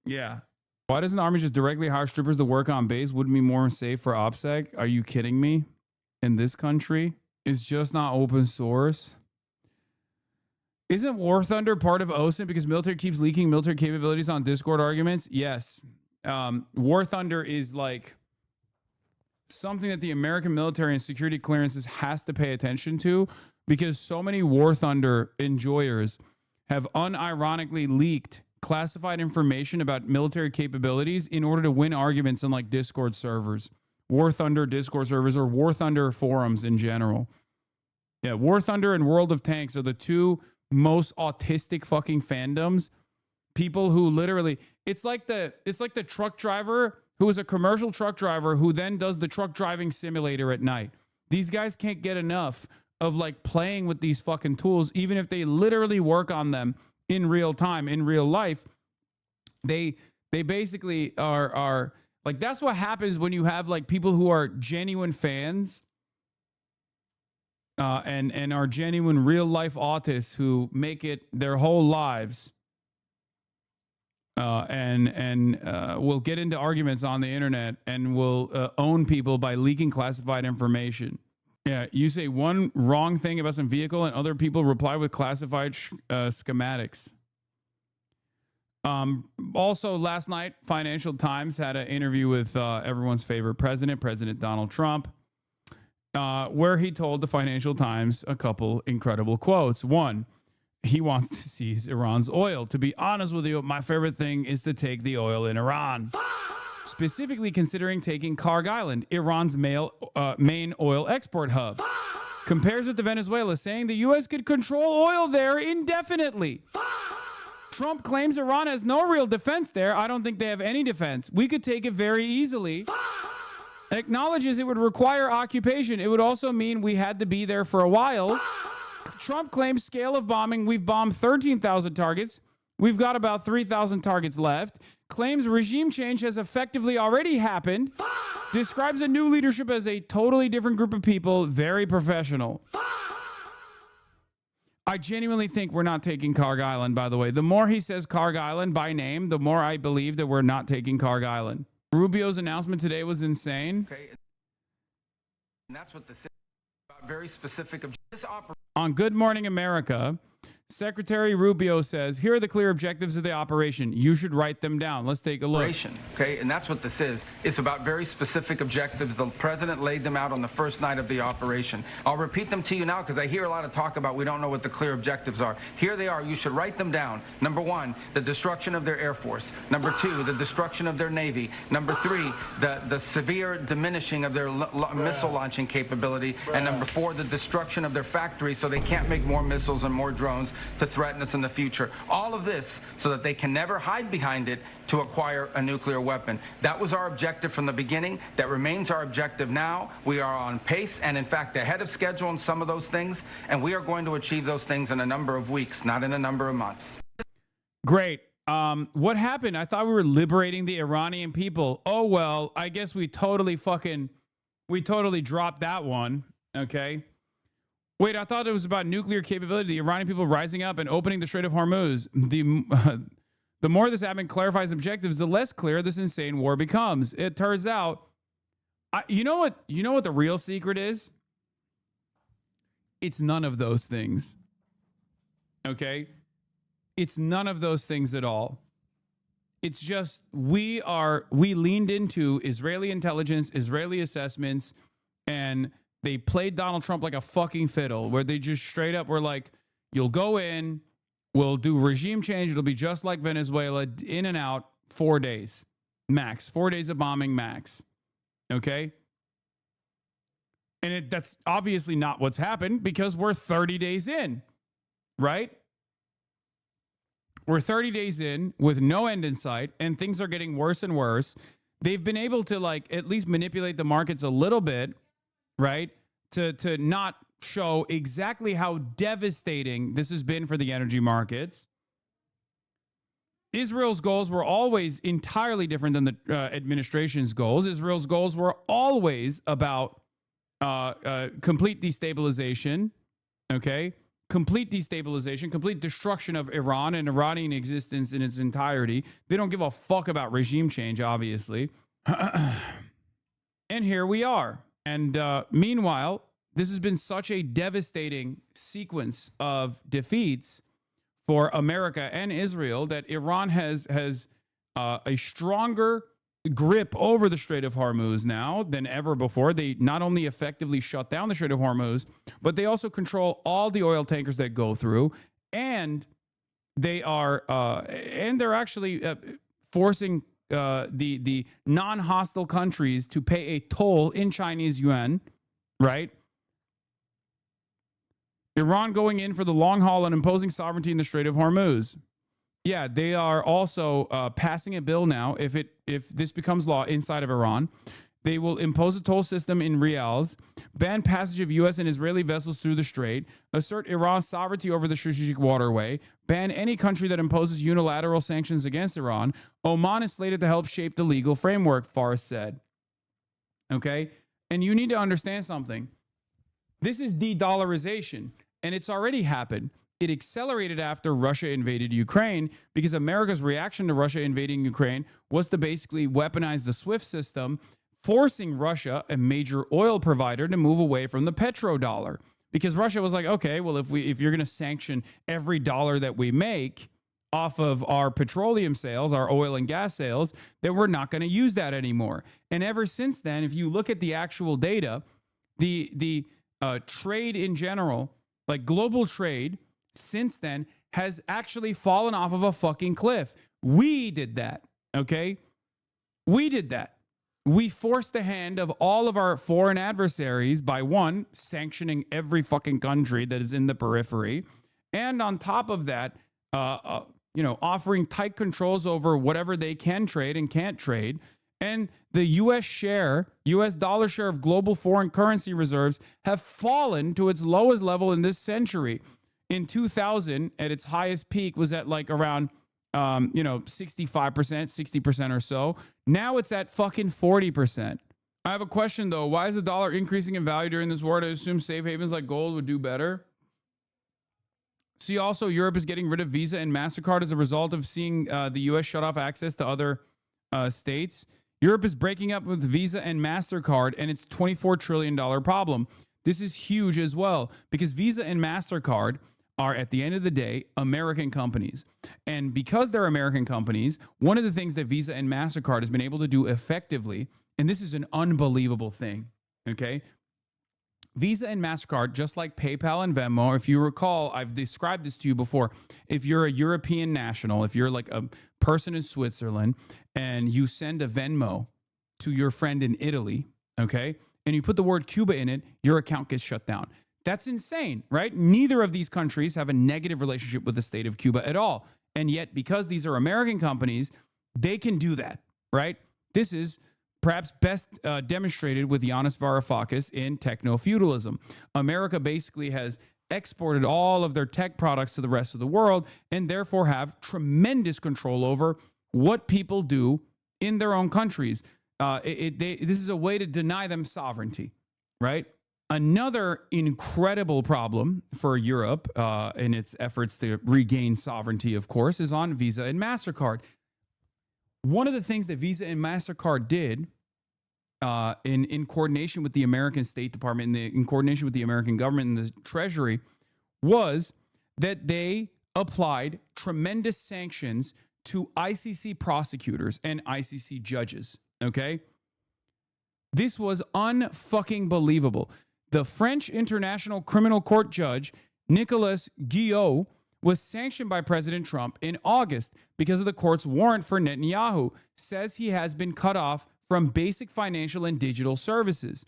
Yeah. Why doesn't the Army just directly hire strippers to work on base? Wouldn't be more safe for OPSEC? Are you kidding me? In this country? It's just not open source. Isn't War Thunder part of OSINT because military keeps leaking military capabilities on Discord arguments? Yes. War Thunder is like something that the American military and security clearances has to pay attention to because so many War Thunder enjoyers have unironically leaked classified information about military capabilities in order to win arguments on like Discord servers, War Thunder Discord servers, or War Thunder forums in general. Yeah, War Thunder and World of Tanks are the two most autistic fucking fandoms. People who literally, it's like the truck driver who is a commercial truck driver who then does the truck driving simulator at night. These guys can't get enough of like playing with these fucking tools, even if they literally work on them in real time, in real life. They basically are like, that's what happens when you have like people who are genuine fans and are genuine real life autists who make it their whole lives. And will get into arguments on the internet and will own people by leaking classified information. Yeah, you say one wrong thing about some vehicle and other people reply with classified schematics. Also, last night, Financial Times had an interview with everyone's favorite president, President Donald Trump, where he told the Financial Times a couple incredible quotes. One, he wants to seize Iran's oil. To be honest with you, my favorite thing is to take the oil in Iran. Specifically considering taking Karg Island, Iran's main oil export hub. Compares it to Venezuela, saying the U.S. could control oil there indefinitely. Trump claims Iran has no real defense there. I don't think they have any defense. We could take it very easily. Acknowledges it would require occupation. It would also mean we had to be there for a while. Trump claims scale of bombing. We've bombed 13,000 targets. We've got about 3,000 targets left. Claims regime change has effectively already happened. Describes a new leadership as a totally different group of people. Very professional. I genuinely think we're not taking Karg Island, by the way. The more he says Karg Island by name, the more I believe that we're not taking Karg Island. Rubio's announcement today was insane. Okay. And that's what the very specific of this operation. On Good Morning America, Secretary Rubio says, here are the clear objectives of the operation. You should write them down. Let's take a look. Okay, and that's what this is. It's about very specific objectives. The president laid them out on the first night of the operation. I'll repeat them to you now because I hear a lot of talk about we don't know what the clear objectives are. Here they are. You should write them down. Number one, the destruction of their Air Force. Number two, the destruction of their Navy. Number three, the severe diminishing of their missile launching capability. And number four, the destruction of their factories so they can't make more missiles and more drones to threaten us in the future. All of this so that they can never hide behind it to acquire a nuclear weapon. That was our objective from the beginning. That remains our objective now. We are on pace and, in fact, ahead of schedule in some of those things, and we are going to achieve those things in a number of weeks, not in a number of months. Great. What happened? I thought we were liberating the Iranian people. Oh, well, I guess we totally dropped that one. Okay. Wait, I thought it was about nuclear capability, the Iranian people rising up and opening the Strait of Hormuz. The more this admin clarifies objectives, the less clear this insane war becomes. It turns out, you know what the real secret is? It's none of those things. Okay? It's none of those things at all. It's just we leaned into Israeli intelligence, Israeli assessments, and they played Donald Trump like a fucking fiddle, where they just straight up were like, you'll go in, we'll do regime change. It'll be just like Venezuela, in and out, 4 days, max. 4 days of bombing, max. Okay? And that's obviously not what's happened because we're 30 days in, right? We're 30 days in with no end in sight, and things are getting worse and worse. They've been able to like at least manipulate the markets a little bit, right? To not show exactly how devastating this has been for the energy markets. Israel's goals were always entirely different than the administration's goals. Israel's goals were always about complete destabilization, okay? Complete destabilization, complete destruction of Iran and Iranian existence in its entirety. They don't give a fuck about regime change, obviously. And here we are. And meanwhile, this has been such a devastating sequence of defeats for America and Israel that Iran has a stronger grip over the Strait of Hormuz now than ever before. They not only effectively shut down the Strait of Hormuz, but they also control all the oil tankers that go through, and they are and they're actually forcing the non-hostile countries to pay a toll in Chinese yuan, right? Iran going in for the long haul and imposing sovereignty in the Strait of Hormuz. Yeah, they are also passing a bill now. If this becomes law inside of Iran, they will impose a toll system in rials, ban passage of U.S. and Israeli vessels through the strait, assert Iran's sovereignty over the strategic waterway, ban any country that imposes unilateral sanctions against Iran. Oman is slated to help shape the legal framework, Faris said. Okay? And you need to understand something. This is de-dollarization, and it's already happened. It accelerated after Russia invaded Ukraine because America's reaction to Russia invading Ukraine was to basically weaponize the SWIFT system, forcing Russia, a major oil provider, to move away from the petrodollar. Because Russia was like, okay, well, if you're going to sanction every dollar that we make off of our petroleum sales, our oil and gas sales, then we're not going to use that anymore. And ever since then, if you look at the actual data, the trade in general, like global trade, since then has actually fallen off of a fucking cliff. We did that, okay? We did that. We forced the hand of all of our foreign adversaries by, one, sanctioning every fucking country that is in the periphery, and on top of that, offering tight controls over whatever they can trade and can't trade. And the U.S. dollar share of global foreign currency reserves have fallen to its lowest level in this century. In 2000, at its highest peak, was at like around, 65%, 60% or so. Now it's at fucking 40%. I have a question, though. Why is the dollar increasing in value during this war? I assume safe havens like gold would do better. See, also, Europe is getting rid of Visa and MasterCard as a result of seeing the U.S. shut off access to other states. Europe is breaking up with Visa and MasterCard, and it's a $24 trillion problem. This is huge as well, because Visa and MasterCard are, at the end of the day, American companies. And because they're American companies, one of the things that Visa and MasterCard has been able to do effectively, and this is an unbelievable thing, okay? Visa and MasterCard, just like PayPal and Venmo, if you recall, I've described this to you before. If you're a European national, if you're like a person in Switzerland, and you send a Venmo to your friend in Italy, okay, and you put the word Cuba in it, your account gets shut down. That's insane, right? Neither of these countries have a negative relationship with the state of Cuba at all. And yet, because these are American companies, they can do that, right? This is perhaps best demonstrated with Yanis Varoufakis in techno-feudalism. America basically has exported all of their tech products to the rest of the world and therefore have tremendous control over what people do in their own countries. This is a way to deny them sovereignty, right? Another incredible problem for Europe in its efforts to regain sovereignty, of course, is on Visa and MasterCard. One of the things that Visa and MasterCard did in coordination with the American State Department, in coordination with the American government and the Treasury, was that they applied tremendous sanctions to ICC prosecutors and ICC judges, okay? This was unfucking believable. The French International Criminal Court judge, Nicolas Guillot, was sanctioned by President Trump in August because of the court's warrant for Netanyahu, says he has been cut off from basic financial and digital services.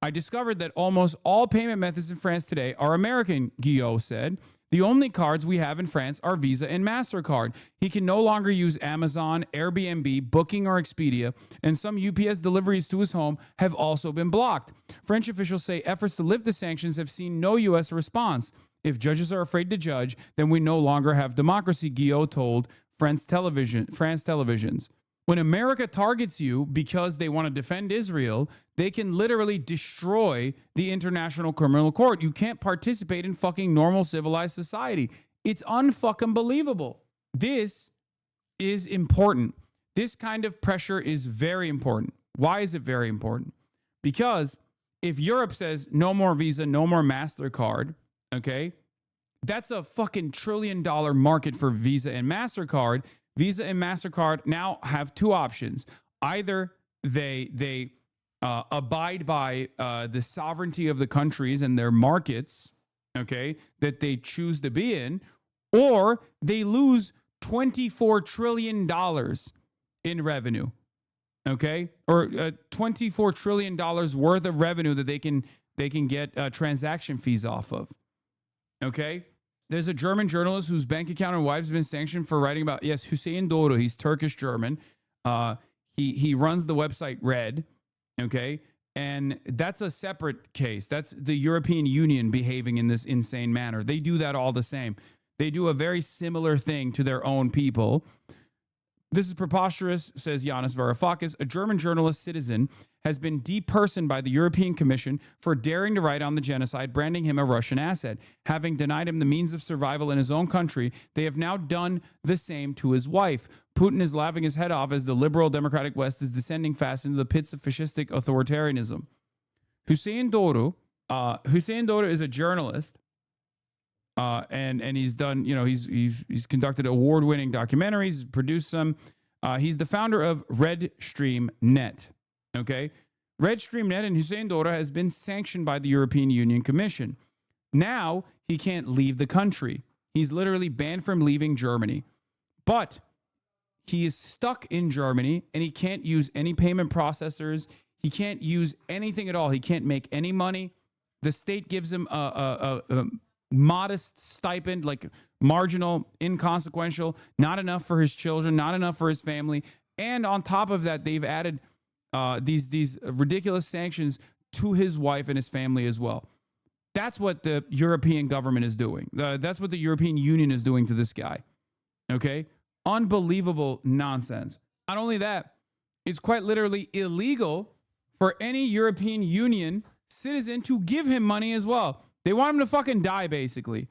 I discovered that almost all payment methods in France today are American, Guillot said. The only cards we have in France are Visa and MasterCard. He can no longer use Amazon, Airbnb, Booking, or Expedia, and some UPS deliveries to his home have also been blocked. French officials say efforts to lift the sanctions have seen no U.S. response. If judges are afraid to judge, then we no longer have democracy, Guillot told France televisions. When America targets you because they want to defend Israel, they can literally destroy the International Criminal Court. You can't participate in fucking normal civilized society. It's unfucking believable. This is important. This kind of pressure is very important. Why is it very important? Because if Europe says no more Visa, no more MasterCard, okay, that's a fucking $1 trillion market for Visa and MasterCard. Visa and MasterCard now have two options. Either they abide by the sovereignty of the countries and their markets, okay, that they choose to be in, or they lose $24 trillion in revenue, okay, or $24 trillion worth of revenue that they can get transaction fees off of, okay. There's a German journalist whose bank account and wife's been sanctioned for writing about, yes, Hüseyin Doğru. He's Turkish German. He runs the website Red, okay? And that's a separate case. That's the European Union behaving in this insane manner. They do that all the same. They do a very similar thing to their own people. This is preposterous, says Yanis Varoufakis. A German journalist citizen has been depersoned by the European Commission for daring to write on the genocide, branding him a Russian asset. Having denied him the means of survival in his own country, they have now done the same to his wife. Putin is laughing his head off as the liberal democratic West is descending fast into the pits of fascistic authoritarianism. Hüseyin Doğru is a journalist. And he's done, you know, he's conducted award-winning documentaries, produced some. He's the founder of Redstream.net. Okay, Redstream.net and Hüseyin Doğru has been sanctioned by the European Union Commission. Now he can't leave the country. He's literally banned from leaving Germany. But he is stuck in Germany and he can't use any payment processors. He can't use anything at all. He can't make any money. The state gives him a modest stipend, like marginal, inconsequential, not enough for his children, not enough for his family. And on top of that, they've added these ridiculous sanctions to his wife and his family as well. That's what the European government is doing. That's what the European Union is doing to this guy. Okay? Unbelievable nonsense. Not only that, it's quite literally illegal for any European Union citizen to give him money as well. They want him to fucking die, basically.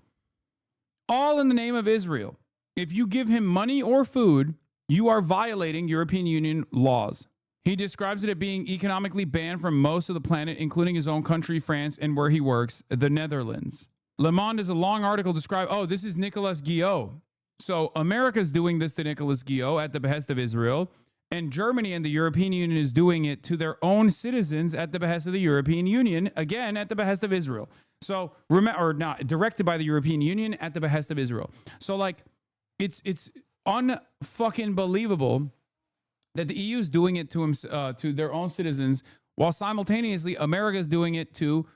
All in the name of Israel. If you give him money or food, you are violating European Union laws. He describes it as being economically banned from most of the planet, including his own country, France, and where he works, the Netherlands. Le Monde is a long article describing, this is Nicolas Guillot. So America's doing this to Nicolas Guillot at the behest of Israel, and Germany and the European Union is doing it to their own citizens at the behest of the European Union, again, at the behest of Israel. So, directed by the European Union at the behest of Israel. So, like, it's unfucking believable that the EU is doing it to their own citizens, while simultaneously America is doing it to,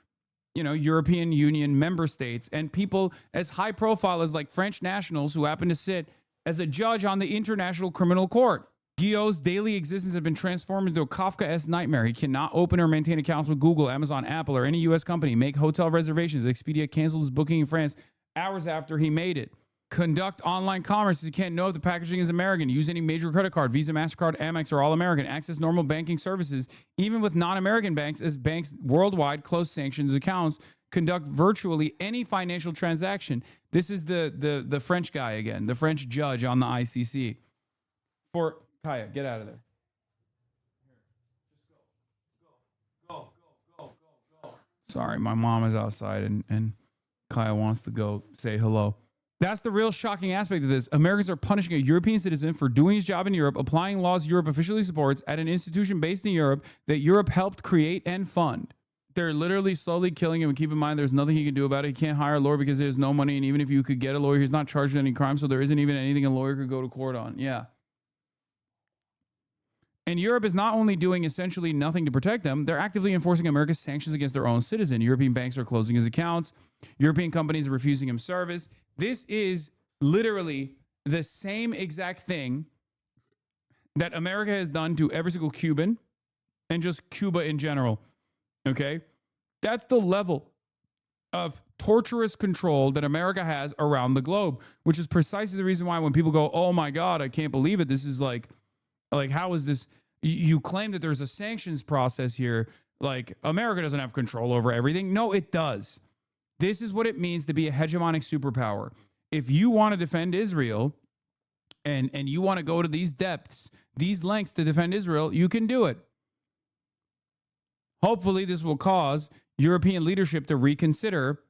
European Union member states and people as high profile as like French nationals who happen to sit as a judge on the International Criminal Court. Guillot's daily existence has been transformed into a Kafka-esque nightmare. He cannot open or maintain accounts with Google, Amazon, Apple, or any U.S. company, make hotel reservations. Expedia canceled his booking in France hours after he made it. Conduct online commerce. He can't know if the packaging is American. Use any major credit card, Visa, MasterCard, Amex, or All-American. Access normal banking services, even with non-American banks, as banks worldwide close sanctions accounts. Conduct virtually any financial transaction. This is the French guy again, the French judge on the ICC. For Kaya, get out of there. Go. Sorry, my mom is outside and Kaya wants to go say hello. That's the real shocking aspect of this. Americans are punishing a European citizen for doing his job in Europe, applying laws Europe officially supports at an institution based in Europe that Europe helped create and fund. They're literally slowly killing him. And keep in mind, there's nothing he can do about it. He can't hire a lawyer because there's no money. And even if you could get a lawyer, he's not charged with any crime. So there isn't even anything a lawyer could go to court on. Yeah. And Europe is not only doing essentially nothing to protect them, they're actively enforcing America's sanctions against their own citizen. European banks are closing his accounts. European companies are refusing him service. This is literally the same exact thing that America has done to every single Cuban and just Cuba in general. Okay? That's the level of torturous control that America has around the globe, which is precisely the reason why when people go, oh my God, I can't believe it. This is like how is this? You claim that there's a sanctions process here. Like America doesn't have control over everything. No, it does. This is what it means to be a hegemonic superpower. If you want to defend Israel and you want to go to these depths, these lengths to defend Israel, you can do it. Hopefully this will cause European leadership to reconsider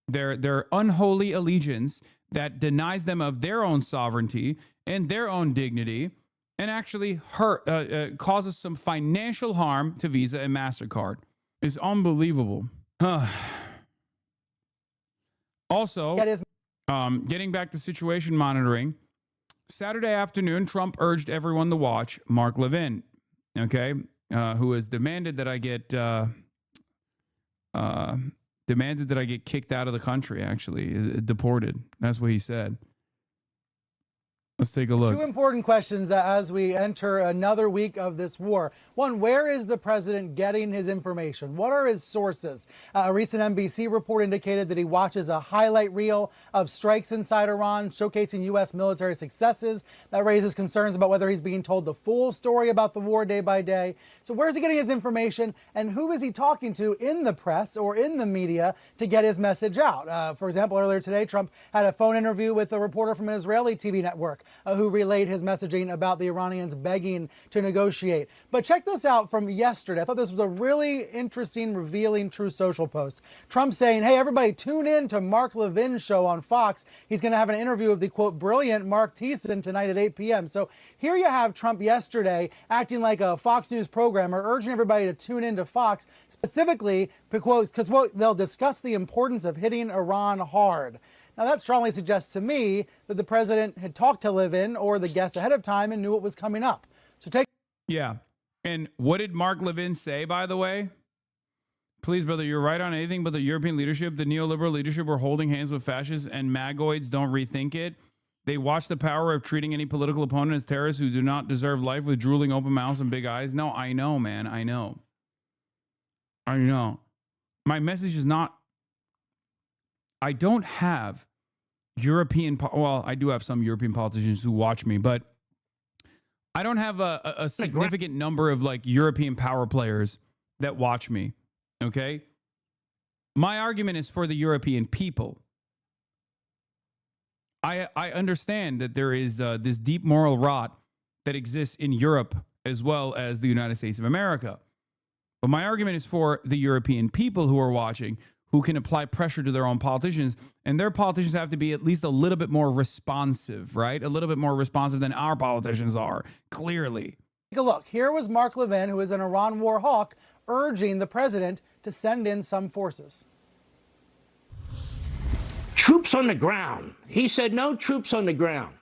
their unholy allegiance that denies them of their own sovereignty and their own dignity, and actually causes some financial harm to Visa and MasterCard. It's unbelievable. Also, getting back to situation monitoring, Saturday afternoon, Trump urged everyone to watch Mark Levin, okay, who has demanded that I get kicked out of the country, actually, deported. That's what he said. Let's take a look. Two important questions as we enter another week of this war. One, where is the president getting his information? What are his sources? A recent NBC report indicated that he watches a highlight reel of strikes inside Iran showcasing U.S. military successes. That raises concerns about whether he's being told the full story about the war day by day. So where is he getting his information, and who is he talking to in the press or in the media to get his message out? For example, earlier today, Trump had a phone interview with a reporter from an Israeli TV network who relayed his messaging about the Iranians begging to negotiate. But check this out from yesterday. I thought this was a really interesting, revealing Truth Social post. Trump saying, hey, everybody, tune in to Mark Levin's show on Fox. He's going to have an interview with the, quote, brilliant Mark Thiessen tonight at 8 p.m. So here you have Trump yesterday acting like a Fox News programmer, urging everybody to tune into Fox, specifically because they'll discuss the importance of hitting Iran hard. Now, that strongly suggests to me that the president had talked to Levin or the guest ahead of time and knew what was coming up. So take. Yeah. And what did Mark Levin say, by the way? Please, brother, you're right on anything but the European leadership. The neoliberal leadership were holding hands with fascists and magoids. Don't rethink it. They watch the power of treating any political opponent as terrorists who do not deserve life with drooling open mouths and big eyes. No, I know, man. I know. My message is not. I don't have well, I do have some European politicians who watch me, but I don't have a significant number of like European power players that watch me. Okay. My argument is for the European people. I understand that there is this deep moral rot that exists in Europe as well as the United States of America. But my argument is for the European people who are watching, who can apply pressure to their own politicians, and their politicians have to be at least a little bit more responsive, right? A little bit more responsive than our politicians are, clearly. Take a look. Here was Mark Levin, who is an Iran war hawk, urging the president to send in some forces. Troops on the ground. He said no troops on the ground.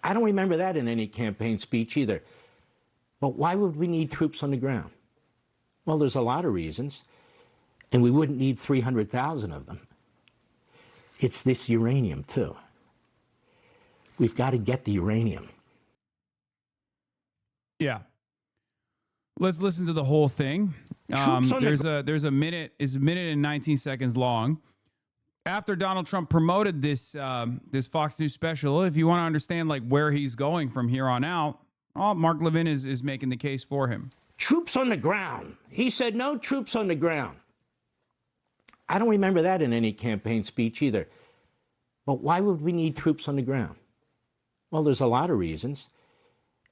I don't remember that in any campaign speech either. But why would we need troops on the ground? Well, there's a lot of reasons. And we wouldn't need 300,000 of them. It's this uranium, too. We've got to get the uranium. Yeah. Let's listen to the whole thing. There's a minute. It's a minute and 19 seconds long. After Donald Trump promoted this Fox News special, if you want to understand like where he's going from here on out, Mark Levin is making the case for him. Troops on the ground. He said no troops on the ground. I don't remember that in any campaign speech either. But why would we need troops on the ground? Well, there's a lot of reasons.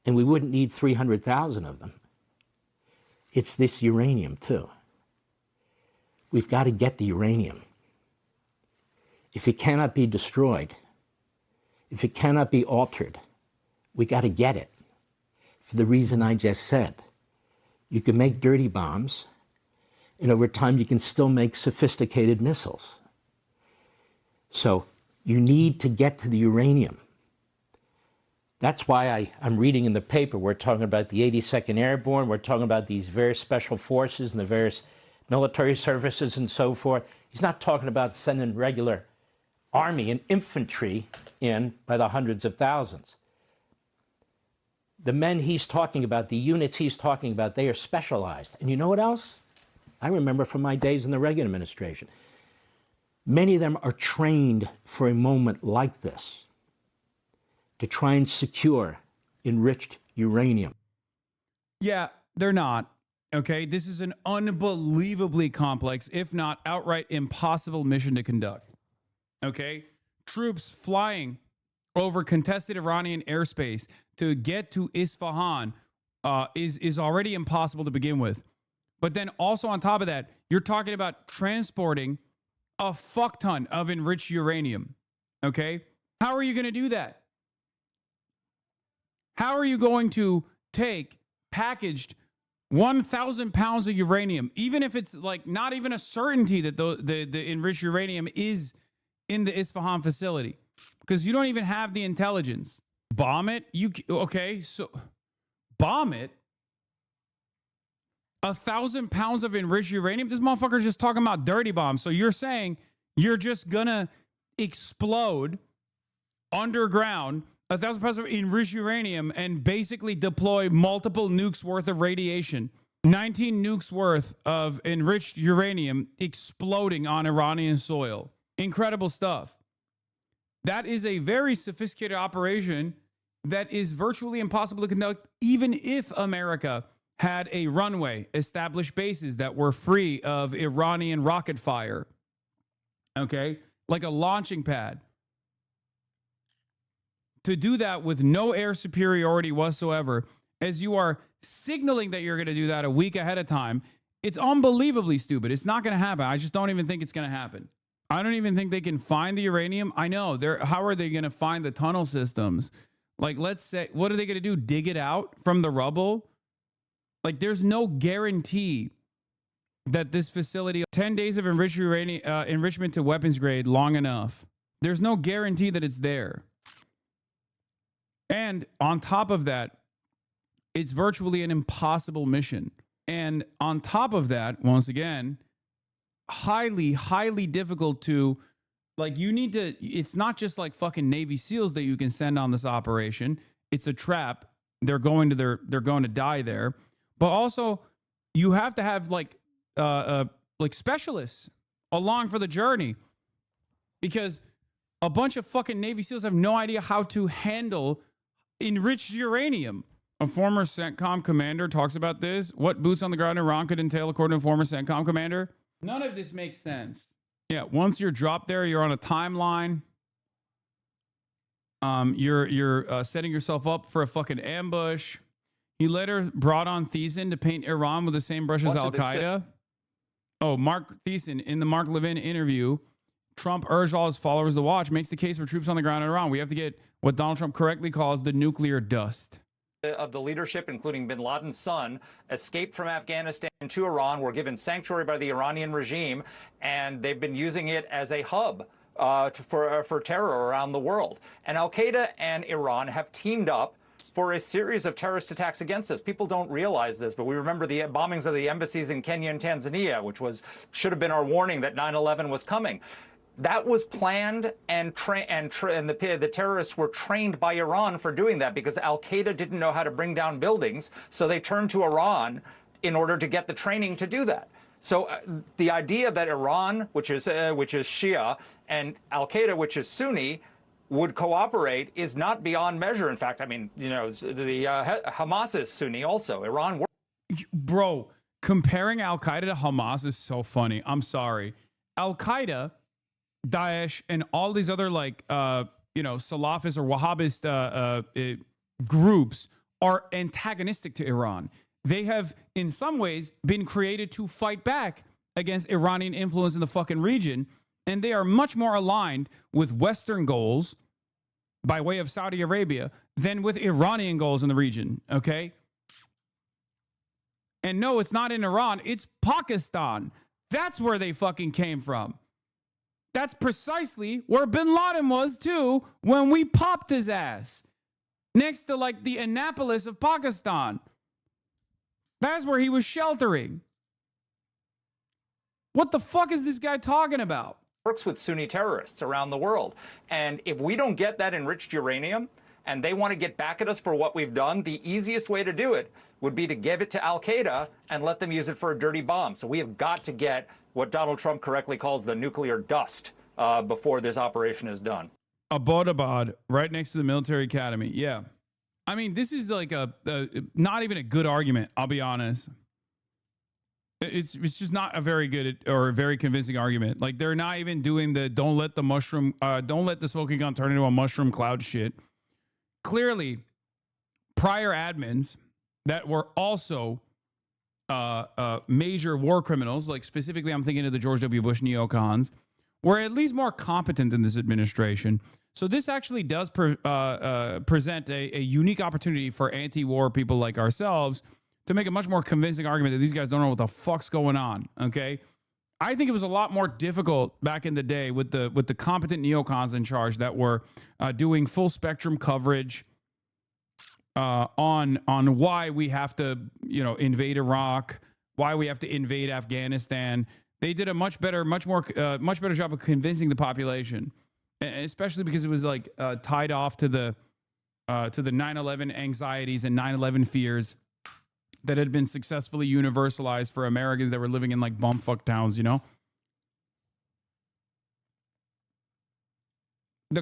And we wouldn't need 300,000 of them. It's this uranium, too. We've got to get the uranium. If it cannot be destroyed, if it cannot be altered, we got to get it. For the reason I just said. You can make dirty bombs, and over time you can still make sophisticated missiles. So you need to get to the uranium. That's why I'm reading in the paper, we're talking about the 82nd Airborne, we're talking about these various special forces and the various military services and so forth. He's not talking about sending regular army and infantry in by the hundreds of thousands. The men he's talking about, the units he's talking about, they are specialized. And you know what else? I remember from my days in the Reagan administration. Many of them are trained for a moment like this to try and secure enriched uranium. Yeah, they're not. Okay, this is an unbelievably complex, if not outright impossible mission to conduct. Okay, troops flying over contested Iranian airspace to get to Isfahan is already impossible to begin with. But then also on top of that, you're talking about transporting a fuck ton of enriched uranium. Okay, how are you going to do that? How are you going to take packaged 1,000 pounds of uranium, even if it's like not even a certainty that the enriched uranium is in the Isfahan facility, because you don't even have the intelligence. Bomb it? Okay, so bomb it? 1,000 pounds of enriched uranium? This motherfucker's just talking about dirty bombs. So you're saying you're just gonna explode underground 1,000 pounds of enriched uranium and basically deploy multiple nukes worth of radiation. 19 nukes worth of enriched uranium exploding on Iranian soil. Incredible stuff. That is a very sophisticated operation that is virtually impossible to conduct, even if America had a runway, established bases that were free of Iranian rocket fire. Okay? Like a launching pad. To do that with no air superiority whatsoever, as you are signaling that you're going to do that a week ahead of time, it's unbelievably stupid. It's not going to happen. I just don't even think it's going to happen. I don't even think they can find the uranium. I know. How are they going to find the tunnel systems? Like, let's say, what are they going to do? Dig it out from the rubble? Like, there's no guarantee that this facility, 10 days of enriched uranium, enrichment to weapons grade, long enough. There's no guarantee that it's there. And on top of that, it's virtually an impossible mission. And on top of that, once again, highly, highly difficult to, like, you need to, it's not just like fucking Navy SEALs that you can send on this operation. It's a trap. They're going to die there. But also, you have to have like specialists along for the journey, because a bunch of fucking Navy SEALs have no idea how to handle enriched uranium. A former CENTCOM commander talks about this. What boots on the ground in Iran could entail, according to a former CENTCOM commander? None of this makes sense. Yeah, once you're dropped there, you're on a timeline. You're setting yourself up for a fucking ambush. He later brought on Thiessen to paint Iran with the same brush as Al-Qaeda. Oh, Mark Thiessen, in the Mark Levin interview, Trump urged all his followers to watch, makes the case for troops on the ground in Iran. We have to get what Donald Trump correctly calls the nuclear dust. Of the leadership, including bin Laden's son, escaped from Afghanistan to Iran, were given sanctuary by the Iranian regime, and they've been using it as a hub for terror around the world. And Al-Qaeda and Iran have teamed up for a series of terrorist attacks against us. People don't realize this, but we remember the bombings of the embassies in Kenya and Tanzania, which should have been our warning that 9/11 was coming. That was planned, and the terrorists were trained by Iran for doing that, because Al-Qaeda didn't know how to bring down buildings, so they turned to Iran in order to get the training to do that. So the idea that Iran, which is Shia, and Al-Qaeda, which is Sunni, would cooperate is not beyond measure. In fact, I mean, the Hamas is Sunni also. Iran. Bro, comparing Al-Qaeda to Hamas is so funny. I'm sorry. Al-Qaeda, Daesh, and all these other Salafist or Wahhabist groups are antagonistic to Iran. They have, in some ways, been created to fight back against Iranian influence in the fucking region, and they are much more aligned with Western goals by way of Saudi Arabia than with Iranian goals in the region, okay? And no, it's not in Iran, it's Pakistan. That's where they fucking came from. That's precisely where bin Laden was too when we popped his ass. Next to like the Annapolis of Pakistan. That's where he was sheltering. What the fuck is this guy talking about? Works with Sunni terrorists around the world. And if we don't get that enriched uranium and they want to get back at us for what we've done, the easiest way to do it would be to give it to Al-Qaeda and let them use it for a dirty bomb. So we have got to get what Donald Trump correctly calls the nuclear dust. before this operation is done. Abbottabad, right next to the military academy. Yeah. I mean, this is like a not even a good argument, I'll be honest. It's just not a very good or a very convincing argument. Like, they're not even doing the don't let the smoking gun turn into a mushroom cloud shit. Clearly, prior admins that were also major war criminals, like specifically I'm thinking of the George W. Bush neocons, were at least more competent than this administration. So this actually does present a unique opportunity for anti-war people like ourselves to make a much more convincing argument that these guys don't know what the fuck's going on, okay? I think it was a lot more difficult back in the day with the competent neocons in charge that were doing full spectrum coverage on why we have to, invade Iraq, why we have to invade Afghanistan. They did a much better job of convincing the population, especially because it was like tied off to the 9/11 anxieties and 9/11 fears that had been successfully universalized for Americans that were living in like bumfuck towns, The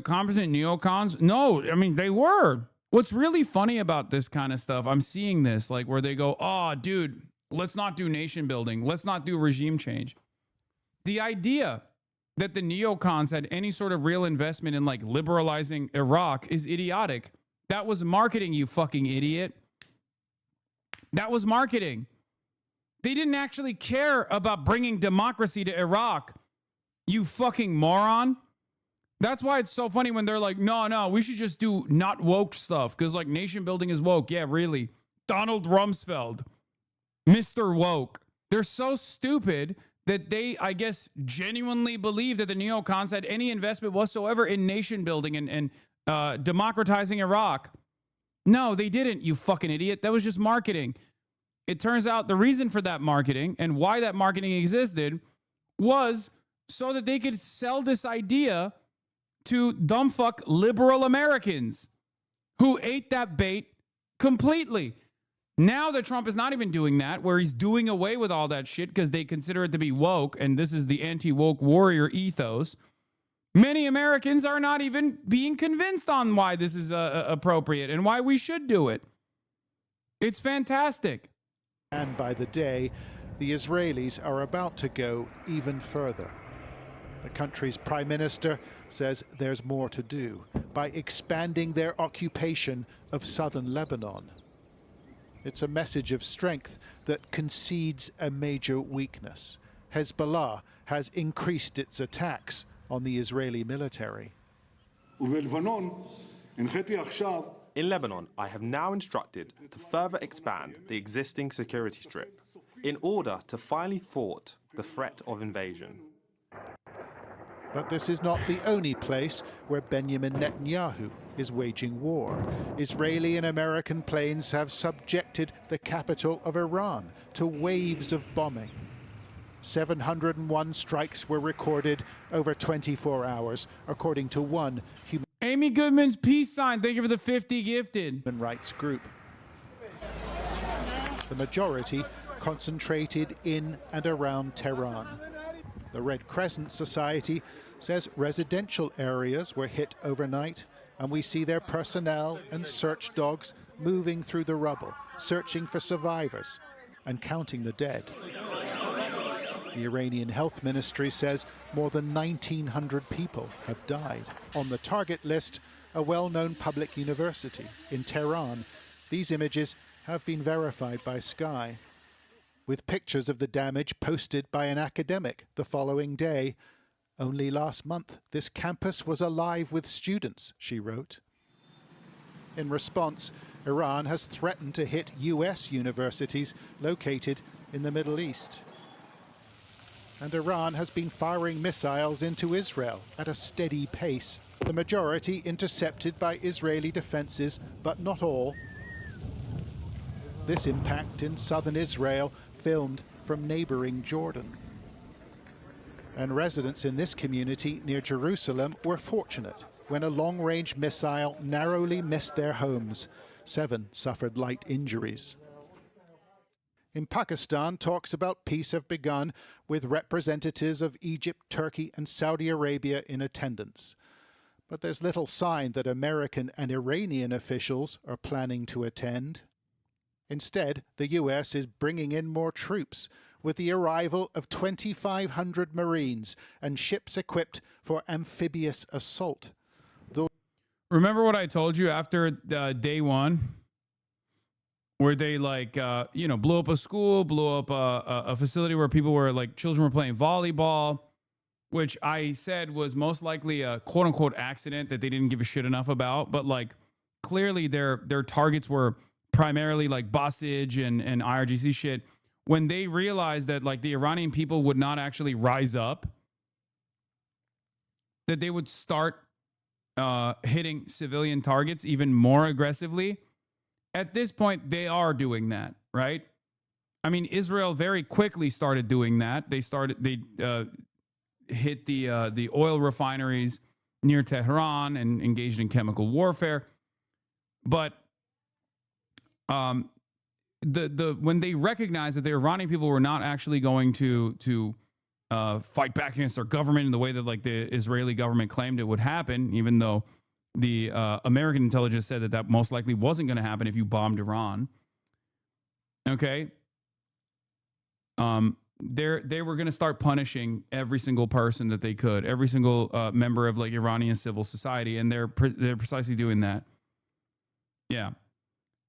competent neocons? No, I mean, they were. What's really funny about this kind of stuff, I'm seeing this, like where they go, oh, dude, let's not do nation building. Let's not do regime change. The idea that the neocons had any sort of real investment in like liberalizing Iraq is idiotic. That was marketing, you fucking idiot. That was marketing. They didn't actually care about bringing democracy to Iraq, you fucking moron. That's why it's so funny when they're like, no, we should just do not woke stuff because like nation building is woke. Yeah, really. Donald Rumsfeld, Mr. Woke. They're so stupid that they, I guess, genuinely believe that the neocons had any investment whatsoever in nation building and democratizing Iraq. No, they didn't, you fucking idiot. That was just marketing. It turns out the reason for that marketing and why that marketing existed was so that they could sell this idea to dumbfuck liberal Americans who ate that bait completely. Now that Trump is not even doing that, where he's doing away with all that shit because they consider it to be woke, and this is the anti-woke warrior ethos, many Americans are not even being convinced on why this is appropriate and why we should do it. It's fantastic. And by the day, the Israelis are about to go even further. The country's prime minister says there's more to do by expanding their occupation of southern Lebanon. It's a message of strength that concedes a major weakness. Hezbollah has increased its attacks on the Israeli military. In Lebanon, I have now instructed to further expand the existing security strip in order to finally thwart the threat of invasion. But this is not the only place where Benjamin Netanyahu is waging war. Israeli and American planes have subjected the capital of Iran to waves of bombing. 701 strikes were recorded over 24 hours, according to one Amy Goodman's peace sign. Thank you for the 50 gifted. Human rights group. The majority concentrated in and around Tehran. The Red Crescent Society says residential areas were hit overnight, and we see their personnel and search dogs moving through the rubble, searching for survivors and counting the dead. The Iranian Health Ministry says more than 1,900 people have died. On the target list, a well-known public university in Tehran. These images have been verified by Sky, with pictures of the damage posted by an academic the following day. Only last month, this campus was alive with students, she wrote. In response, Iran has threatened to hit US universities located in the Middle East. And Iran has been firing missiles into Israel at a steady pace, the majority intercepted by Israeli defenses, but not all. This impact in southern Israel filmed from neighboring Jordan. And residents in this community near Jerusalem were fortunate when a long-range missile narrowly missed their homes. 7 suffered light injuries. In Pakistan, talks about peace have begun with representatives of Egypt, Turkey, and Saudi Arabia in attendance. But there's little sign that American and Iranian officials are planning to attend. Instead, the US is bringing in more troops, with the arrival of 2,500 Marines and ships equipped for amphibious assault. Remember what I told you after day one? Where they blew up a school, blew up a facility where people were children were playing volleyball, which I said was most likely a quote unquote accident that they didn't give a shit enough about. But clearly their targets were primarily Bossage and IRGC shit. When they realized that the Iranian people would not actually rise up, that they would start hitting civilian targets even more aggressively. At this point, they are doing that, right? I mean, Israel very quickly started doing that. They hit the oil refineries near Tehran and engaged in chemical warfare. But when they recognized that the Iranian people were not actually going to fight back against their government in the way that the Israeli government claimed it would happen, even though the American intelligence said that most likely wasn't going to happen if you bombed Iran. Okay. They were going to start punishing every single person that they could, every single member of Iranian civil society, and they're precisely doing that. Yeah.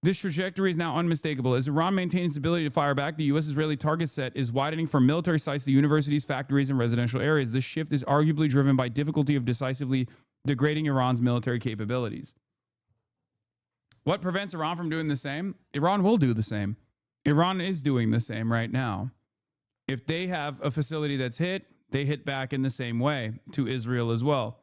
This trajectory is now unmistakable. As Iran maintains its ability to fire back, the U.S.-Israeli target set is widening from military sites to universities, factories, and residential areas. This shift is arguably driven by difficulty of decisively degrading Iran's military capabilities. What prevents Iran from doing the same? Iran will do the same. Iran is doing the same right now. If they have a facility that's hit, they hit back in the same way to Israel as well.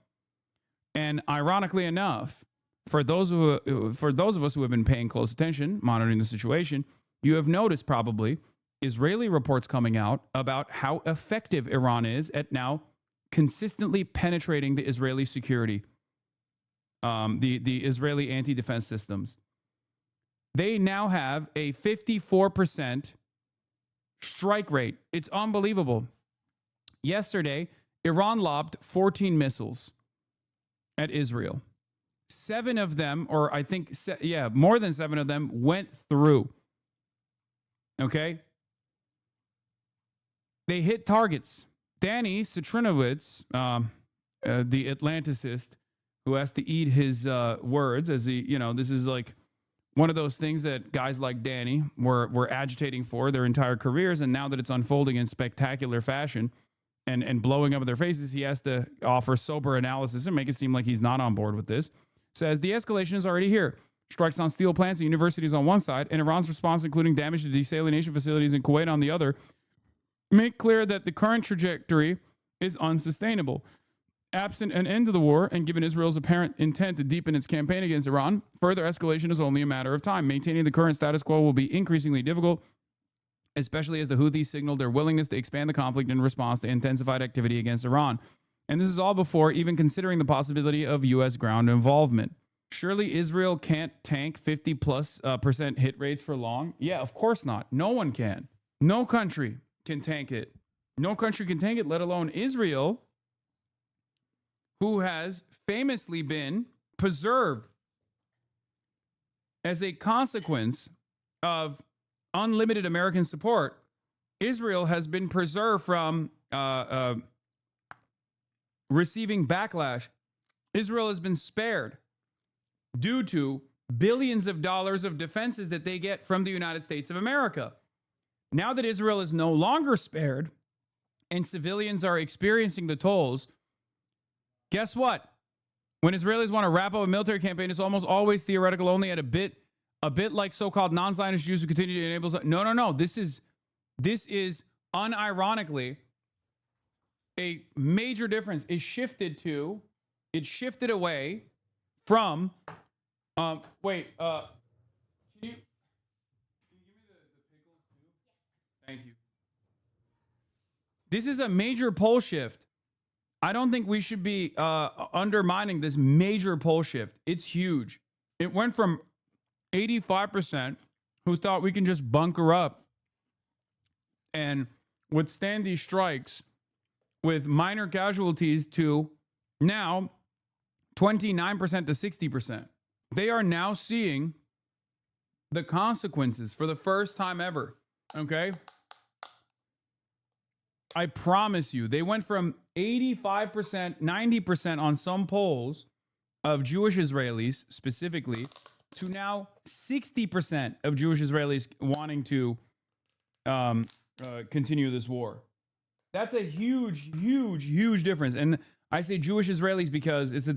And ironically enough, for those of us who have been paying close attention, monitoring the situation, you have noticed probably Israeli reports coming out about how effective Iran is at now consistently penetrating the Israeli security, the Israeli anti-defense systems. They now have a 54% strike rate. It's unbelievable. Yesterday, Iran lobbed 14 missiles at Israel. 7 of them, or I think, more than 7 of them went through. Okay? They hit targets. Danny Citrinowicz, the Atlanticist, who has to eat his words as this is one of those things that guys like Danny were agitating for their entire careers. And now that it's unfolding in spectacular fashion and blowing up in their faces, he has to offer sober analysis and make it seem like he's not on board with this. Says the escalation is already here. Strikes on steel plants and universities on one side, and Iran's response, including damage to desalination facilities in Kuwait on the other, make clear that the current trajectory is unsustainable. Absent an end to the war, and given Israel's apparent intent to deepen its campaign against Iran, further escalation is only a matter of time. Maintaining the current status quo will be increasingly difficult, especially as the Houthis signaled their willingness to expand the conflict in response to intensified activity against Iran. And this is all before even considering the possibility of U.S. ground involvement. Surely Israel can't tank 50+% hit rates for long? Yeah, of course not. No one can. No country can tank it. No country can tank it, let alone Israel, who has famously been preserved as a consequence of unlimited American support. Israel has been preserved from receiving backlash. Israel has been spared due to billions of dollars of defenses that they get from the United States of America. Now that Israel is no longer spared and civilians are experiencing the tolls, guess what? When Israelis want to wrap up a military campaign, it's almost always theoretical, only at a bit like so-called non-Zionist Jews who continue to enable. No. This is unironically a major difference. It shifted away from. Can you give me the pickles too? Thank you. This is a major pole shift. I don't think we should be undermining this major pole shift. It's huge. It went from 85% who thought we can just bunker up and withstand these strikes with minor casualties to now 29% to 60%. They are now seeing the consequences for the first time ever. Okay? I promise you, they went from 85%, 90% on some polls of Jewish Israelis specifically to now 60% of Jewish Israelis wanting to continue this war. That's a huge, huge, huge difference. And I say Jewish Israelis because it's a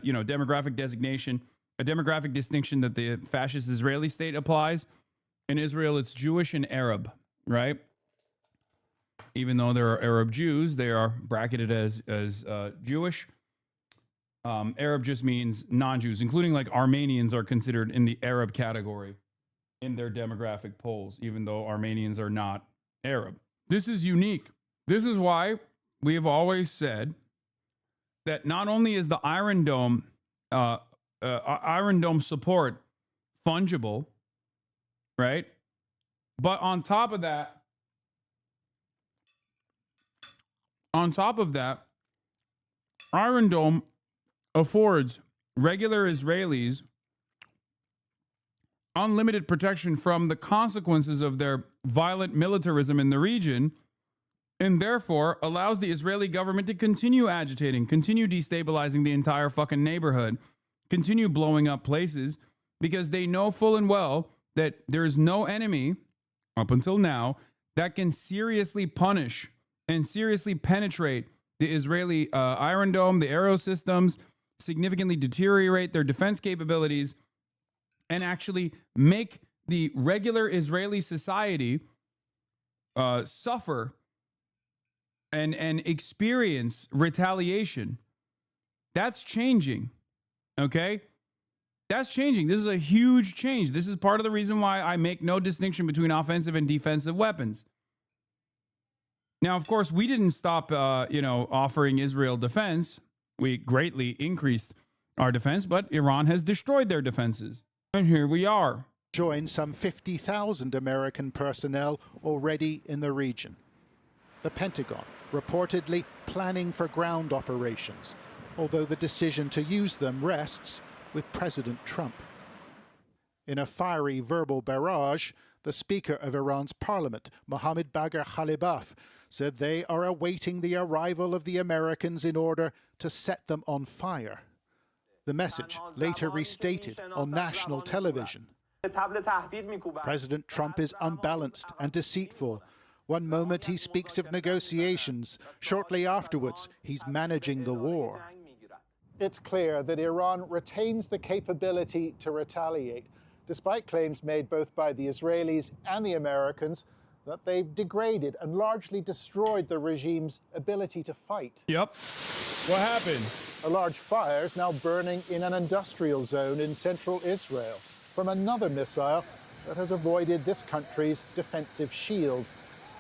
demographic designation, a demographic distinction that the fascist Israeli state applies. In Israel, it's Jewish and Arab, right? Even though there are Arab Jews, they are bracketed as Jewish. Arab just means non-Jews, including like Armenians are considered in the Arab category in their demographic polls, even though Armenians are not Arab. This is unique. This is why we have always said that not only is the Iron Dome support fungible, right? But on top of that, Iron Dome affords regular Israelis unlimited protection from the consequences of their violent militarism in the region, and therefore allows the Israeli government to continue agitating, continue destabilizing the entire fucking neighborhood, continue blowing up places, because they know full and well that there is no enemy, up until now, that can seriously punish and seriously penetrate the Israeli Iron Dome, the Arrow systems, significantly deteriorate their defense capabilities, and actually make the regular Israeli society suffer and experience retaliation. That's changing, okay? That's changing. This is a huge change. This is part of the reason why I make no distinction between offensive and defensive weapons. Now, of course, we didn't stop, offering Israel defense. We greatly increased our defense, but Iran has destroyed their defenses. And here we are. Join some 50,000 American personnel already in the region. The Pentagon reportedly planning for ground operations, although the decision to use them rests with President Trump. In a fiery verbal barrage, the Speaker of Iran's parliament, Mohammad Bagher Khalibaf, said they are awaiting the arrival of the Americans in order to set them on fire. The message later restated on national television. President Trump is unbalanced and deceitful. One moment he speaks of negotiations. Shortly afterwards, he's managing the war. It's clear that Iran retains the capability to retaliate, despite claims made both by the Israelis and the Americans that they've degraded and largely destroyed the regime's ability to fight. Yep. What happened? A large fire is now burning in an industrial zone in central Israel from another missile that has avoided this country's defensive shield.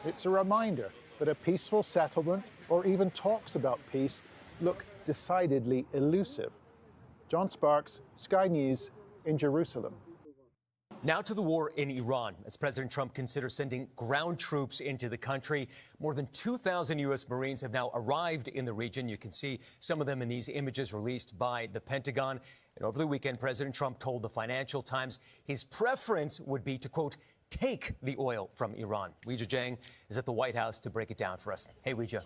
It's a reminder that a peaceful settlement, or even talks about peace, look decidedly elusive. John Sparks, Sky News in Jerusalem. Now to the war in Iran, as President Trump considers sending ground troops into the country. More than 2,000 U.S. Marines have now arrived in the region. You can see some of them in these images released by the Pentagon. And over the weekend, President Trump told the Financial Times his preference would be to, quote, take the oil from Iran. Weijia Jiang is at the White House to break it down for us. Hey, Weijia.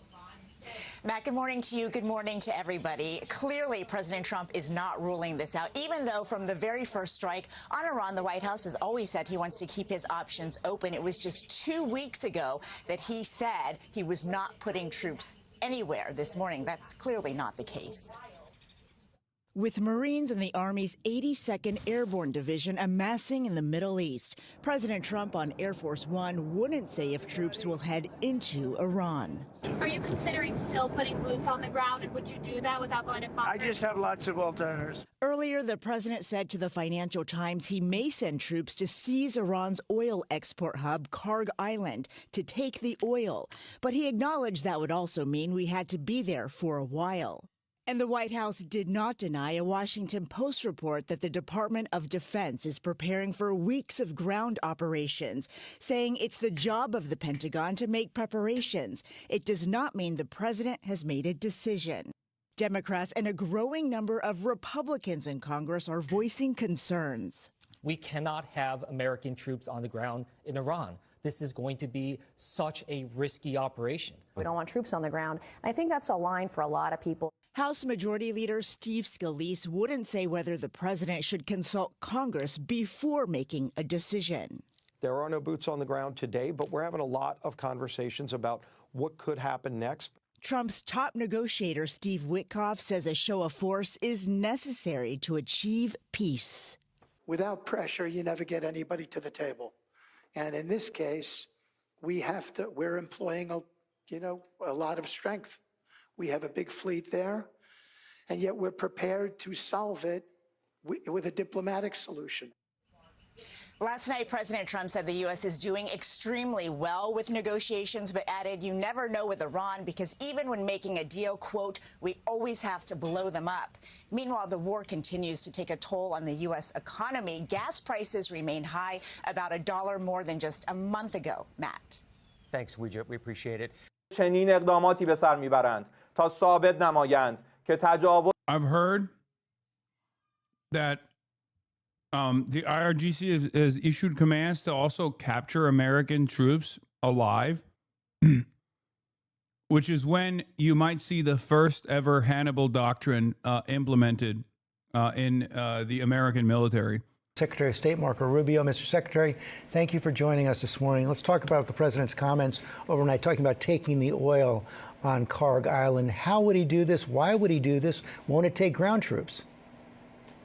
Matt, good morning to you. Good morning to everybody. Clearly, President Trump is not ruling this out, even though from the very first strike on Iran, the White House has always said he wants to keep his options open. It was just 2 weeks ago that he said he was not putting troops anywhere. This morning, that's clearly not the case. With Marines in the Army's 82nd Airborne Division amassing in the Middle East, President Trump on Air Force One wouldn't say if troops will head into Iran. Are you considering still putting boots on the ground, and would you do that without going to Congress? I just have lots of alternatives. Earlier, the president said to the Financial Times he may send troops to seize Iran's oil export hub, Karg Island, to take the oil. But he acknowledged that would also mean we had to be there for a while. And the White House did not deny a Washington Post report that the Department of Defense is preparing for weeks of ground operations, saying it's the job of the Pentagon to make preparations. It does not mean the president has made a decision. Democrats and a growing number of Republicans in Congress are voicing concerns. We cannot have American troops on the ground in Iran. This is going to be such a risky operation. We don't want troops on the ground. I think that's a line for a lot of people. House Majority Leader Steve Scalise wouldn't say whether the president should consult Congress before making a decision. There are no boots on the ground today, but we're having a lot of conversations about what could happen next. Trump's top negotiator, Steve Witkoff, says a show of force is necessary to achieve peace. Without pressure, you never get anybody to the table. And in this case, we're employing a lot of strength. We have a big fleet there, and yet we're prepared to solve it with a diplomatic solution. Last night, President Trump said the U.S. is doing extremely well with negotiations, but added, you never know with Iran because even when making a deal, quote, we always have to blow them up. Meanwhile, the war continues to take a toll on the U.S. economy. Gas prices remain high, about $1 more than just a month ago. Matt. Thanks, Widget. We appreciate it. چنین اقداماتی به سر میبرند تا ثابت نمایند که تجاوز. I've heard that the IRGC has issued commands to also capture American troops alive, which is when you might see the first ever Hannibal Doctrine implemented in the American military. Secretary of State Marco Rubio. Mr. Secretary, thank you for joining us this morning. Let's talk about the president's comments overnight, talking about taking the oil on Karg Island. How would he do this? Why would he do this? Won't it take ground troops?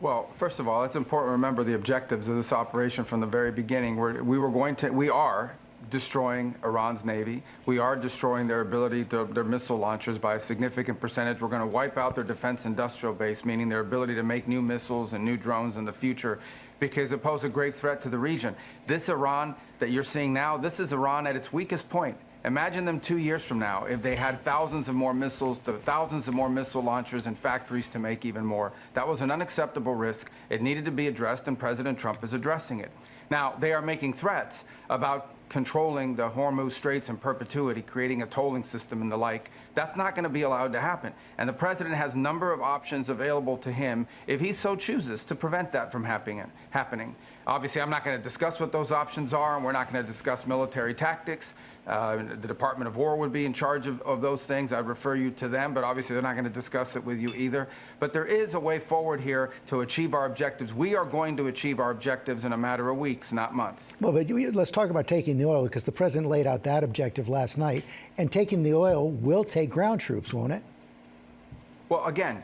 Well, first of all, it's important to remember the objectives of this operation from the very beginning. We are destroying Iran's navy. We are destroying their ability to their missile launchers by a significant percentage. We're going to wipe out their defense industrial base, meaning their ability to make new missiles and new drones in the future, because it poses a great threat to the region. This Iran that you're seeing now, this is Iran at its weakest point. Imagine them 2 years from now if they had thousands of more missiles, thousands of more missile launchers and factories to make even more. That was an unacceptable risk. It needed to be addressed, and President Trump is addressing it. Now, they are making threats about controlling the Hormuz Straits in perpetuity, creating a tolling system and the like. That's not going to be allowed to happen. And the president has a number of options available to him if he so chooses to prevent that from happening. Obviously, I'm not going to discuss what those options are, and we're not going to discuss military tactics. The Department of War would be in charge of those things. I'd refer you to them, but obviously they're not going to discuss it with you either. But there is a way forward here to achieve our objectives. We are going to achieve our objectives in a matter of weeks, not months. Well, but let's talk about taking the oil, because the president laid out that objective last night. And taking the oil will take ground troops, won't it? Well, again,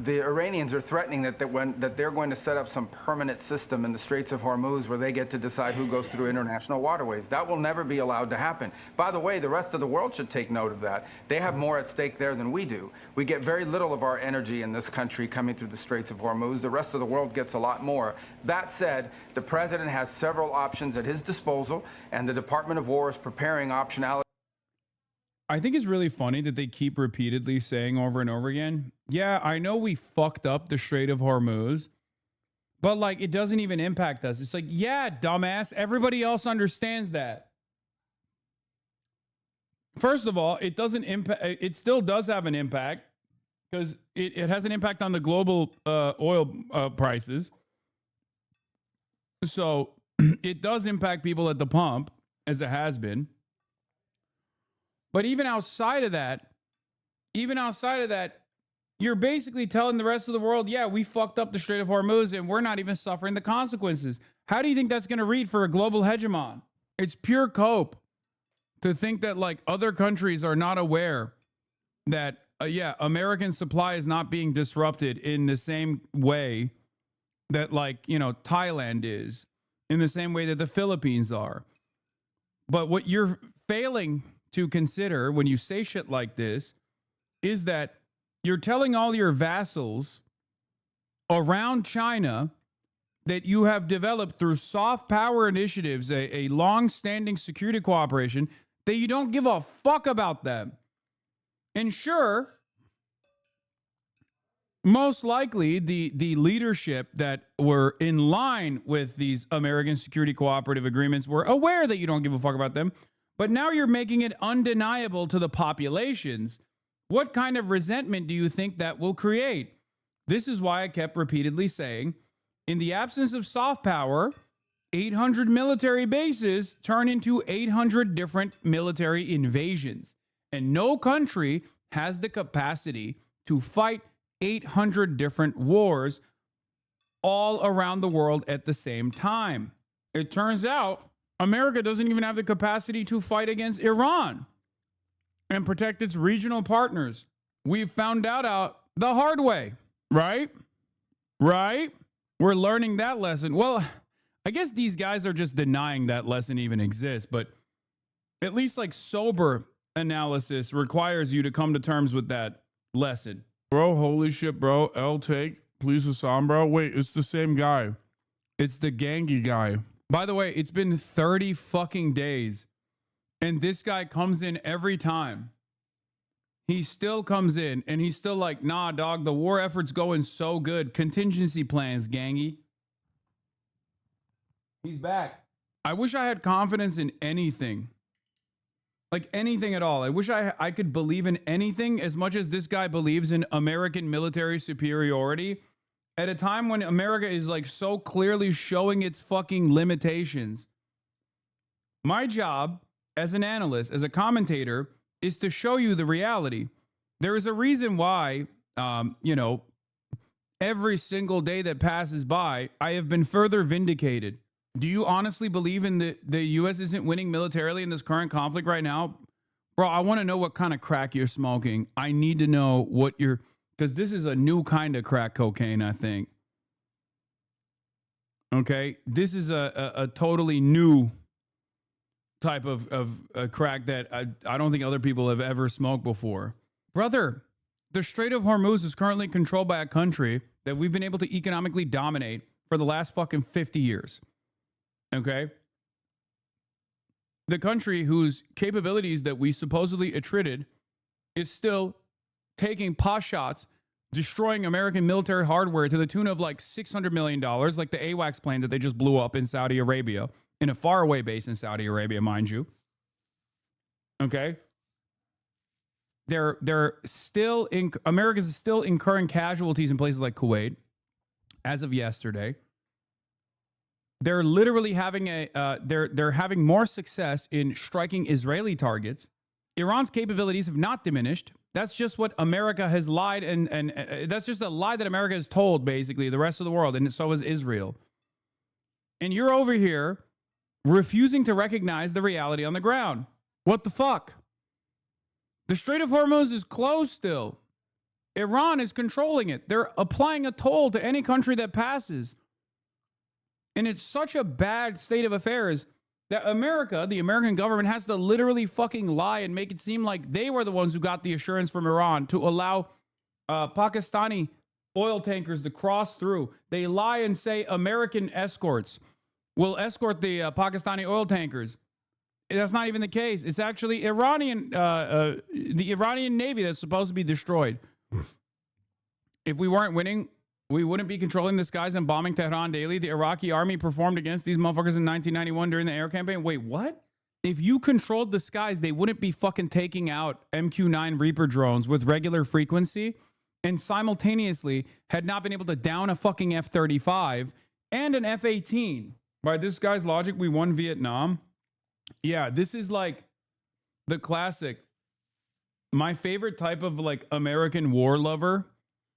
the Iranians are threatening that they're going to set up some permanent system in the Straits of Hormuz where they get to decide who goes through international waterways. That will never be allowed to happen. By the way, the rest of the world should take note of that. They have more at stake there than we do. We get very little of our energy in this country coming through the Straits of Hormuz. The rest of the world gets a lot more. That said, the president has several options at his disposal, and the Department of War is preparing optionality. I think it's really funny that they keep repeatedly saying over and over again, yeah, I know we fucked up the Strait of Hormuz, but like it doesn't even impact us. It's like, yeah, dumbass, everybody else understands that. First of all, it doesn't impact, it still does have an impact because it has an impact on the global oil prices. So it does impact people at the pump, as it has been. But even outside of that, you're basically telling the rest of the world, yeah, we fucked up the Strait of Hormuz and we're not even suffering the consequences. How do you think that's going to read for a global hegemon? It's pure cope to think that like other countries are not aware that, American supply is not being disrupted in the same way that like, Thailand is, in the same way that the Philippines are. But what you're failing to consider when you say shit like this is that you're telling all your vassals around China that you have developed through soft power initiatives, a long-standing security cooperation, that you don't give a fuck about them. And sure, most likely the leadership that were in line with these American security cooperative agreements were aware that you don't give a fuck about them, but now you're making it undeniable to the populations. What kind of resentment do you think that will create? This is why I kept repeatedly saying, in the absence of soft power, 800 military bases turn into 800 different military invasions. And no country has the capacity to fight 800 different wars all around the world at the same time. It turns out America doesn't even have the capacity to fight against Iran and protect its regional partners. We've found out the hard way, right? Right? We're learning that lesson. Well, I guess these guys are just denying that lesson even exists, but at least like sober analysis requires you to come to terms with that lesson. Bro, holy shit, bro. L take, please Hassan, bro. Wait, it's the same guy. It's the Gangi guy. By the way, it's been 30 fucking days, and this guy comes in every time. He still comes in, and he's still like, nah, dog, the war effort's going so good. Contingency plans, Gangi. He's back. I wish I had confidence in anything. Like anything at all. I wish I could believe in anything as much as this guy believes in American military superiority at a time when America is like so clearly showing its fucking limitations. My job as an analyst, as a commentator, is to show you the reality. There is a reason why, every single day that passes by, I have been further vindicated. Do you honestly believe in the U.S. isn't winning militarily in this current conflict right now? Bro, I want to know what kind of crack you're smoking. I need to know what you're, because this is a new kind of crack cocaine, I think. Okay? This is a totally new type of crack that I don't think other people have ever smoked before. Brother, the Strait of Hormuz is currently controlled by a country that we've been able to economically dominate for the last fucking 50 years. Okay? The country whose capabilities that we supposedly attrited is still taking pot shots, destroying American military hardware to the tune of like $600 million, like the AWACS plane that they just blew up in Saudi Arabia, in a faraway base in Saudi Arabia, mind you. Okay? They're still America's still incurring casualties in places like Kuwait as of yesterday. They're literally having they're having more success in striking Israeli targets. Iran's capabilities have not diminished. That's just what America has lied, and that's just a lie that America has told, basically, the rest of the world, and so is Israel. And you're over here refusing to recognize the reality on the ground. What the fuck? The Strait of Hormuz is closed still. Iran is controlling it. They're applying a toll to any country that passes. And it's such a bad state of affairs that America, the American government, has to literally fucking lie and make it seem like they were the ones who got the assurance from Iran to allow Pakistani oil tankers to cross through. They lie and say American escorts will escort the Pakistani oil tankers. That's not even the case. It's actually the Iranian Navy that's supposed to be destroyed. If we weren't winning, we wouldn't be controlling the skies and bombing Tehran daily. The Iraqi army performed against these motherfuckers in 1991 during the air campaign. Wait, what? If you controlled the skies, they wouldn't be fucking taking out MQ-9 Reaper drones with regular frequency and simultaneously had not been able to down a fucking F-35 and an F-18. By this guy's logic, we won Vietnam. Yeah, this is like the classic. My favorite type of like American war lover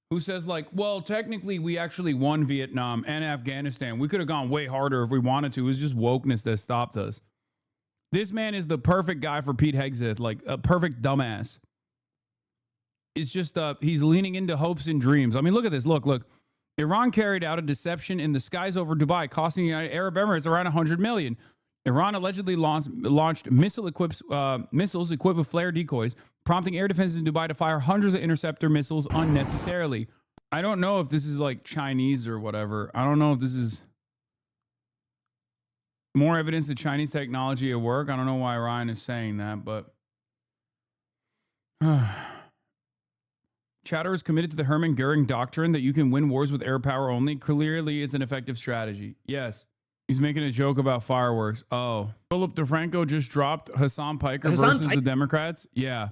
who says like, well, technically we actually won Vietnam and Afghanistan. We could have gone way harder if we wanted to. It was just wokeness that stopped us. This man is the perfect guy for Pete Hegseth, like a perfect dumbass. It's just, he's leaning into hopes and dreams. I mean, look at this. Look. Iran carried out a deception in the skies over Dubai, costing the United Arab Emirates around $100 million. Iran allegedly launched missiles equipped with flare decoys, prompting air defenses in Dubai to fire hundreds of interceptor missiles unnecessarily. I don't know if this is like Chinese or whatever. I don't know if this is more evidence of Chinese technology at work. I don't know why Ryan is saying that, but Chatter is committed to the Hermann Goering doctrine that you can win wars with air power only. Clearly, it's an effective strategy. Yes. He's making a joke about fireworks. Oh. Philip DeFranco just dropped Hasan Piker versus the Democrats. Yeah.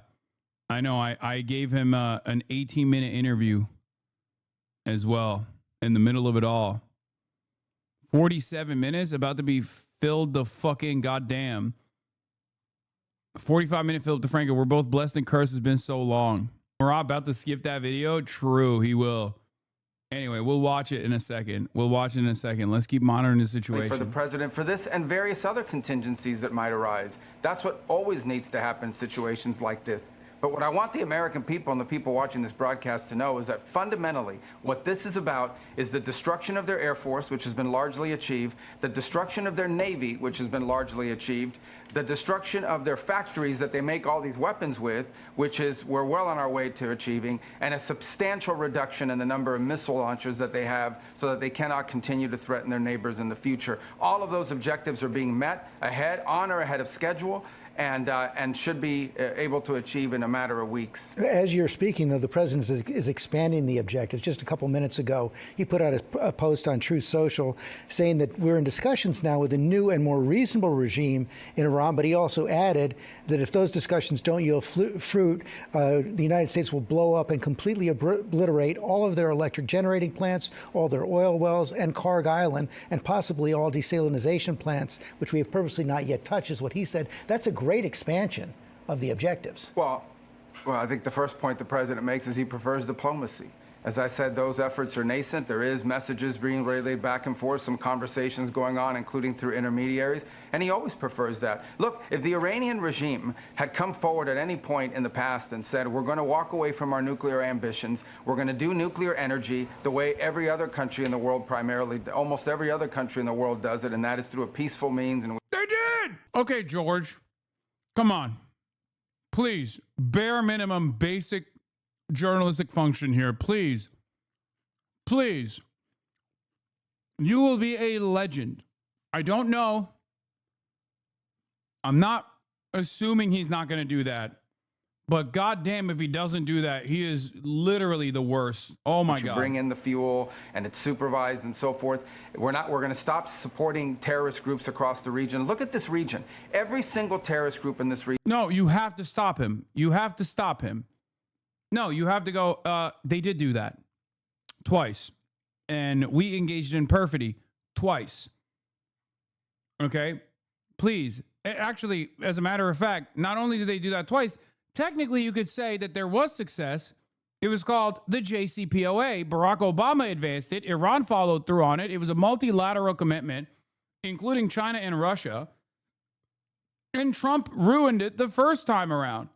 I know. I gave him an 18-minute interview as well in the middle of it all. 47 minutes, about to be filled the fucking goddamn. 45-minute Philip DeFranco. We're both blessed and cursed. Has been so long. We're all about to skip that video. True, he will. Anyway, we'll watch it in a second. Let's keep monitoring the situation. For the president for this and various other contingencies that might arise. That's what always needs to happen in situations like this. But what I want the American people and the people watching this broadcast to know is that fundamentally what this is about is the destruction of their Air Force, which has been largely achieved, the destruction of their Navy, which has been largely achieved, the destruction of their factories that they make all these weapons with, which is we're well on our way to achieving, and a substantial reduction in the number of missile launchers that they have so that they cannot continue to threaten their neighbors in the future. All of those objectives are being met on or ahead of schedule, and should be able to achieve in a matter of weeks. As you're speaking, though, the president is expanding the objectives. Just a couple minutes ago, he put out a post on Truth Social saying that we're in discussions now with a new and more reasonable regime in Iran, but he also added that if those discussions don't yield fruit, the United States will blow up and completely obliterate all of their electric generating plants, all their oil wells, and Karg Island, and possibly all desalinization plants, which we have purposely not yet touched, is what he said. That's a great expansion of the objectives. Well, I think the first point the president makes is he prefers diplomacy. As I said, those efforts are nascent. There is messages being relayed back and forth, some conversations going on, including through intermediaries, and he always prefers that. Look, if the Iranian regime had come forward at any point in the past and said, we're going to walk away from our nuclear ambitions, we're going to do nuclear energy the way every other country in the world, primarily, almost every other country in the world does it, and that is through a peaceful means. And they did! Okay, George. Come on. Please, bare minimum, basic journalistic function here. Please. Please. You will be a legend. I don't know. I'm not assuming he's not going to do that. But goddamn, if he doesn't do that, he is literally the worst. Oh my God. Bring in the fuel and it's supervised and so forth. We're going to stop supporting terrorist groups across the region. Look at this region. Every single terrorist group in this region. No, you have to stop him. You have to stop him. No, you have to go. They did do that twice. And we engaged in perfidy twice. Okay? Please. Actually, as a matter of fact, not only did they do that twice, technically, you could say that there was success. It was called the JCPOA. Barack Obama advanced it. Iran followed through on it. It was a multilateral commitment, including China and Russia. And Trump ruined it the first time around.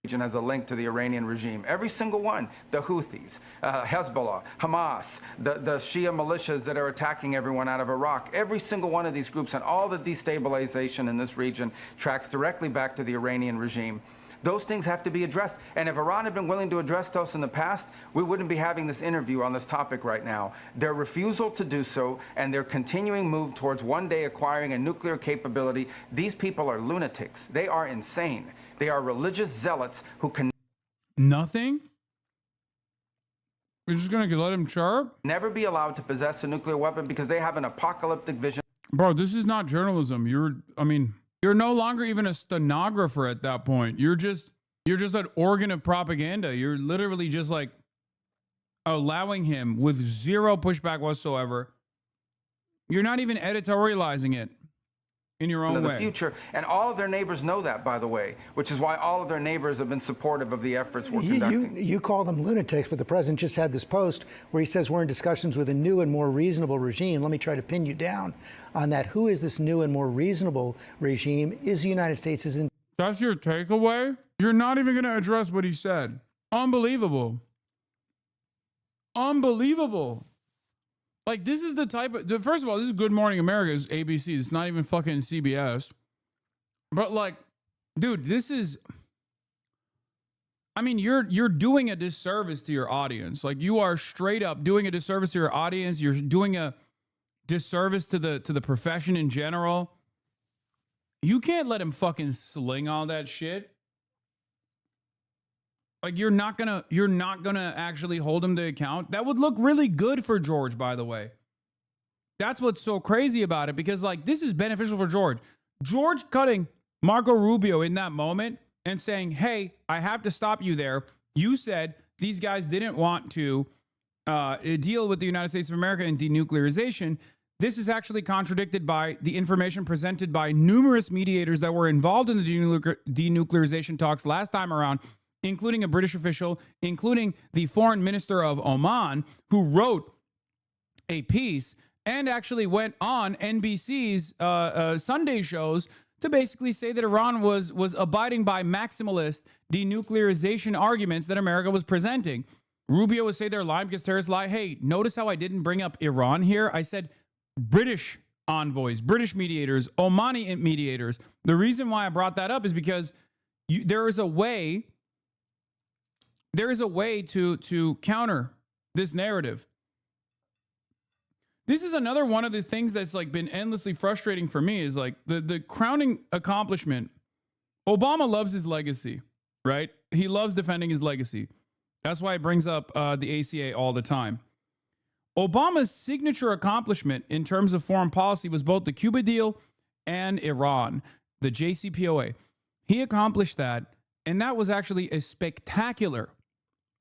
Region has a link to the Iranian regime. Every single one. The Houthis, Hezbollah, Hamas, the Shia militias that are attacking everyone out of Iraq. Every single one of these groups and all the destabilization in this region tracks directly back to the Iranian regime. Those things have to be addressed. And if Iran had been willing to address those in the past, we wouldn't be having this interview on this topic right now. Their refusal to do so and their continuing move towards one day acquiring a nuclear capability, these people are lunatics. They are insane. They are religious zealots who can... Nothing? You're just going to let him chirp? Never be allowed to possess a nuclear weapon because they have an apocalyptic vision. Bro, this is not journalism. You're no longer even a stenographer at that point. You're just an organ of propaganda. You're literally just like allowing him with zero pushback whatsoever. You're not even editorializing it in your own way. The future, and all of their neighbors know that, by the way, which is why all of their neighbors have been supportive of the efforts we're conducting. You call them lunatics, but the president just had this post where he says we're in discussions with a new and more reasonable regime. Let me try to pin you down on that. Who is this new and more reasonable regime? Is the United States in? That's your takeaway? You're not even going to address what he said. Unbelievable. Unbelievable. Like, this is the type of... First of all, this is Good Morning America. It's ABC. It's not even fucking CBS. But, like, dude, this is... I mean, you're doing a disservice to your audience. Like, you are straight up doing a disservice to your audience. You're doing a disservice to the profession in general. You can't let him fucking sling all that shit. Like you're not gonna actually hold him to account. That would look really good for George, by the way. That's what's so crazy about it, because like this is beneficial for George. George cutting Marco Rubio in that moment and saying, hey, I have to stop you there. You said these guys didn't want to deal with the United States of America and denuclearization. This is actually contradicted by the information presented by numerous mediators that were involved in the denuclearization talks last time around, including a British official, including the foreign minister of Oman, who wrote a piece and actually went on NBC's Sunday shows to basically say that Iran was abiding by maximalist denuclearization arguments that America was presenting. Rubio would say they're lying because terrorists lie. Hey, notice how I didn't bring up Iran here? I said British envoys, British mediators, Omani mediators. The reason why I brought that up is because there is a way to counter this narrative. This is another one of the things that's like been endlessly frustrating for me, is like the crowning accomplishment. Obama loves his legacy, right? He loves defending his legacy. That's why he brings up the ACA all the time. Obama's signature accomplishment in terms of foreign policy was both the Cuba deal and Iran, the JCPOA. He accomplished that, and that was actually a spectacular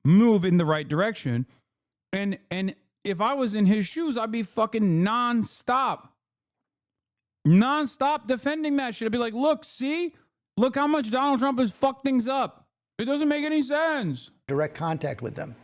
move in the right direction. And if I was in his shoes, I'd be fucking nonstop defending that shit. I'd be like, look how much Donald Trump has fucked things up. It doesn't make any sense. Direct contact with them.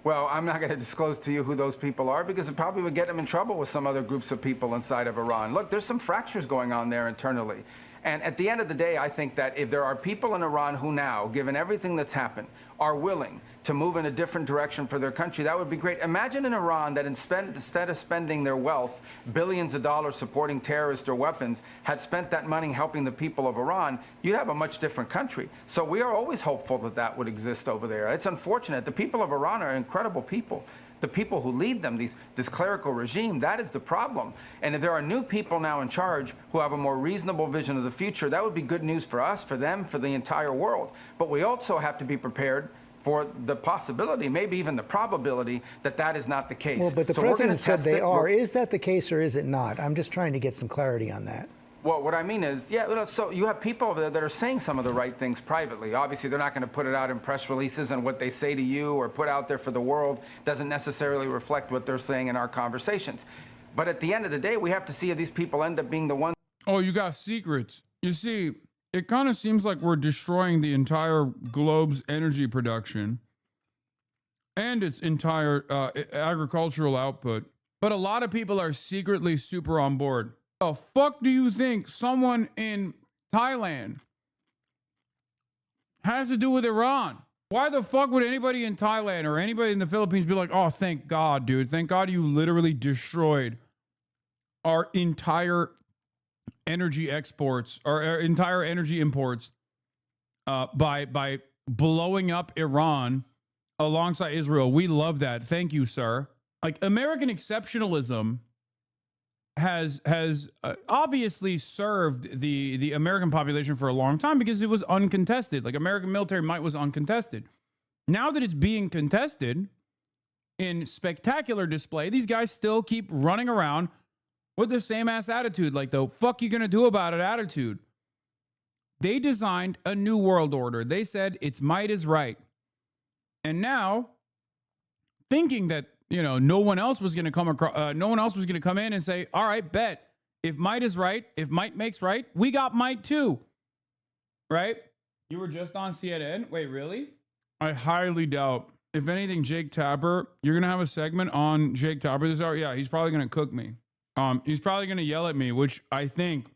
Well, I'm not going to disclose to you who those people are, because it probably would get them in trouble with some other groups of people inside of Iran. Look, there's some fractures going on there internally. And at the end of the day, I think that if there are people in Iran who now, given everything that's happened, are willing to move in a different direction for their country, that would be great. Imagine in Iran that instead of spending their wealth, billions of dollars supporting terrorists or weapons, had spent that money helping the people of Iran, you'd have a much different country. So we are always hopeful that that would exist over there. It's unfortunate. The people of Iran are incredible people. The people who lead them, this clerical regime, that is the problem. And if there are new people now in charge who have a more reasonable vision of the future, that would be good news for us, for them, for the entire world. But we also have to be prepared for the possibility, maybe even the probability, that that is not the case. Well, but the president said they are. Is that the case or is it not? I'm just trying to get some clarity on that. Well, what I mean is, yeah, so you have people over there that are saying some of the right things privately. Obviously, they're not going to put it out in press releases, and what they say to you or put out there for the world doesn't necessarily reflect what they're saying in our conversations. But at the end of the day, we have to see if these people end up being the ones. Oh, you got secrets. You see, it kind of seems like we're destroying the entire globe's energy production and its entire agricultural output. But a lot of people are secretly super on board. The fuck do you think someone in Thailand has to do with Iran? Why the fuck would anybody in Thailand or anybody in the Philippines be like, oh, thank God, dude. Thank God you literally destroyed our entire energy exports, our entire energy imports by blowing up Iran alongside Israel. We love that. Thank you, sir. Like, American exceptionalism has obviously served the American population for a long time because it was uncontested. Like, American military might was uncontested. Now that it's being contested in spectacular display, these guys still keep running around with the same ass attitude, like the fuck you gonna do about it attitude. They designed a new world order. They said its might is right. And now, thinking that, you know, no one else was going to come across, no one else was going to come in and say, all right, bet. If might is right, if might makes right, we got might too. Right? You were just on CNN? Wait, really? I highly doubt. If anything, Jake Tapper, you're going to have a segment on Jake Tapper this hour? Yeah, he's probably going to cook me. He's probably going to yell at me, which I think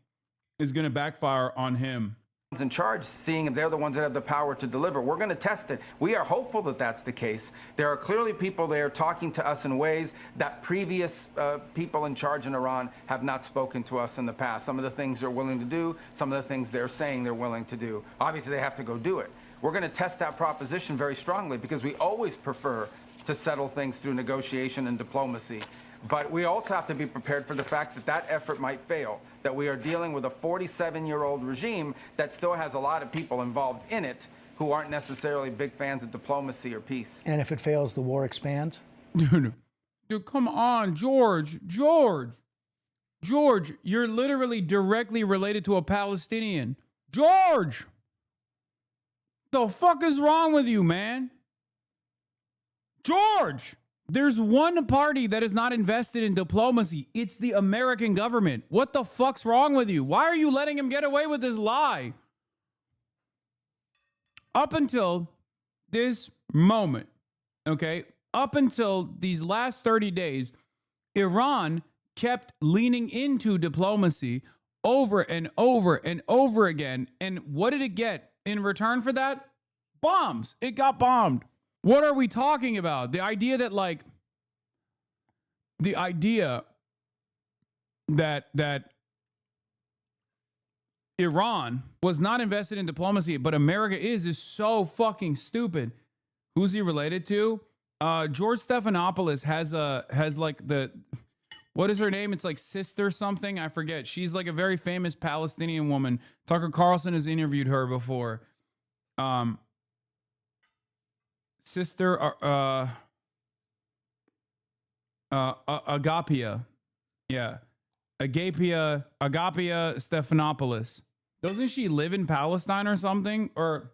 is going to backfire on him. In charge, seeing if they're the ones that have the power to deliver. We're going to test it. We are hopeful that that's the case. There are clearly people there talking to us in ways that previous people in charge in Iran have not spoken to us in the past. Some of the things they're willing to do, some of the things they're saying they're willing to do. Obviously, they have to go do it. We're going to test that proposition very strongly because we always prefer to settle things through negotiation and diplomacy. But we also have to be prepared for the fact that that effort might fail, that we are dealing with a 47-year-old regime that still has a lot of people involved in it who aren't necessarily big fans of diplomacy or peace. And if it fails, the war expands? Dude, come on, George, you're literally directly related to a Palestinian. George, the fuck is wrong with you, man? George, there's one party that is not invested in diplomacy. It's the American government. What the fuck's wrong with you? Why are you letting him get away with this lie? Up until this moment, okay, up until these last 30 days, Iran kept leaning into diplomacy over and over and over again. And what did it get in return for that? Bombs. It got bombed. What are we talking about? The idea that Iran was not invested in diplomacy, but America is so fucking stupid. Who's he related to? George Stephanopoulos has like the, what is her name? It's like Sister something. I forget. She's like a very famous Palestinian woman. Tucker Carlson has interviewed her before. Sister Agapia. Yeah. Agapia Stephanopoulos. Doesn't she live in Palestine or something? Or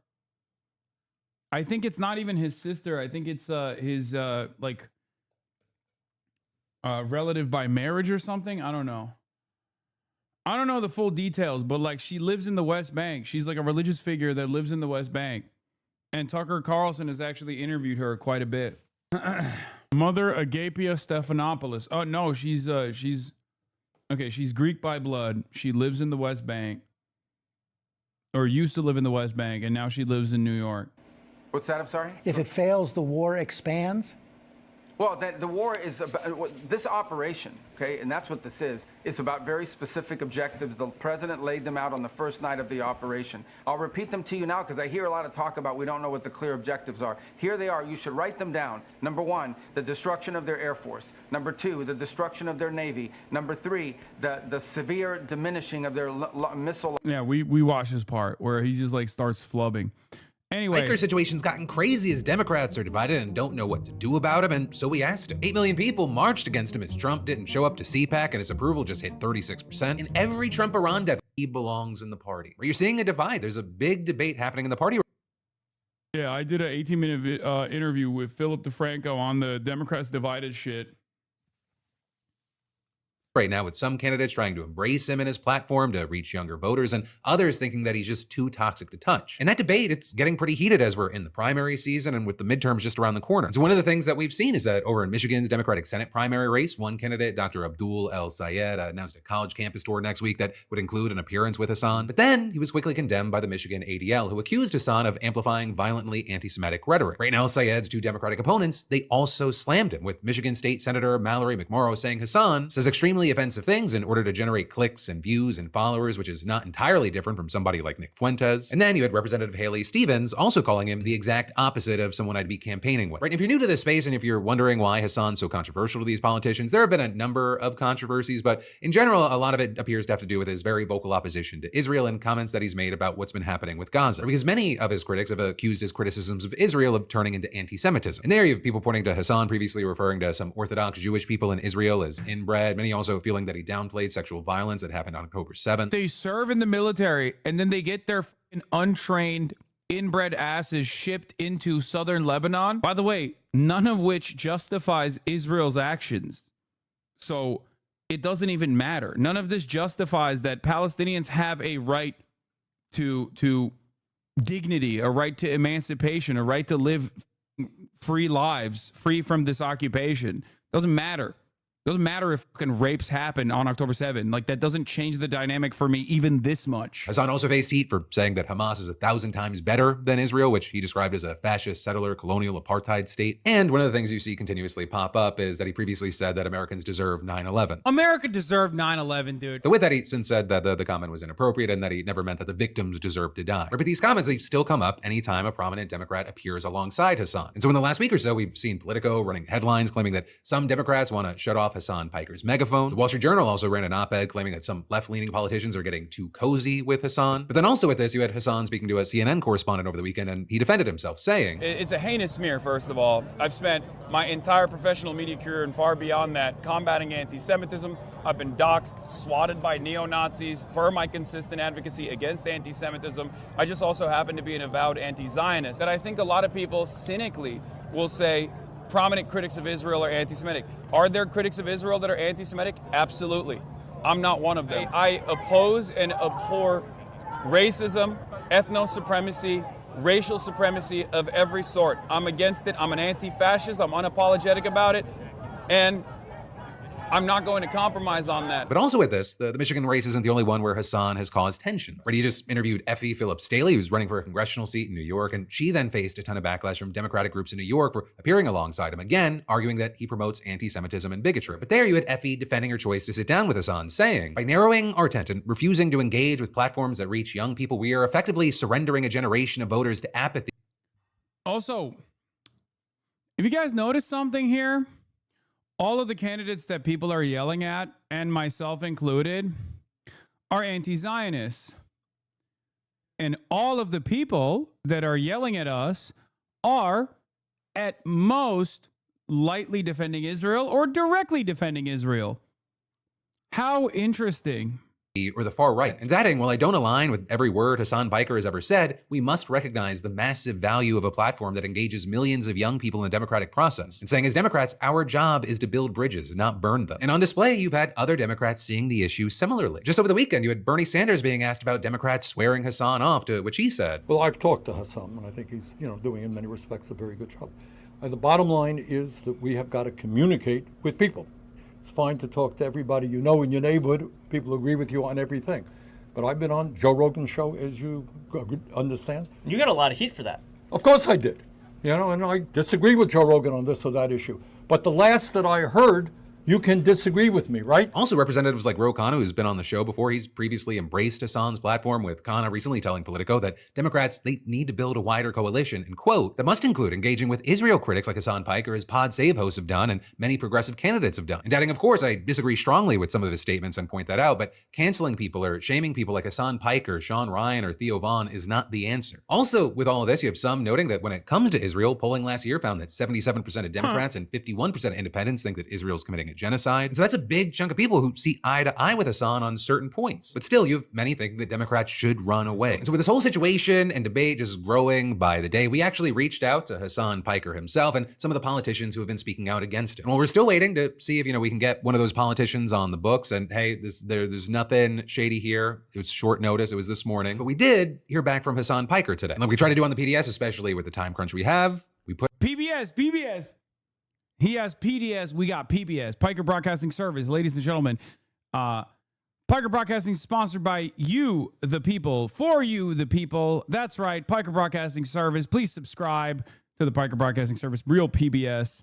I think it's not even his sister. I think it's his relative by marriage or something. I don't know. I don't know the full details, but like she lives in the West Bank. She's like a religious figure that lives in the West Bank. And Tucker Carlson has actually interviewed her quite a bit. Mother Agapia Stephanopoulos. Oh no, she's Greek by blood. She lives in the West Bank, or used to live in the West Bank, and now she lives in New York. What's that? I'm sorry? If it fails, the war expands? Well, the war is about this operation, okay, and that's what this is. It's about very specific objectives. The president laid them out on the first night of the operation. I'll repeat them to you now because I hear a lot of talk about we don't know what the clear objectives are. Here they are. You should write them down. Number one, the destruction of their Air Force. Number two, the destruction of their Navy. Number three, the severe diminishing of their missile. Yeah, we watched this part where he just like starts flubbing. Anyway, Piker's situation's gotten crazy as Democrats are divided and don't know what to do about him, and so we asked him. 8 million people marched against him as Trump didn't show up to CPAC and his approval just hit 36%. In every Trump-Iran debate, he belongs in the party. Where you're seeing a divide. There's a big debate happening in the party. Yeah, I did an 18-minute interview with Philip DeFranco on the Democrats divided shit. Right now, with some candidates trying to embrace him and his platform to reach younger voters, and others thinking that he's just too toxic to touch. And that debate, it's getting pretty heated as we're in the primary season and with the midterms just around the corner. So one of the things that we've seen is that over in Michigan's Democratic Senate primary race, one candidate, Dr. Abdul El Sayed, announced a college campus tour next week that would include an appearance with Hasan. But then he was quickly condemned by the Michigan ADL, who accused Hasan of amplifying violently anti-Semitic rhetoric. Right now, Sayed's two Democratic opponents, they also slammed him, with Michigan State Senator Mallory McMorrow saying Hasan says extremely offensive things in order to generate clicks and views and followers, which is not entirely different from somebody like Nick Fuentes. And then you had Representative Haley Stevens also calling him the exact opposite of someone I'd be campaigning with. Right? And if you're new to this space and if you're wondering why Hasan's so controversial to these politicians, there have been a number of controversies, but in general, a lot of it appears to have to do with his very vocal opposition to Israel and comments that he's made about what's been happening with Gaza. Because many of his critics have accused his criticisms of Israel of turning into anti-Semitism. And there you have people pointing to Hasan previously referring to some Orthodox Jewish people in Israel as inbred, many also feeling that he downplayed sexual violence that happened on October 7th. They serve in the military and then they get their untrained, inbred asses shipped into southern Lebanon. By the way, none of which justifies Israel's actions. So it doesn't even matter. None of this justifies that Palestinians have a right to dignity, a right to emancipation, a right to live free lives, free from this occupation. Doesn't matter. Doesn't matter if fucking rapes happen on October 7. Like, that doesn't change the dynamic for me even this much. Hasan also faced heat for saying that Hamas is 1,000 times better than Israel, which he described as a fascist, settler, colonial apartheid state. And one of the things you see continuously pop up is that he previously said that Americans deserve 9/11. America deserved 9/11, dude. But with that, he since said that the comment was inappropriate and that he never meant that the victims deserve to die. But these comments, they still come up anytime a prominent Democrat appears alongside Hasan. And so in the last week or so, we've seen Politico running headlines claiming that some Democrats want to shut off off Hasan Piker's megaphone. The Wall Street Journal also ran an op-ed claiming that some left-leaning politicians are getting too cozy with Hasan. But then also with this, you had Hasan speaking to a CNN correspondent over the weekend, and he defended himself, saying, It's a heinous smear, first of all. I've spent my entire professional media career and far beyond that combating anti-Semitism. I've been doxxed, swatted by neo-Nazis for my consistent advocacy against anti-Semitism. I just also happen to be an avowed anti-Zionist. That I think a lot of people cynically will say prominent critics of Israel are anti-Semitic. Are there critics of Israel that are anti-Semitic? Absolutely. I'm not one of them. I oppose and abhor racism, ethno-supremacy, racial supremacy of every sort. I'm against it. I'm an anti-fascist. I'm unapologetic about it. And I'm not going to compromise on that. But also with this, the Michigan race isn't the only one where Hasan has caused tensions. Right, he just interviewed Effie Phillips Staley, who's running for a congressional seat in New York, and she then faced a ton of backlash from Democratic groups in New York for appearing alongside him again, arguing that he promotes anti-Semitism and bigotry. But there you had Effie defending her choice to sit down with Hasan, saying, by narrowing our tent and refusing to engage with platforms that reach young people, we are effectively surrendering a generation of voters to apathy. Also, if you guys notice something here, all of the candidates that people are yelling at, and myself included, are anti-Zionists. And all of the people that are yelling at us are, at most, lightly defending Israel or directly defending Israel. How interesting. Or the far right. And adding, while I don't align with every word Hasan Piker has ever said, we must recognize the massive value of a platform that engages millions of young people in the democratic process. And saying, as Democrats, our job is to build bridges, not burn them. And on display, you've had other Democrats seeing the issue similarly. Just over the weekend, you had Bernie Sanders being asked about Democrats swearing Hasan off, to which he said, well, I've talked to Hasan, and I think he's, doing in many respects a very good job. The bottom line is that we have got to communicate with people. It's fine to talk to everybody you know in your neighborhood. People agree with you on everything. But I've been on Joe Rogan's show, as you understand. You got a lot of heat for that. Of course I did. And I disagree with Joe Rogan on this or that issue. But the last that I heard, you can disagree with me, right? Also, representatives like Ro Khanna, who's been on the show before, he's previously embraced Hasan's platform, with Khanna recently telling Politico that Democrats, they need to build a wider coalition, and quote, that must include engaging with Israel critics like Hasan Piker, as Pod Save hosts have done, and many progressive candidates have done. And adding, of course, I disagree strongly with some of his statements and point that out, but canceling people or shaming people like Hasan Piker, Sean Ryan, or Theo Vaughn is not the answer. Also, with all of this, you have some noting that when it comes to Israel, polling last year found that 77% of Democrats and 51% of independents think that Israel's committing a genocide. And so that's a big chunk of people who see eye to eye with Hasan on certain points. But still, you have many thinking that Democrats should run away. And so with this whole situation and debate just growing by the day, we actually reached out to Hasan Piker himself and some of the politicians who have been speaking out against it. And we're still waiting to see if, we can get one of those politicians on the books. And hey, there's nothing shady here. It was short notice. It was this morning. But we did hear back from Hasan Piker today. And like we try to do on the PDS, especially with the time crunch we have, we put PBS. He has PDS, we got PBS, Piker Broadcasting Service. Ladies and gentlemen, Piker Broadcasting is sponsored by you, the people, for you, the people. That's right, Piker Broadcasting Service. Please subscribe to the Piker Broadcasting Service, real PBS,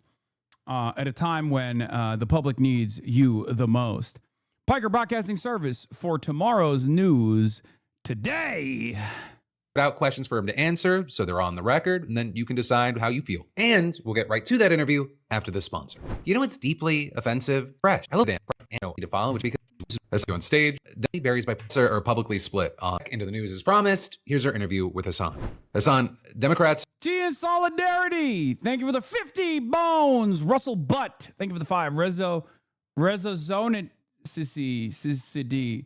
at a time when the public needs you the most. Piker Broadcasting Service for tomorrow's news today. Out questions for him to answer, so they're on the record, and then you can decide how you feel. And we'll get right to that interview after the sponsor. It's deeply offensive. Fresh. I love Dan. To follow, which because as on stage, Debbie varies by or publicly split. Into the news as promised. Here's our interview with Hasan. Hasan, Democrats. G in solidarity. Thank you for the 50 bones. Russell Butt. Thank you for the 5. Rezonicity.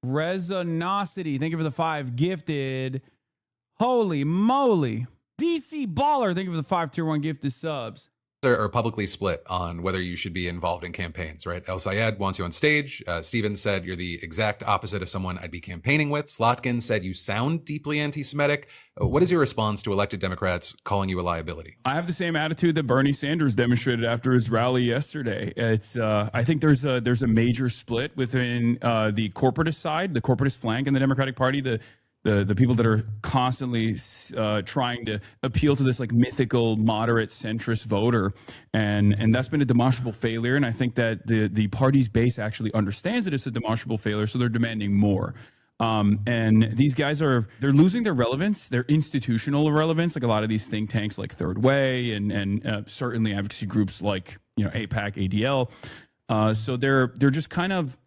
Rezonicity. Thank you for the 5. Gifted. Holy moly. DC Baller, thank you for the 5 tier 1 gifted subs. Are publicly split on whether you should be involved in campaigns, right? El Sayed wants you on stage. Steven said you're the exact opposite of someone I'd be campaigning with. Slotkin said you sound deeply anti-Semitic. What is your response to elected Democrats calling you a liability? I have the same attitude that Bernie Sanders demonstrated after his rally yesterday. It's I think there's a major split within the corporatist side, the corporatist flank in the Democratic Party, the people that are constantly trying to appeal to this like mythical moderate centrist voter, and that's been a demonstrable failure. And I think that the party's base actually understands that it's a demonstrable failure, so they're demanding more. And these guys they're losing their relevance, their institutional relevance, like a lot of these think tanks like Third Way and certainly advocacy groups like AIPAC, ADL. So they're just kind of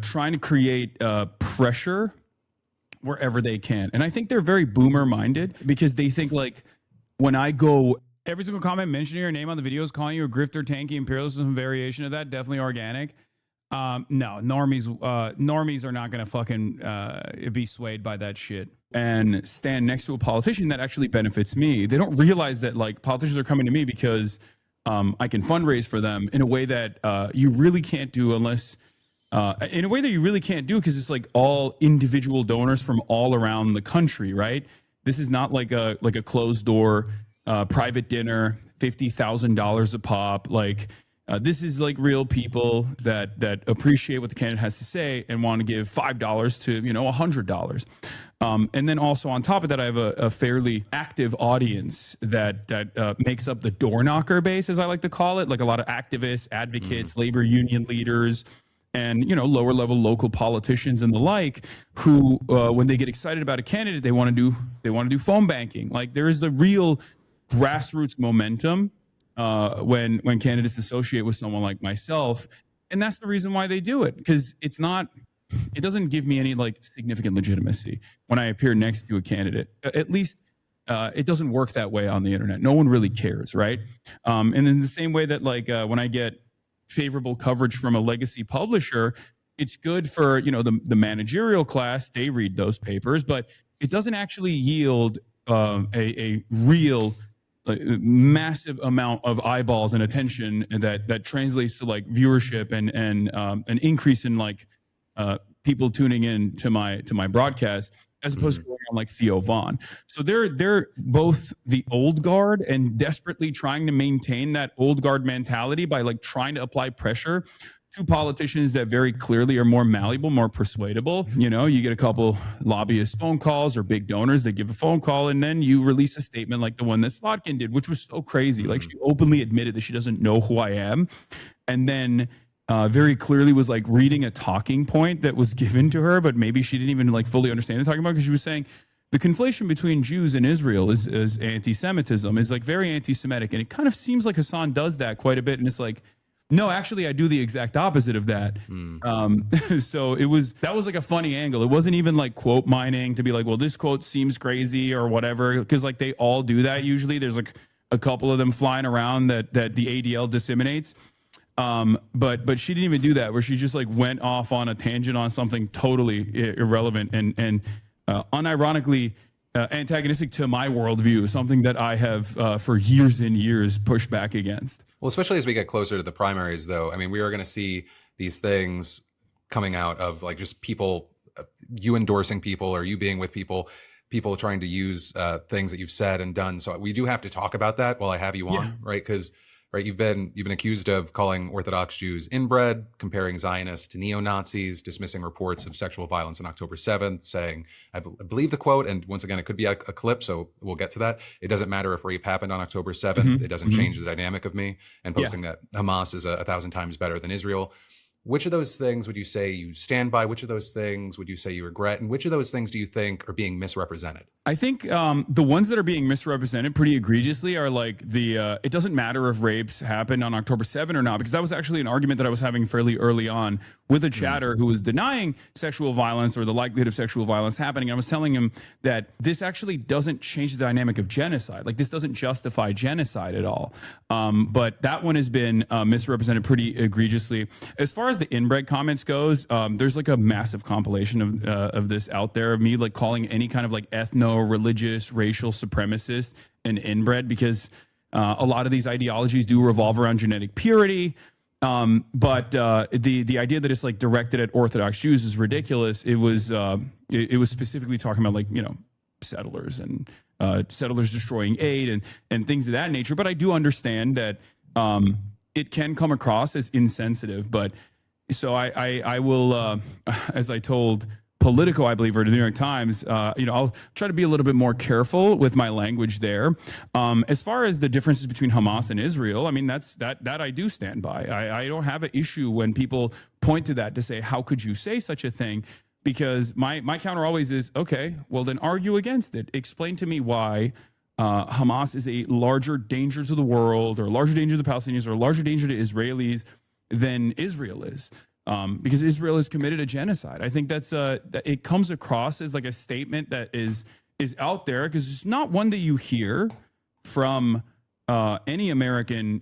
trying to create pressure wherever they can. And I think they're very boomer minded because they think like when I go, every single comment mentioning your name on the videos, calling you a grifter, tanky, imperialist, some variation of that, definitely organic. No, normies are not going to fucking be swayed by that shit and stand next to a politician that actually benefits me. They don't realize that like politicians are coming to me because I can fundraise for them in a way that you really can't do unless in a way that you really can't do because it's like all individual donors from all around the country, right? This is not like a closed door private dinner, $50,000 a pop. Like this is like real people that appreciate what the candidate has to say and want to give $5 to $100. And then also on top of that, I have a fairly active audience that makes up the door knocker base, as I like to call it, like a lot of activists, advocates, labor union leaders, and lower level local politicians and the like, who when they get excited about a candidate, they want to do phone banking. Like there is the real grassroots momentum when candidates associate with someone like myself, and that's the reason why they do it, because it doesn't give me any like significant legitimacy when I appear next to a candidate. At least it doesn't work that way on the internet. No one really cares, right? And in the same way that like when I get favorable coverage from a legacy publisher, it's good for the managerial class. They read those papers, but it doesn't actually yield a real massive amount of eyeballs and attention that translates to like viewership and an increase in like people tuning in to my broadcast, as opposed to going on like Theo Vaughn. So they're both the old guard and desperately trying to maintain that old guard mentality by like trying to apply pressure to politicians that very clearly are more malleable, more persuadable. You get a couple lobbyist phone calls or big donors that give a phone call, and then you release a statement like the one that Slotkin did, which was so crazy. Like she openly admitted that she doesn't know who I am, and then very clearly was like reading a talking point that was given to her, but maybe she didn't even like fully understand the talking point, because she was saying the conflation between Jews and Israel is anti-Semitism, is like very anti-Semitic, and it kind of seems like Hasan does that quite a bit, and it's like, no, actually, I do the exact opposite of that. So that was like a funny angle. It wasn't even like quote mining to be like, well, this quote seems crazy or whatever, because like they all do that usually. There's like a couple of them flying around that the ADL disseminates. But she didn't even do that, where she just like went off on a tangent on something totally irrelevant and unironically antagonistic to my worldview, something that I have for years and years pushed back against. Well, especially as we get closer to the primaries, though, I mean, we are going to see these things coming out of like just people, you endorsing people or you being with people trying to use things that you've said and done. So we do have to talk about that while I have you on, right? Because you've been accused of calling Orthodox Jews inbred, comparing Zionists to neo-Nazis, dismissing reports of sexual violence on October 7th, saying, I believe the quote, and once again, it could be a clip, so we'll get to that. It doesn't matter if rape happened on October 7th. It doesn't change the dynamic of me, and posting that Hamas is 1,000 times better than Israel. Which of those things would you say you stand by? Which of those things would you say you regret? And which of those things do you think are being misrepresented? I think the ones that are being misrepresented pretty egregiously are like it doesn't matter if rapes happened on October 7 or not, because that was actually an argument that I was having fairly early on with a chatter who was denying sexual violence or the likelihood of sexual violence happening. I was telling him that this actually doesn't change the dynamic of genocide. Like this doesn't justify genocide at all. But that one has been misrepresented pretty egregiously. As far as the inbred comments goes, there's like a massive compilation of this out there of me like calling any kind of like ethno-religious racial supremacist an inbred, because a lot of these ideologies do revolve around genetic purity. But the idea that it's like directed at Orthodox Jews is ridiculous. It was specifically talking about like, settlers and settlers destroying aid and things of that nature. But I do understand that it can come across as insensitive. But so I will, as I told Politico, I believe, or the New York Times, I'll try to be a little bit more careful with my language there. As far as the differences between Hamas and Israel, I mean, that I do stand by. I don't have an issue when people point to that to say, how could you say such a thing? Because my counter always is, okay, well, then argue against it. Explain to me why Hamas is a larger danger to the world, or a larger danger to the Palestinians, or a larger danger to Israelis than Israel is. Because Israel has committed a genocide. I think that it comes across as like a statement that is out there because it's not one that you hear from any American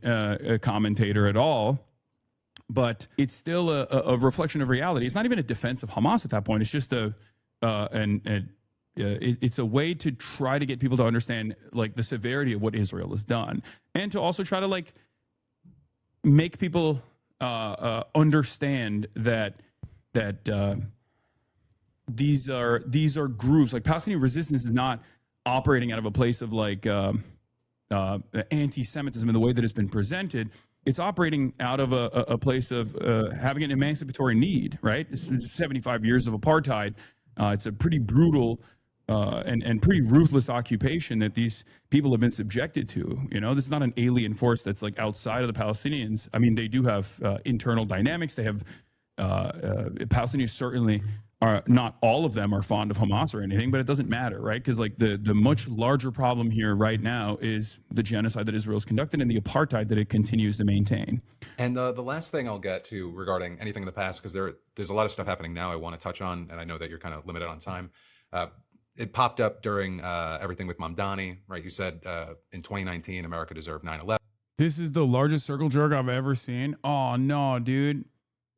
commentator at all. But it's still a reflection of reality. It's not even a defense of Hamas at that point. It's just it's a way to try to get people to understand like the severity of what Israel has done, and to also try to like make people understand that these are groups. Like Palestinian resistance is not operating out of a place of like anti-Semitism in the way that it's been presented. It's operating out of a place of having an emancipatory need, right? This is 75 years of apartheid. It's a pretty brutal and pretty ruthless occupation that these people have been subjected to. You know, this is not an alien force that's like outside of the Palestinians. I mean, they do have internal dynamics. They have Palestinians certainly are not all of them are fond of Hamas or anything, but it doesn't matter, right? Because like the much larger problem here right now is the genocide that Israel's conducted and the apartheid that it continues to maintain. And the last thing I'll get to regarding anything in the past, because there's a lot of stuff happening now I want to touch on, and I know that you're kind of limited on time. It popped up during everything with Mamdani, right? You said in 2019, America deserved 9/11. This is the largest circle jerk I've ever seen. Oh, no, dude.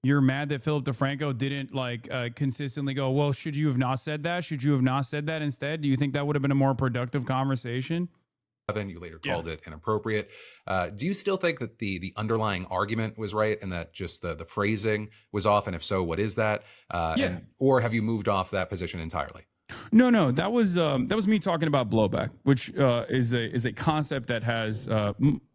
You're mad that Philip DeFranco didn't like consistently go, well, should you have not said that? Should you have not said that instead? Do you think that would have been a more productive conversation? You later called it inappropriate. Do you still think that the underlying argument was right and that just the phrasing was off? And if so, what is that? Or have you moved off that position entirely? No, that was me talking about blowback, which is a concept that has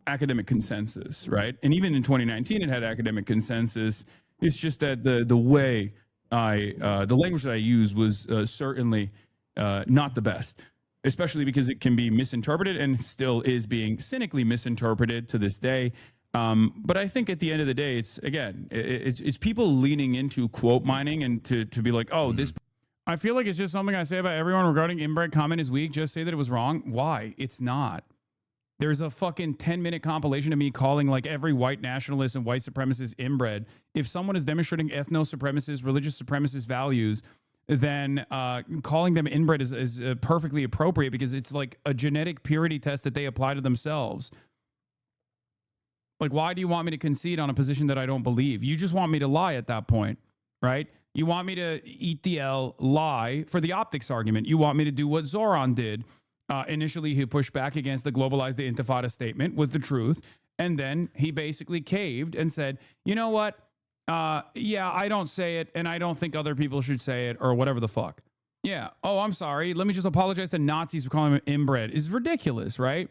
academic consensus, right? And even in 2019, it had academic consensus. It's just that the way the language that I used was certainly not the best, especially because it can be misinterpreted and still is being cynically misinterpreted to this day. But I think at the end of the day, it's people leaning into quote mining and to be like, oh, this. I feel like it's just something I say about everyone regarding inbred comment is weak. Just say that it was wrong. Why? It's not. There's a fucking 10-minute compilation of me calling like every white nationalist and white supremacist inbred. If someone is demonstrating ethno-supremacist, religious supremacist values, then calling them inbred is perfectly appropriate because it's like a genetic purity test that they apply to themselves. Like, why do you want me to concede on a position that I don't believe? You just want me to lie at that point, right? You want me to eat the L, lie for the optics argument. You want me to do what Zoran did. Initially, he pushed back against the globalized the Intifada statement with the truth. And then he basically caved and said, you know what? Yeah, I don't say it. And I don't think other people should say it or whatever the fuck. Yeah. Oh, I'm sorry. Let me just apologize to Nazis for calling him inbred. It's ridiculous, right?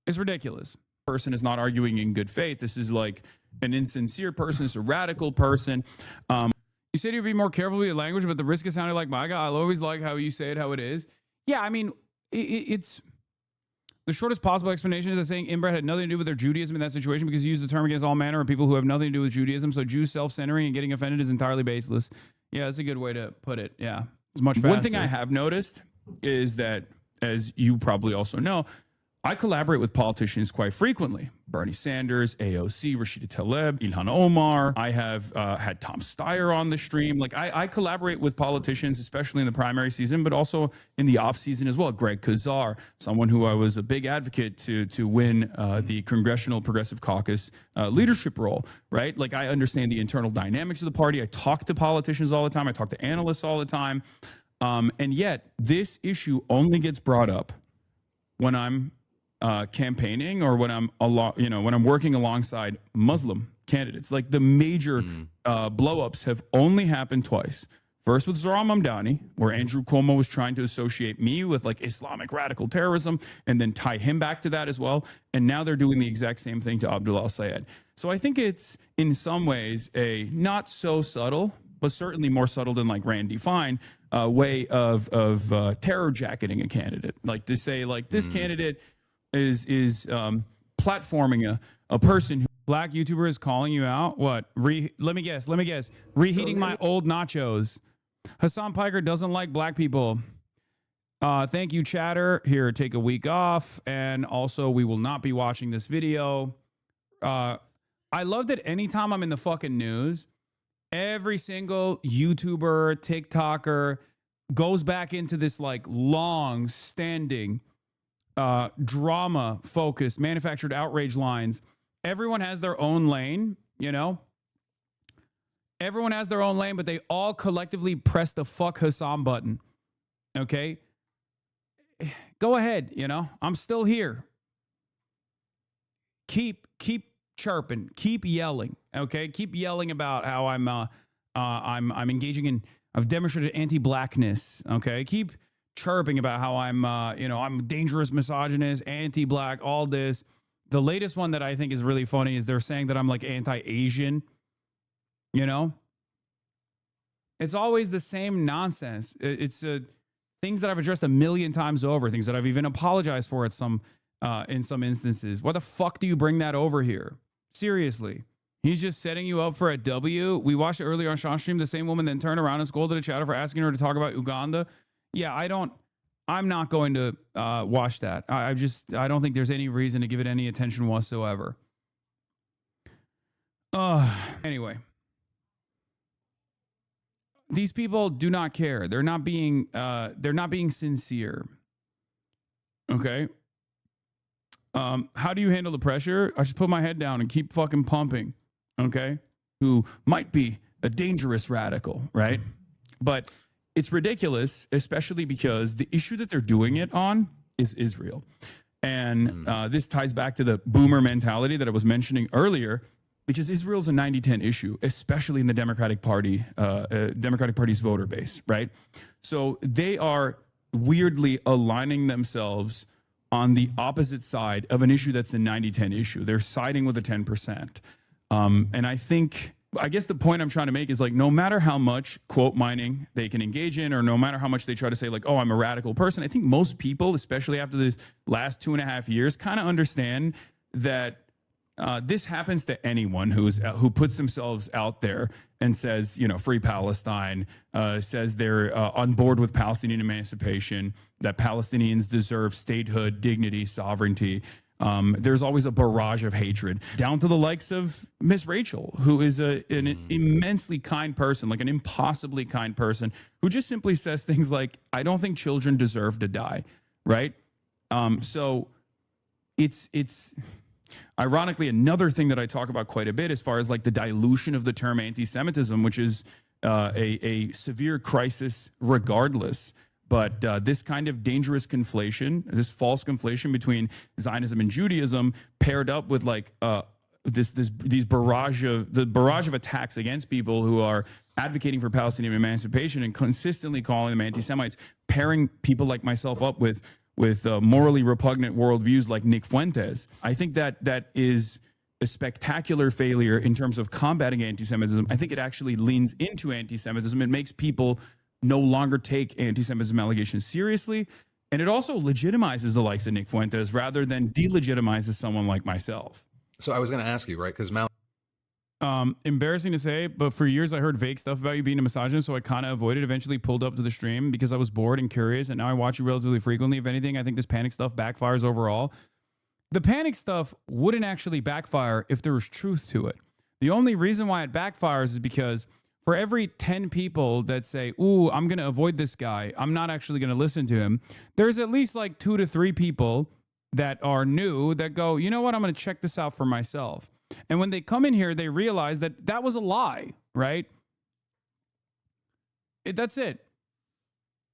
It's ridiculous. Person is not arguing in good faith. This is like an insincere person. It's a radical person. You said you'd be more careful with your language, but the risk is sounding like my guy. I always like how you say it, how it is. Yeah, I mean, it's the shortest possible explanation is saying inbred had nothing to do with their Judaism in that situation because you use the term against all manner of people who have nothing to do with Judaism. So Jews self-centering and getting offended is entirely baseless. Yeah, that's a good way to put it. Yeah, it's much faster. One thing I have noticed is that, as you probably also know, I collaborate with politicians quite frequently. Bernie Sanders, AOC, Rashida Tlaib, Ilhan Omar. I have had Tom Steyer on the stream. Like I collaborate with politicians, especially in the primary season, but also in the off season as well. Greg Kazar, someone who I was a big advocate to win the Congressional Progressive Caucus leadership role, right? Like I understand the internal dynamics of the party. I talk to politicians all the time. I talk to analysts all the time. And yet this issue only gets brought up when I'm campaigning or when I'm when I'm working alongside Muslim candidates. Like the major blow-ups have only happened twice. First with Zoran Mamdani, where Andrew Cuomo was trying to associate me with like Islamic radical terrorism and then tie him back to that as well. And now they're doing the exact same thing to Abdul al-Sayed. So I think it's in some ways a not so subtle, but certainly more subtle than like Randy Fine way of terror jacketing a candidate. Like to say like this candidate is platforming a person who black YouTuber is calling you out. What? Let me guess. Reheating my old nachos. Hasan Piker doesn't like black people. Thank you, chatter. Here, take a week off. And also, we will not be watching this video. I love that anytime I'm in the fucking news, every single YouTuber, TikToker goes back into this like long standing drama focused manufactured outrage lines. Everyone has their own lane, you know? Everyone has their own lane, but they all collectively press the fuck Hassan button. Okay? Go ahead, you know? I'm still here. Keep chirping, keep yelling, okay? Keep yelling about how I'm engaging in, I've demonstrated anti-blackness, okay? Keep chirping about how I'm a dangerous misogynist, anti-black, all this. The latest one that I think is really funny is they're saying that I'm like anti-Asian, you know? It's always the same nonsense. It's things that I've addressed a million times over, things that I've even apologized for at in some instances. Why the fuck do you bring that over here? Seriously. He's just setting you up for a W. We watched it earlier on Sean's stream. The same woman then turned around and scolded a chatter for asking her to talk about Uganda. Yeah, I'm not going to watch that. I don't think there's any reason to give it any attention whatsoever. Anyway. These people do not care. They're not being sincere. Okay? How do you handle the pressure? I should put my head down and keep fucking pumping. Okay? Who might be a dangerous radical, right? But it's ridiculous, especially because the issue that they're doing it on is Israel. And this ties back to the boomer mentality that I was mentioning earlier, because Israel's a 90-10 issue, especially in the Democratic Party's voter base, right? So they are weirdly aligning themselves on the opposite side of an issue that's a 90-10 issue. They're siding with the 10%. And I guess the point I'm trying to make is like, no matter how much quote mining they can engage in, or no matter how much they try to say like, oh, I'm a radical person, I think most people, especially after the last 2.5 years, kind of understand that this happens to anyone who puts themselves out there and says, you know, free Palestine, says they're on board with Palestinian emancipation, that Palestinians deserve statehood, dignity, sovereignty. There's always a barrage of hatred, down to the likes of Miss Rachel, who is an immensely kind person, like an impossibly kind person, who just simply says things like, I don't think children deserve to die, right? So it's ironically another thing that I talk about quite a bit as far as like the dilution of the term anti-Semitism, which is a severe crisis regardless. But this kind of dangerous conflation, this false conflation between Zionism and Judaism, paired up with like these barrage of attacks against people who are advocating for Palestinian emancipation and consistently calling them anti-Semites, pairing people like myself up with morally repugnant worldviews like Nick Fuentes. I think that is a spectacular failure in terms of combating anti-Semitism. I think it actually leans into anti-Semitism. It makes people no longer take anti-Semitism allegations seriously. And it also legitimizes the likes of Nick Fuentes rather than delegitimizes someone like myself. So I was going to ask you, right? Because embarrassing to say, but for years I heard vague stuff about you being a misogynist, so I kind of avoided, eventually pulled up to the stream because I was bored and curious, and now I watch you relatively frequently. If anything, I think this panic stuff backfires overall. The panic stuff wouldn't actually backfire if there was truth to it. The only reason why it backfires is because for every 10 people that say, ooh, I'm going to avoid this guy, I'm not actually going to listen to him, there's at least like 2 to 3 people that are new that go, you know what, I'm going to check this out for myself. And when they come in here, they realize that that was a lie, right? That's it.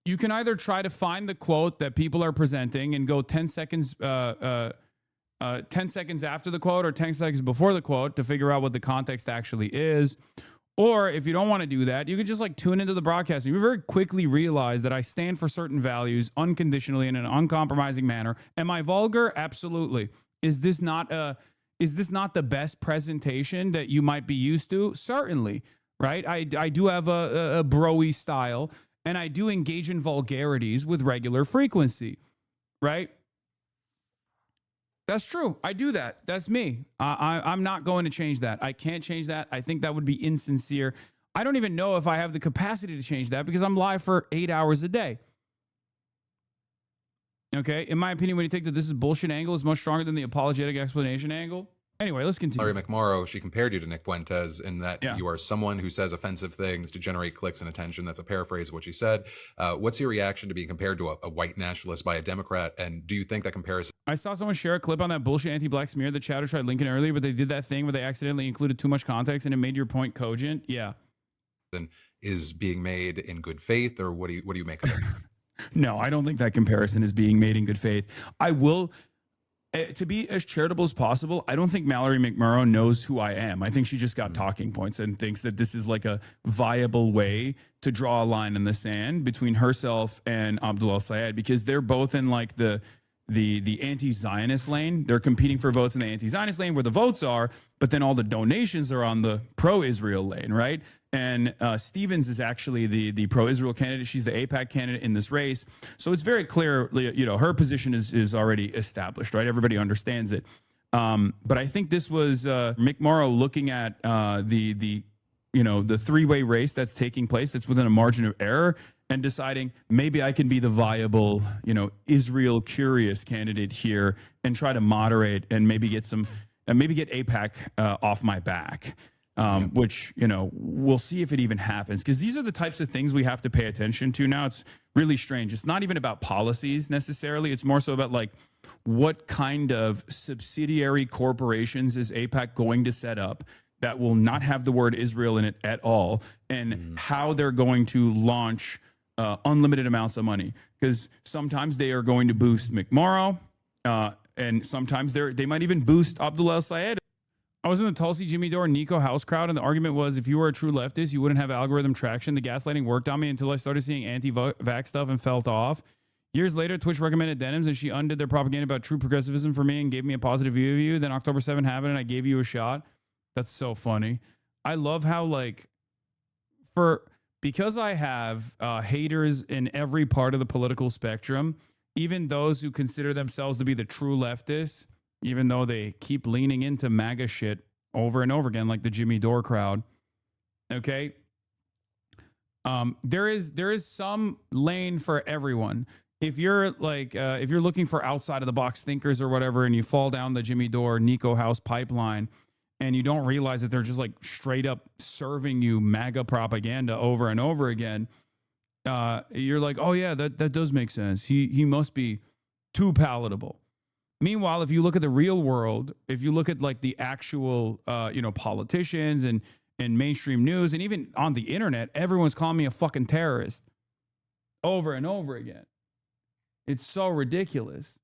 You can either try to find the quote that people are presenting and go 10 seconds 10 seconds after the quote or 10 seconds before the quote to figure out what the context actually is. Or if you don't want to do that, you can just like tune into the broadcast. And you very quickly realize that I stand for certain values unconditionally in an uncompromising manner. Am I vulgar? Absolutely. Is this not the best presentation that you might be used to? Certainly, right? I do have a bro-y style, and I do engage in vulgarities with regular frequency, right? That's true. I do that. That's me. I'm not going to change that. I can't change that. I think that would be insincere. I don't even know if I have the capacity to change that because I'm live for 8 hours a day. Okay? In my opinion, when you take the this is bullshit angle, is much stronger than the apologetic explanation angle. Anyway, let's continue. Larry McMorrow, she compared you to Nick Fuentes in that you are someone who says offensive things to generate clicks and attention. That's a paraphrase of what she said. What's your reaction to being compared to a white nationalist by a Democrat? And do you think that comparison? I saw someone share a clip on that bullshit anti-black smear that Chowder tried linking earlier, but they did that thing where they accidentally included too much context and it made your point cogent. Yeah. Is being made in good faith, or what do you make of it? No, I don't think that comparison is being made in good faith. I will, to be as charitable as possible, I don't think Mallory McMurrow knows who I am. I think she just got talking points and thinks that this is like a viable way to draw a line in the sand between herself and Abdul El-Sayed, because they're both in like the anti-Zionist lane. They're competing for votes in the anti-Zionist lane where the votes are, but then all the donations are on the pro-Israel lane, right? And Stevens is actually the pro-Israel candidate. She's the AIPAC candidate in this race. So it's very clear, you know, her position is already established, right? Everybody understands it. But I think this was McMorrow looking at the three-way race that's taking place. That's within a margin of error, and deciding maybe I can be the viable, Israel curious candidate here and try to moderate and maybe get AIPAC off my back. Which, we'll see if it even happens, because these are the types of things we have to pay attention to now. It's really strange. It's not even about policies necessarily. It's more so about like what kind of subsidiary corporations is AIPAC going to set up that will not have the word Israel in it at all, and how they're going to launch unlimited amounts of money. Because sometimes they are going to boost McMorrow, and sometimes they might even boost Abdul El-Sayed. I was in the Tulsi Jimmy Dore Nico House crowd, and the argument was if you were a true leftist, you wouldn't have algorithm traction. The gaslighting worked on me until I started seeing anti-vax stuff and felt off. Years later, Twitch recommended Denims, and she undid their propaganda about true progressivism for me and gave me a positive view of you. Then October 7 happened, and I gave you a shot. That's so funny. I love how, because I have haters in every part of the political spectrum, even those who consider themselves to be the true leftists, even though they keep leaning into MAGA shit over and over again, like the Jimmy Dore crowd. Okay. There is some lane for everyone. If you're looking for outside of the box thinkers or whatever, and you fall down the Jimmy Dore Nico House pipeline and you don't realize that they're just like straight up serving you MAGA propaganda over and over again, you're like, oh yeah, that does make sense. He must be too palatable. Meanwhile, if you look at the real world, if you look at like the actual, politicians and mainstream news, and even on the internet, everyone's calling me a fucking terrorist over and over again. It's so ridiculous.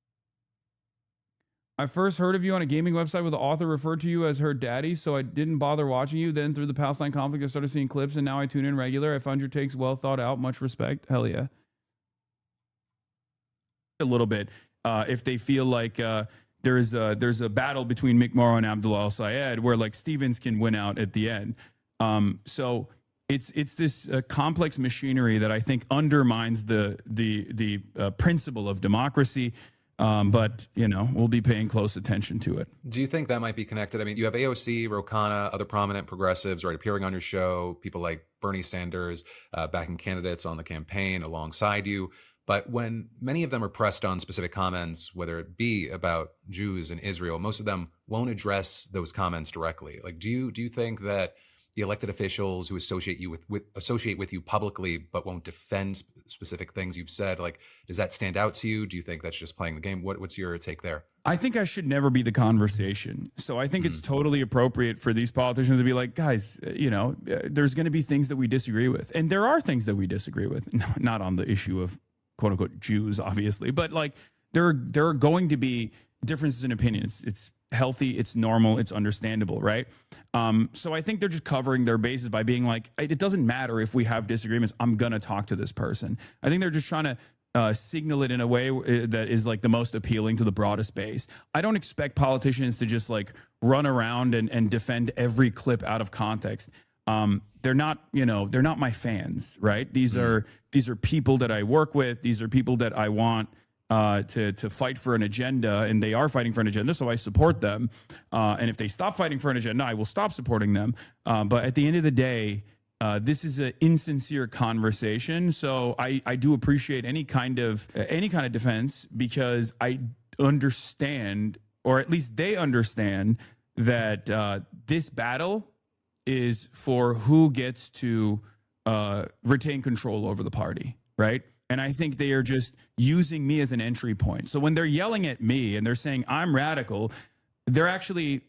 I first heard of you on a gaming website where the author referred to you as her daddy, so I didn't bother watching you. Then through the Palestine conflict, I started seeing clips, and now I tune in regular. I found your takes well thought out. Much respect. Hell yeah. A little bit. If they feel like there's a battle between McMorrow and Abdul El-Sayed where like Stevens can win out at the end. So it's this complex machinery that I think undermines the principle of democracy. But we'll be paying close attention to it. Do you think that might be connected? I mean, you have AOC, Ro Khanna, other prominent progressives, right, appearing on your show, people like Bernie Sanders, backing candidates on the campaign alongside you. But when many of them are pressed on specific comments, whether it be about Jews and Israel, most of them won't address those comments directly. Like, do you think that the elected officials who associate with you publicly but won't defend specific things you've said, like, does that stand out to you? Do you think that's just playing the game? What's your take there? I think I should never be the conversation. So I think it's totally appropriate for these politicians to be like, guys, there's going to be things that we disagree with. And there are things that we disagree with, not on the issue of quote unquote Jews, obviously, but like there are going to be differences in opinions. It's healthy, it's normal, it's understandable, right? So I think they're just covering their bases by being like, it doesn't matter if we have disagreements, I'm gonna talk to this person. I think they're just trying to signal it in a way that is like the most appealing to the broadest base. I don't expect politicians to just like run around and defend every clip out of context. They're not my fans, right? These are people that I work with. These are people that I want to fight for an agenda, and they are fighting for an agenda, so I support them. And if they stop fighting for an agenda, I will stop supporting them. But at the end of the day, this is an insincere conversation. So I do appreciate any kind of defense, because I understand, or at least they understand, that this battle is for who gets to retain control over the party, right? And I think they are just using me as an entry point. So when they're yelling at me and they're saying I'm radical, they're actually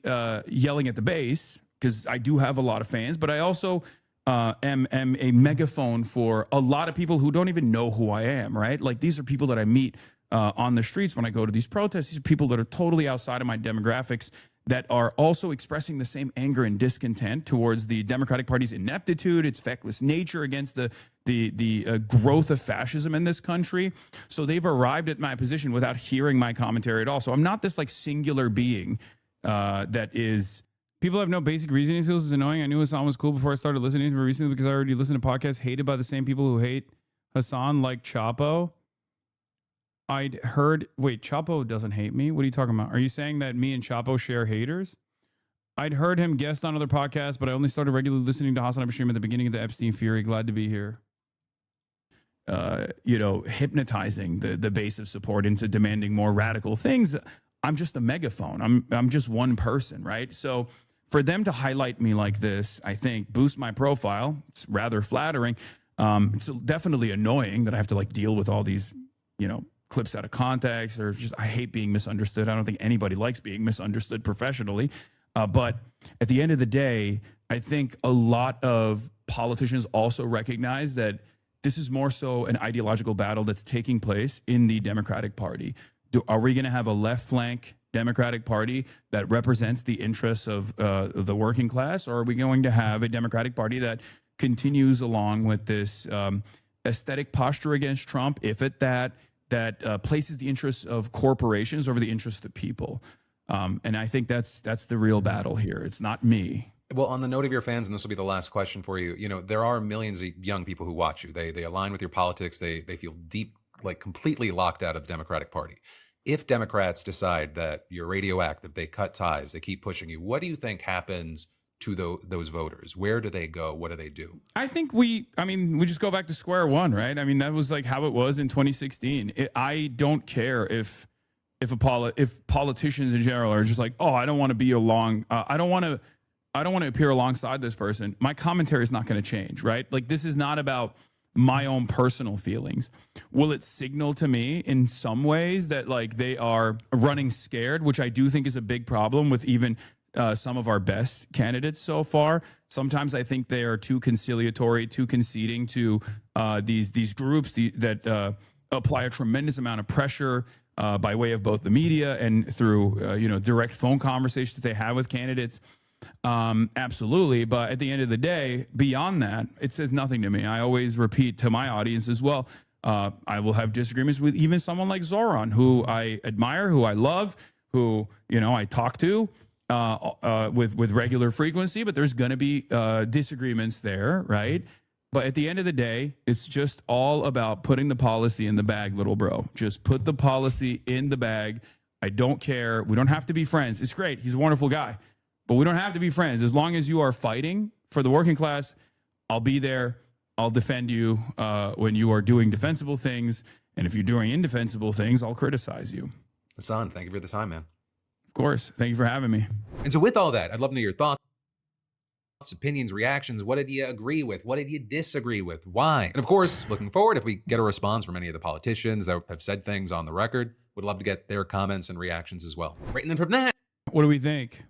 yelling at the base, because I do have a lot of fans, but I also am a megaphone for a lot of people who don't even know who I am, right? Like, these are people that I meet on the streets when I go to these protests. These are people that are totally outside of my demographics that are also expressing the same anger and discontent towards the Democratic Party's ineptitude, its feckless nature, against the growth of fascism in this country. So they've arrived at my position without hearing my commentary at all. So I'm not this like singular being that is... People have no basic reasoning skills. Is annoying. I knew Hasan was cool before I started listening to him recently because I already listened to podcasts hated by the same people who hate Hasan, like Chapo. I'd heard... Wait, Chapo doesn't hate me? What are you talking about? Are you saying that me and Chapo share haters? I'd heard him guest on other podcasts, but I only started regularly listening to Hasanabi stream at the beginning of the Epstein Fury. Glad to be here. Hypnotizing the base of support into demanding more radical things. I'm just a megaphone. I'm just one person, right? So for them to highlight me like this, I think boost my profile. It's rather flattering. It's definitely annoying that I have to like deal with all these, clips out of context, or just, I hate being misunderstood. I don't think anybody likes being misunderstood professionally. But at the end of the day, I think a lot of politicians also recognize that this is more so an ideological battle that's taking place in the Democratic Party. Are we going to have a left flank Democratic Party that represents the interests of the working class, or are we going to have a Democratic Party that continues along with this aesthetic posture against Trump, if at that places the interests of corporations over the interests of the people? And I think that's the real battle here. It's not me. Well, on the note of your fans, and this will be the last question for you, there are millions of young people who watch you. They align with your politics. They feel deep, like completely locked out of the Democratic Party. If Democrats decide that you're radioactive, they cut ties, they keep pushing you, what do you think happens to those voters? Where do they go? What do they do? I think we just go back to square one, right? I mean, that was like how it was in 2016. I don't care if politicians in general are just like, oh, I don't want to be along. I don't want to appear alongside this person. My commentary is not going to change, right? Like, this is not about my own personal feelings. Will it signal to me in some ways that like they are running scared, which I do think is a big problem with even some of our best candidates so far. Sometimes I think they are too conciliatory, too conceding to these groups that apply a tremendous amount of pressure by way of both the media and through direct phone conversations that they have with candidates. Absolutely. But at the end of the day, beyond that, it says nothing to me. I always repeat to my audience as well. I will have disagreements with even someone like Zoran, who I admire, who I love, who, I talk to with regular frequency, but there's going to be disagreements there. Right. But at the end of the day, it's just all about putting the policy in the bag, little bro. Just put the policy in the bag. I don't care. We don't have to be friends. It's great. He's a wonderful guy. But we don't have to be friends. As long as you are fighting for the working class, I'll be there. I'll defend you when you are doing defensible things. And if you're doing indefensible things, I'll criticize you. Hasan, thank you for the time, man. Of course. Thank you for having me. And so with all that, I'd love to know your thoughts, opinions, reactions. What did you agree with? What did you disagree with? Why? And of course, looking forward, if we get a response from any of the politicians that have said things on the record, would love to get their comments and reactions as well. Right, and then from that, what do we think?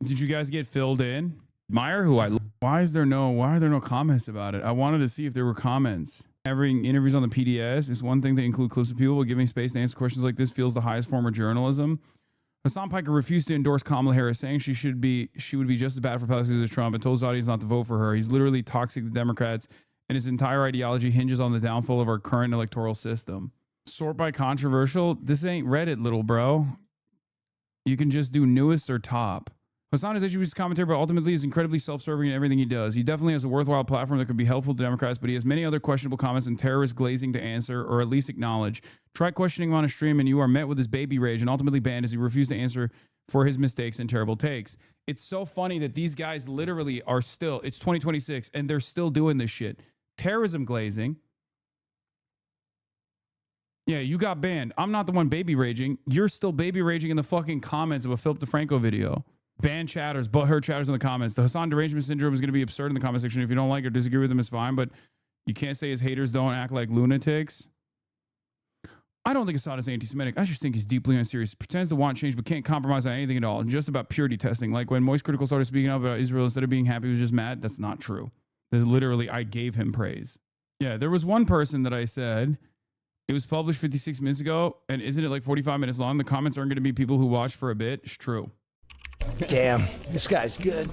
Did you guys get filled in? Admire who I... Why are there no comments about it? I wanted to see if there were comments. Having interviews on the PDS is one thing to include clips of people, but giving space to answer questions like this feels the highest form of journalism. Hasan Piker refused to endorse Kamala Harris, saying she would be just as bad for policies as Trump, and told his audience not to vote for her. He's literally toxic to Democrats, and his entire ideology hinges on the downfall of our current electoral system. Sort by controversial? This ain't Reddit, little bro. You can just do newest or top. Hasan has issued his commentary, but ultimately is incredibly self-serving in everything he does. He definitely has a worthwhile platform that could be helpful to Democrats, but he has many other questionable comments and terrorist glazing to answer, or at least acknowledge. Try questioning him on a stream, and you are met with his baby rage and ultimately banned as he refused to answer for his mistakes and terrible takes. It's so funny that these guys literally are still, it's 2026, and they're still doing this shit. Terrorism glazing. Yeah, you got banned. I'm not the one baby raging. You're still baby raging in the fucking comments of a Philip DeFranco video. Ban chatters, but her chatters in the comments. The Hassan derangement syndrome is going to be absurd in the comment section. If you don't like or disagree with him, it's fine, but you can't say his haters don't act like lunatics. I don't think Assad is anti-Semitic. I just think he's deeply unserious. Pretends to want change, but can't compromise on anything at all. And just about purity testing. Like when Moist Critical started speaking up about Israel, instead of being happy, he was just mad. That's not true. Literally, I gave him praise. Yeah, there was one person that I said, it was published 56 minutes ago, and isn't it like 45 minutes long? The comments aren't going to be people who watched for a bit. It's true. Damn, this guy's good.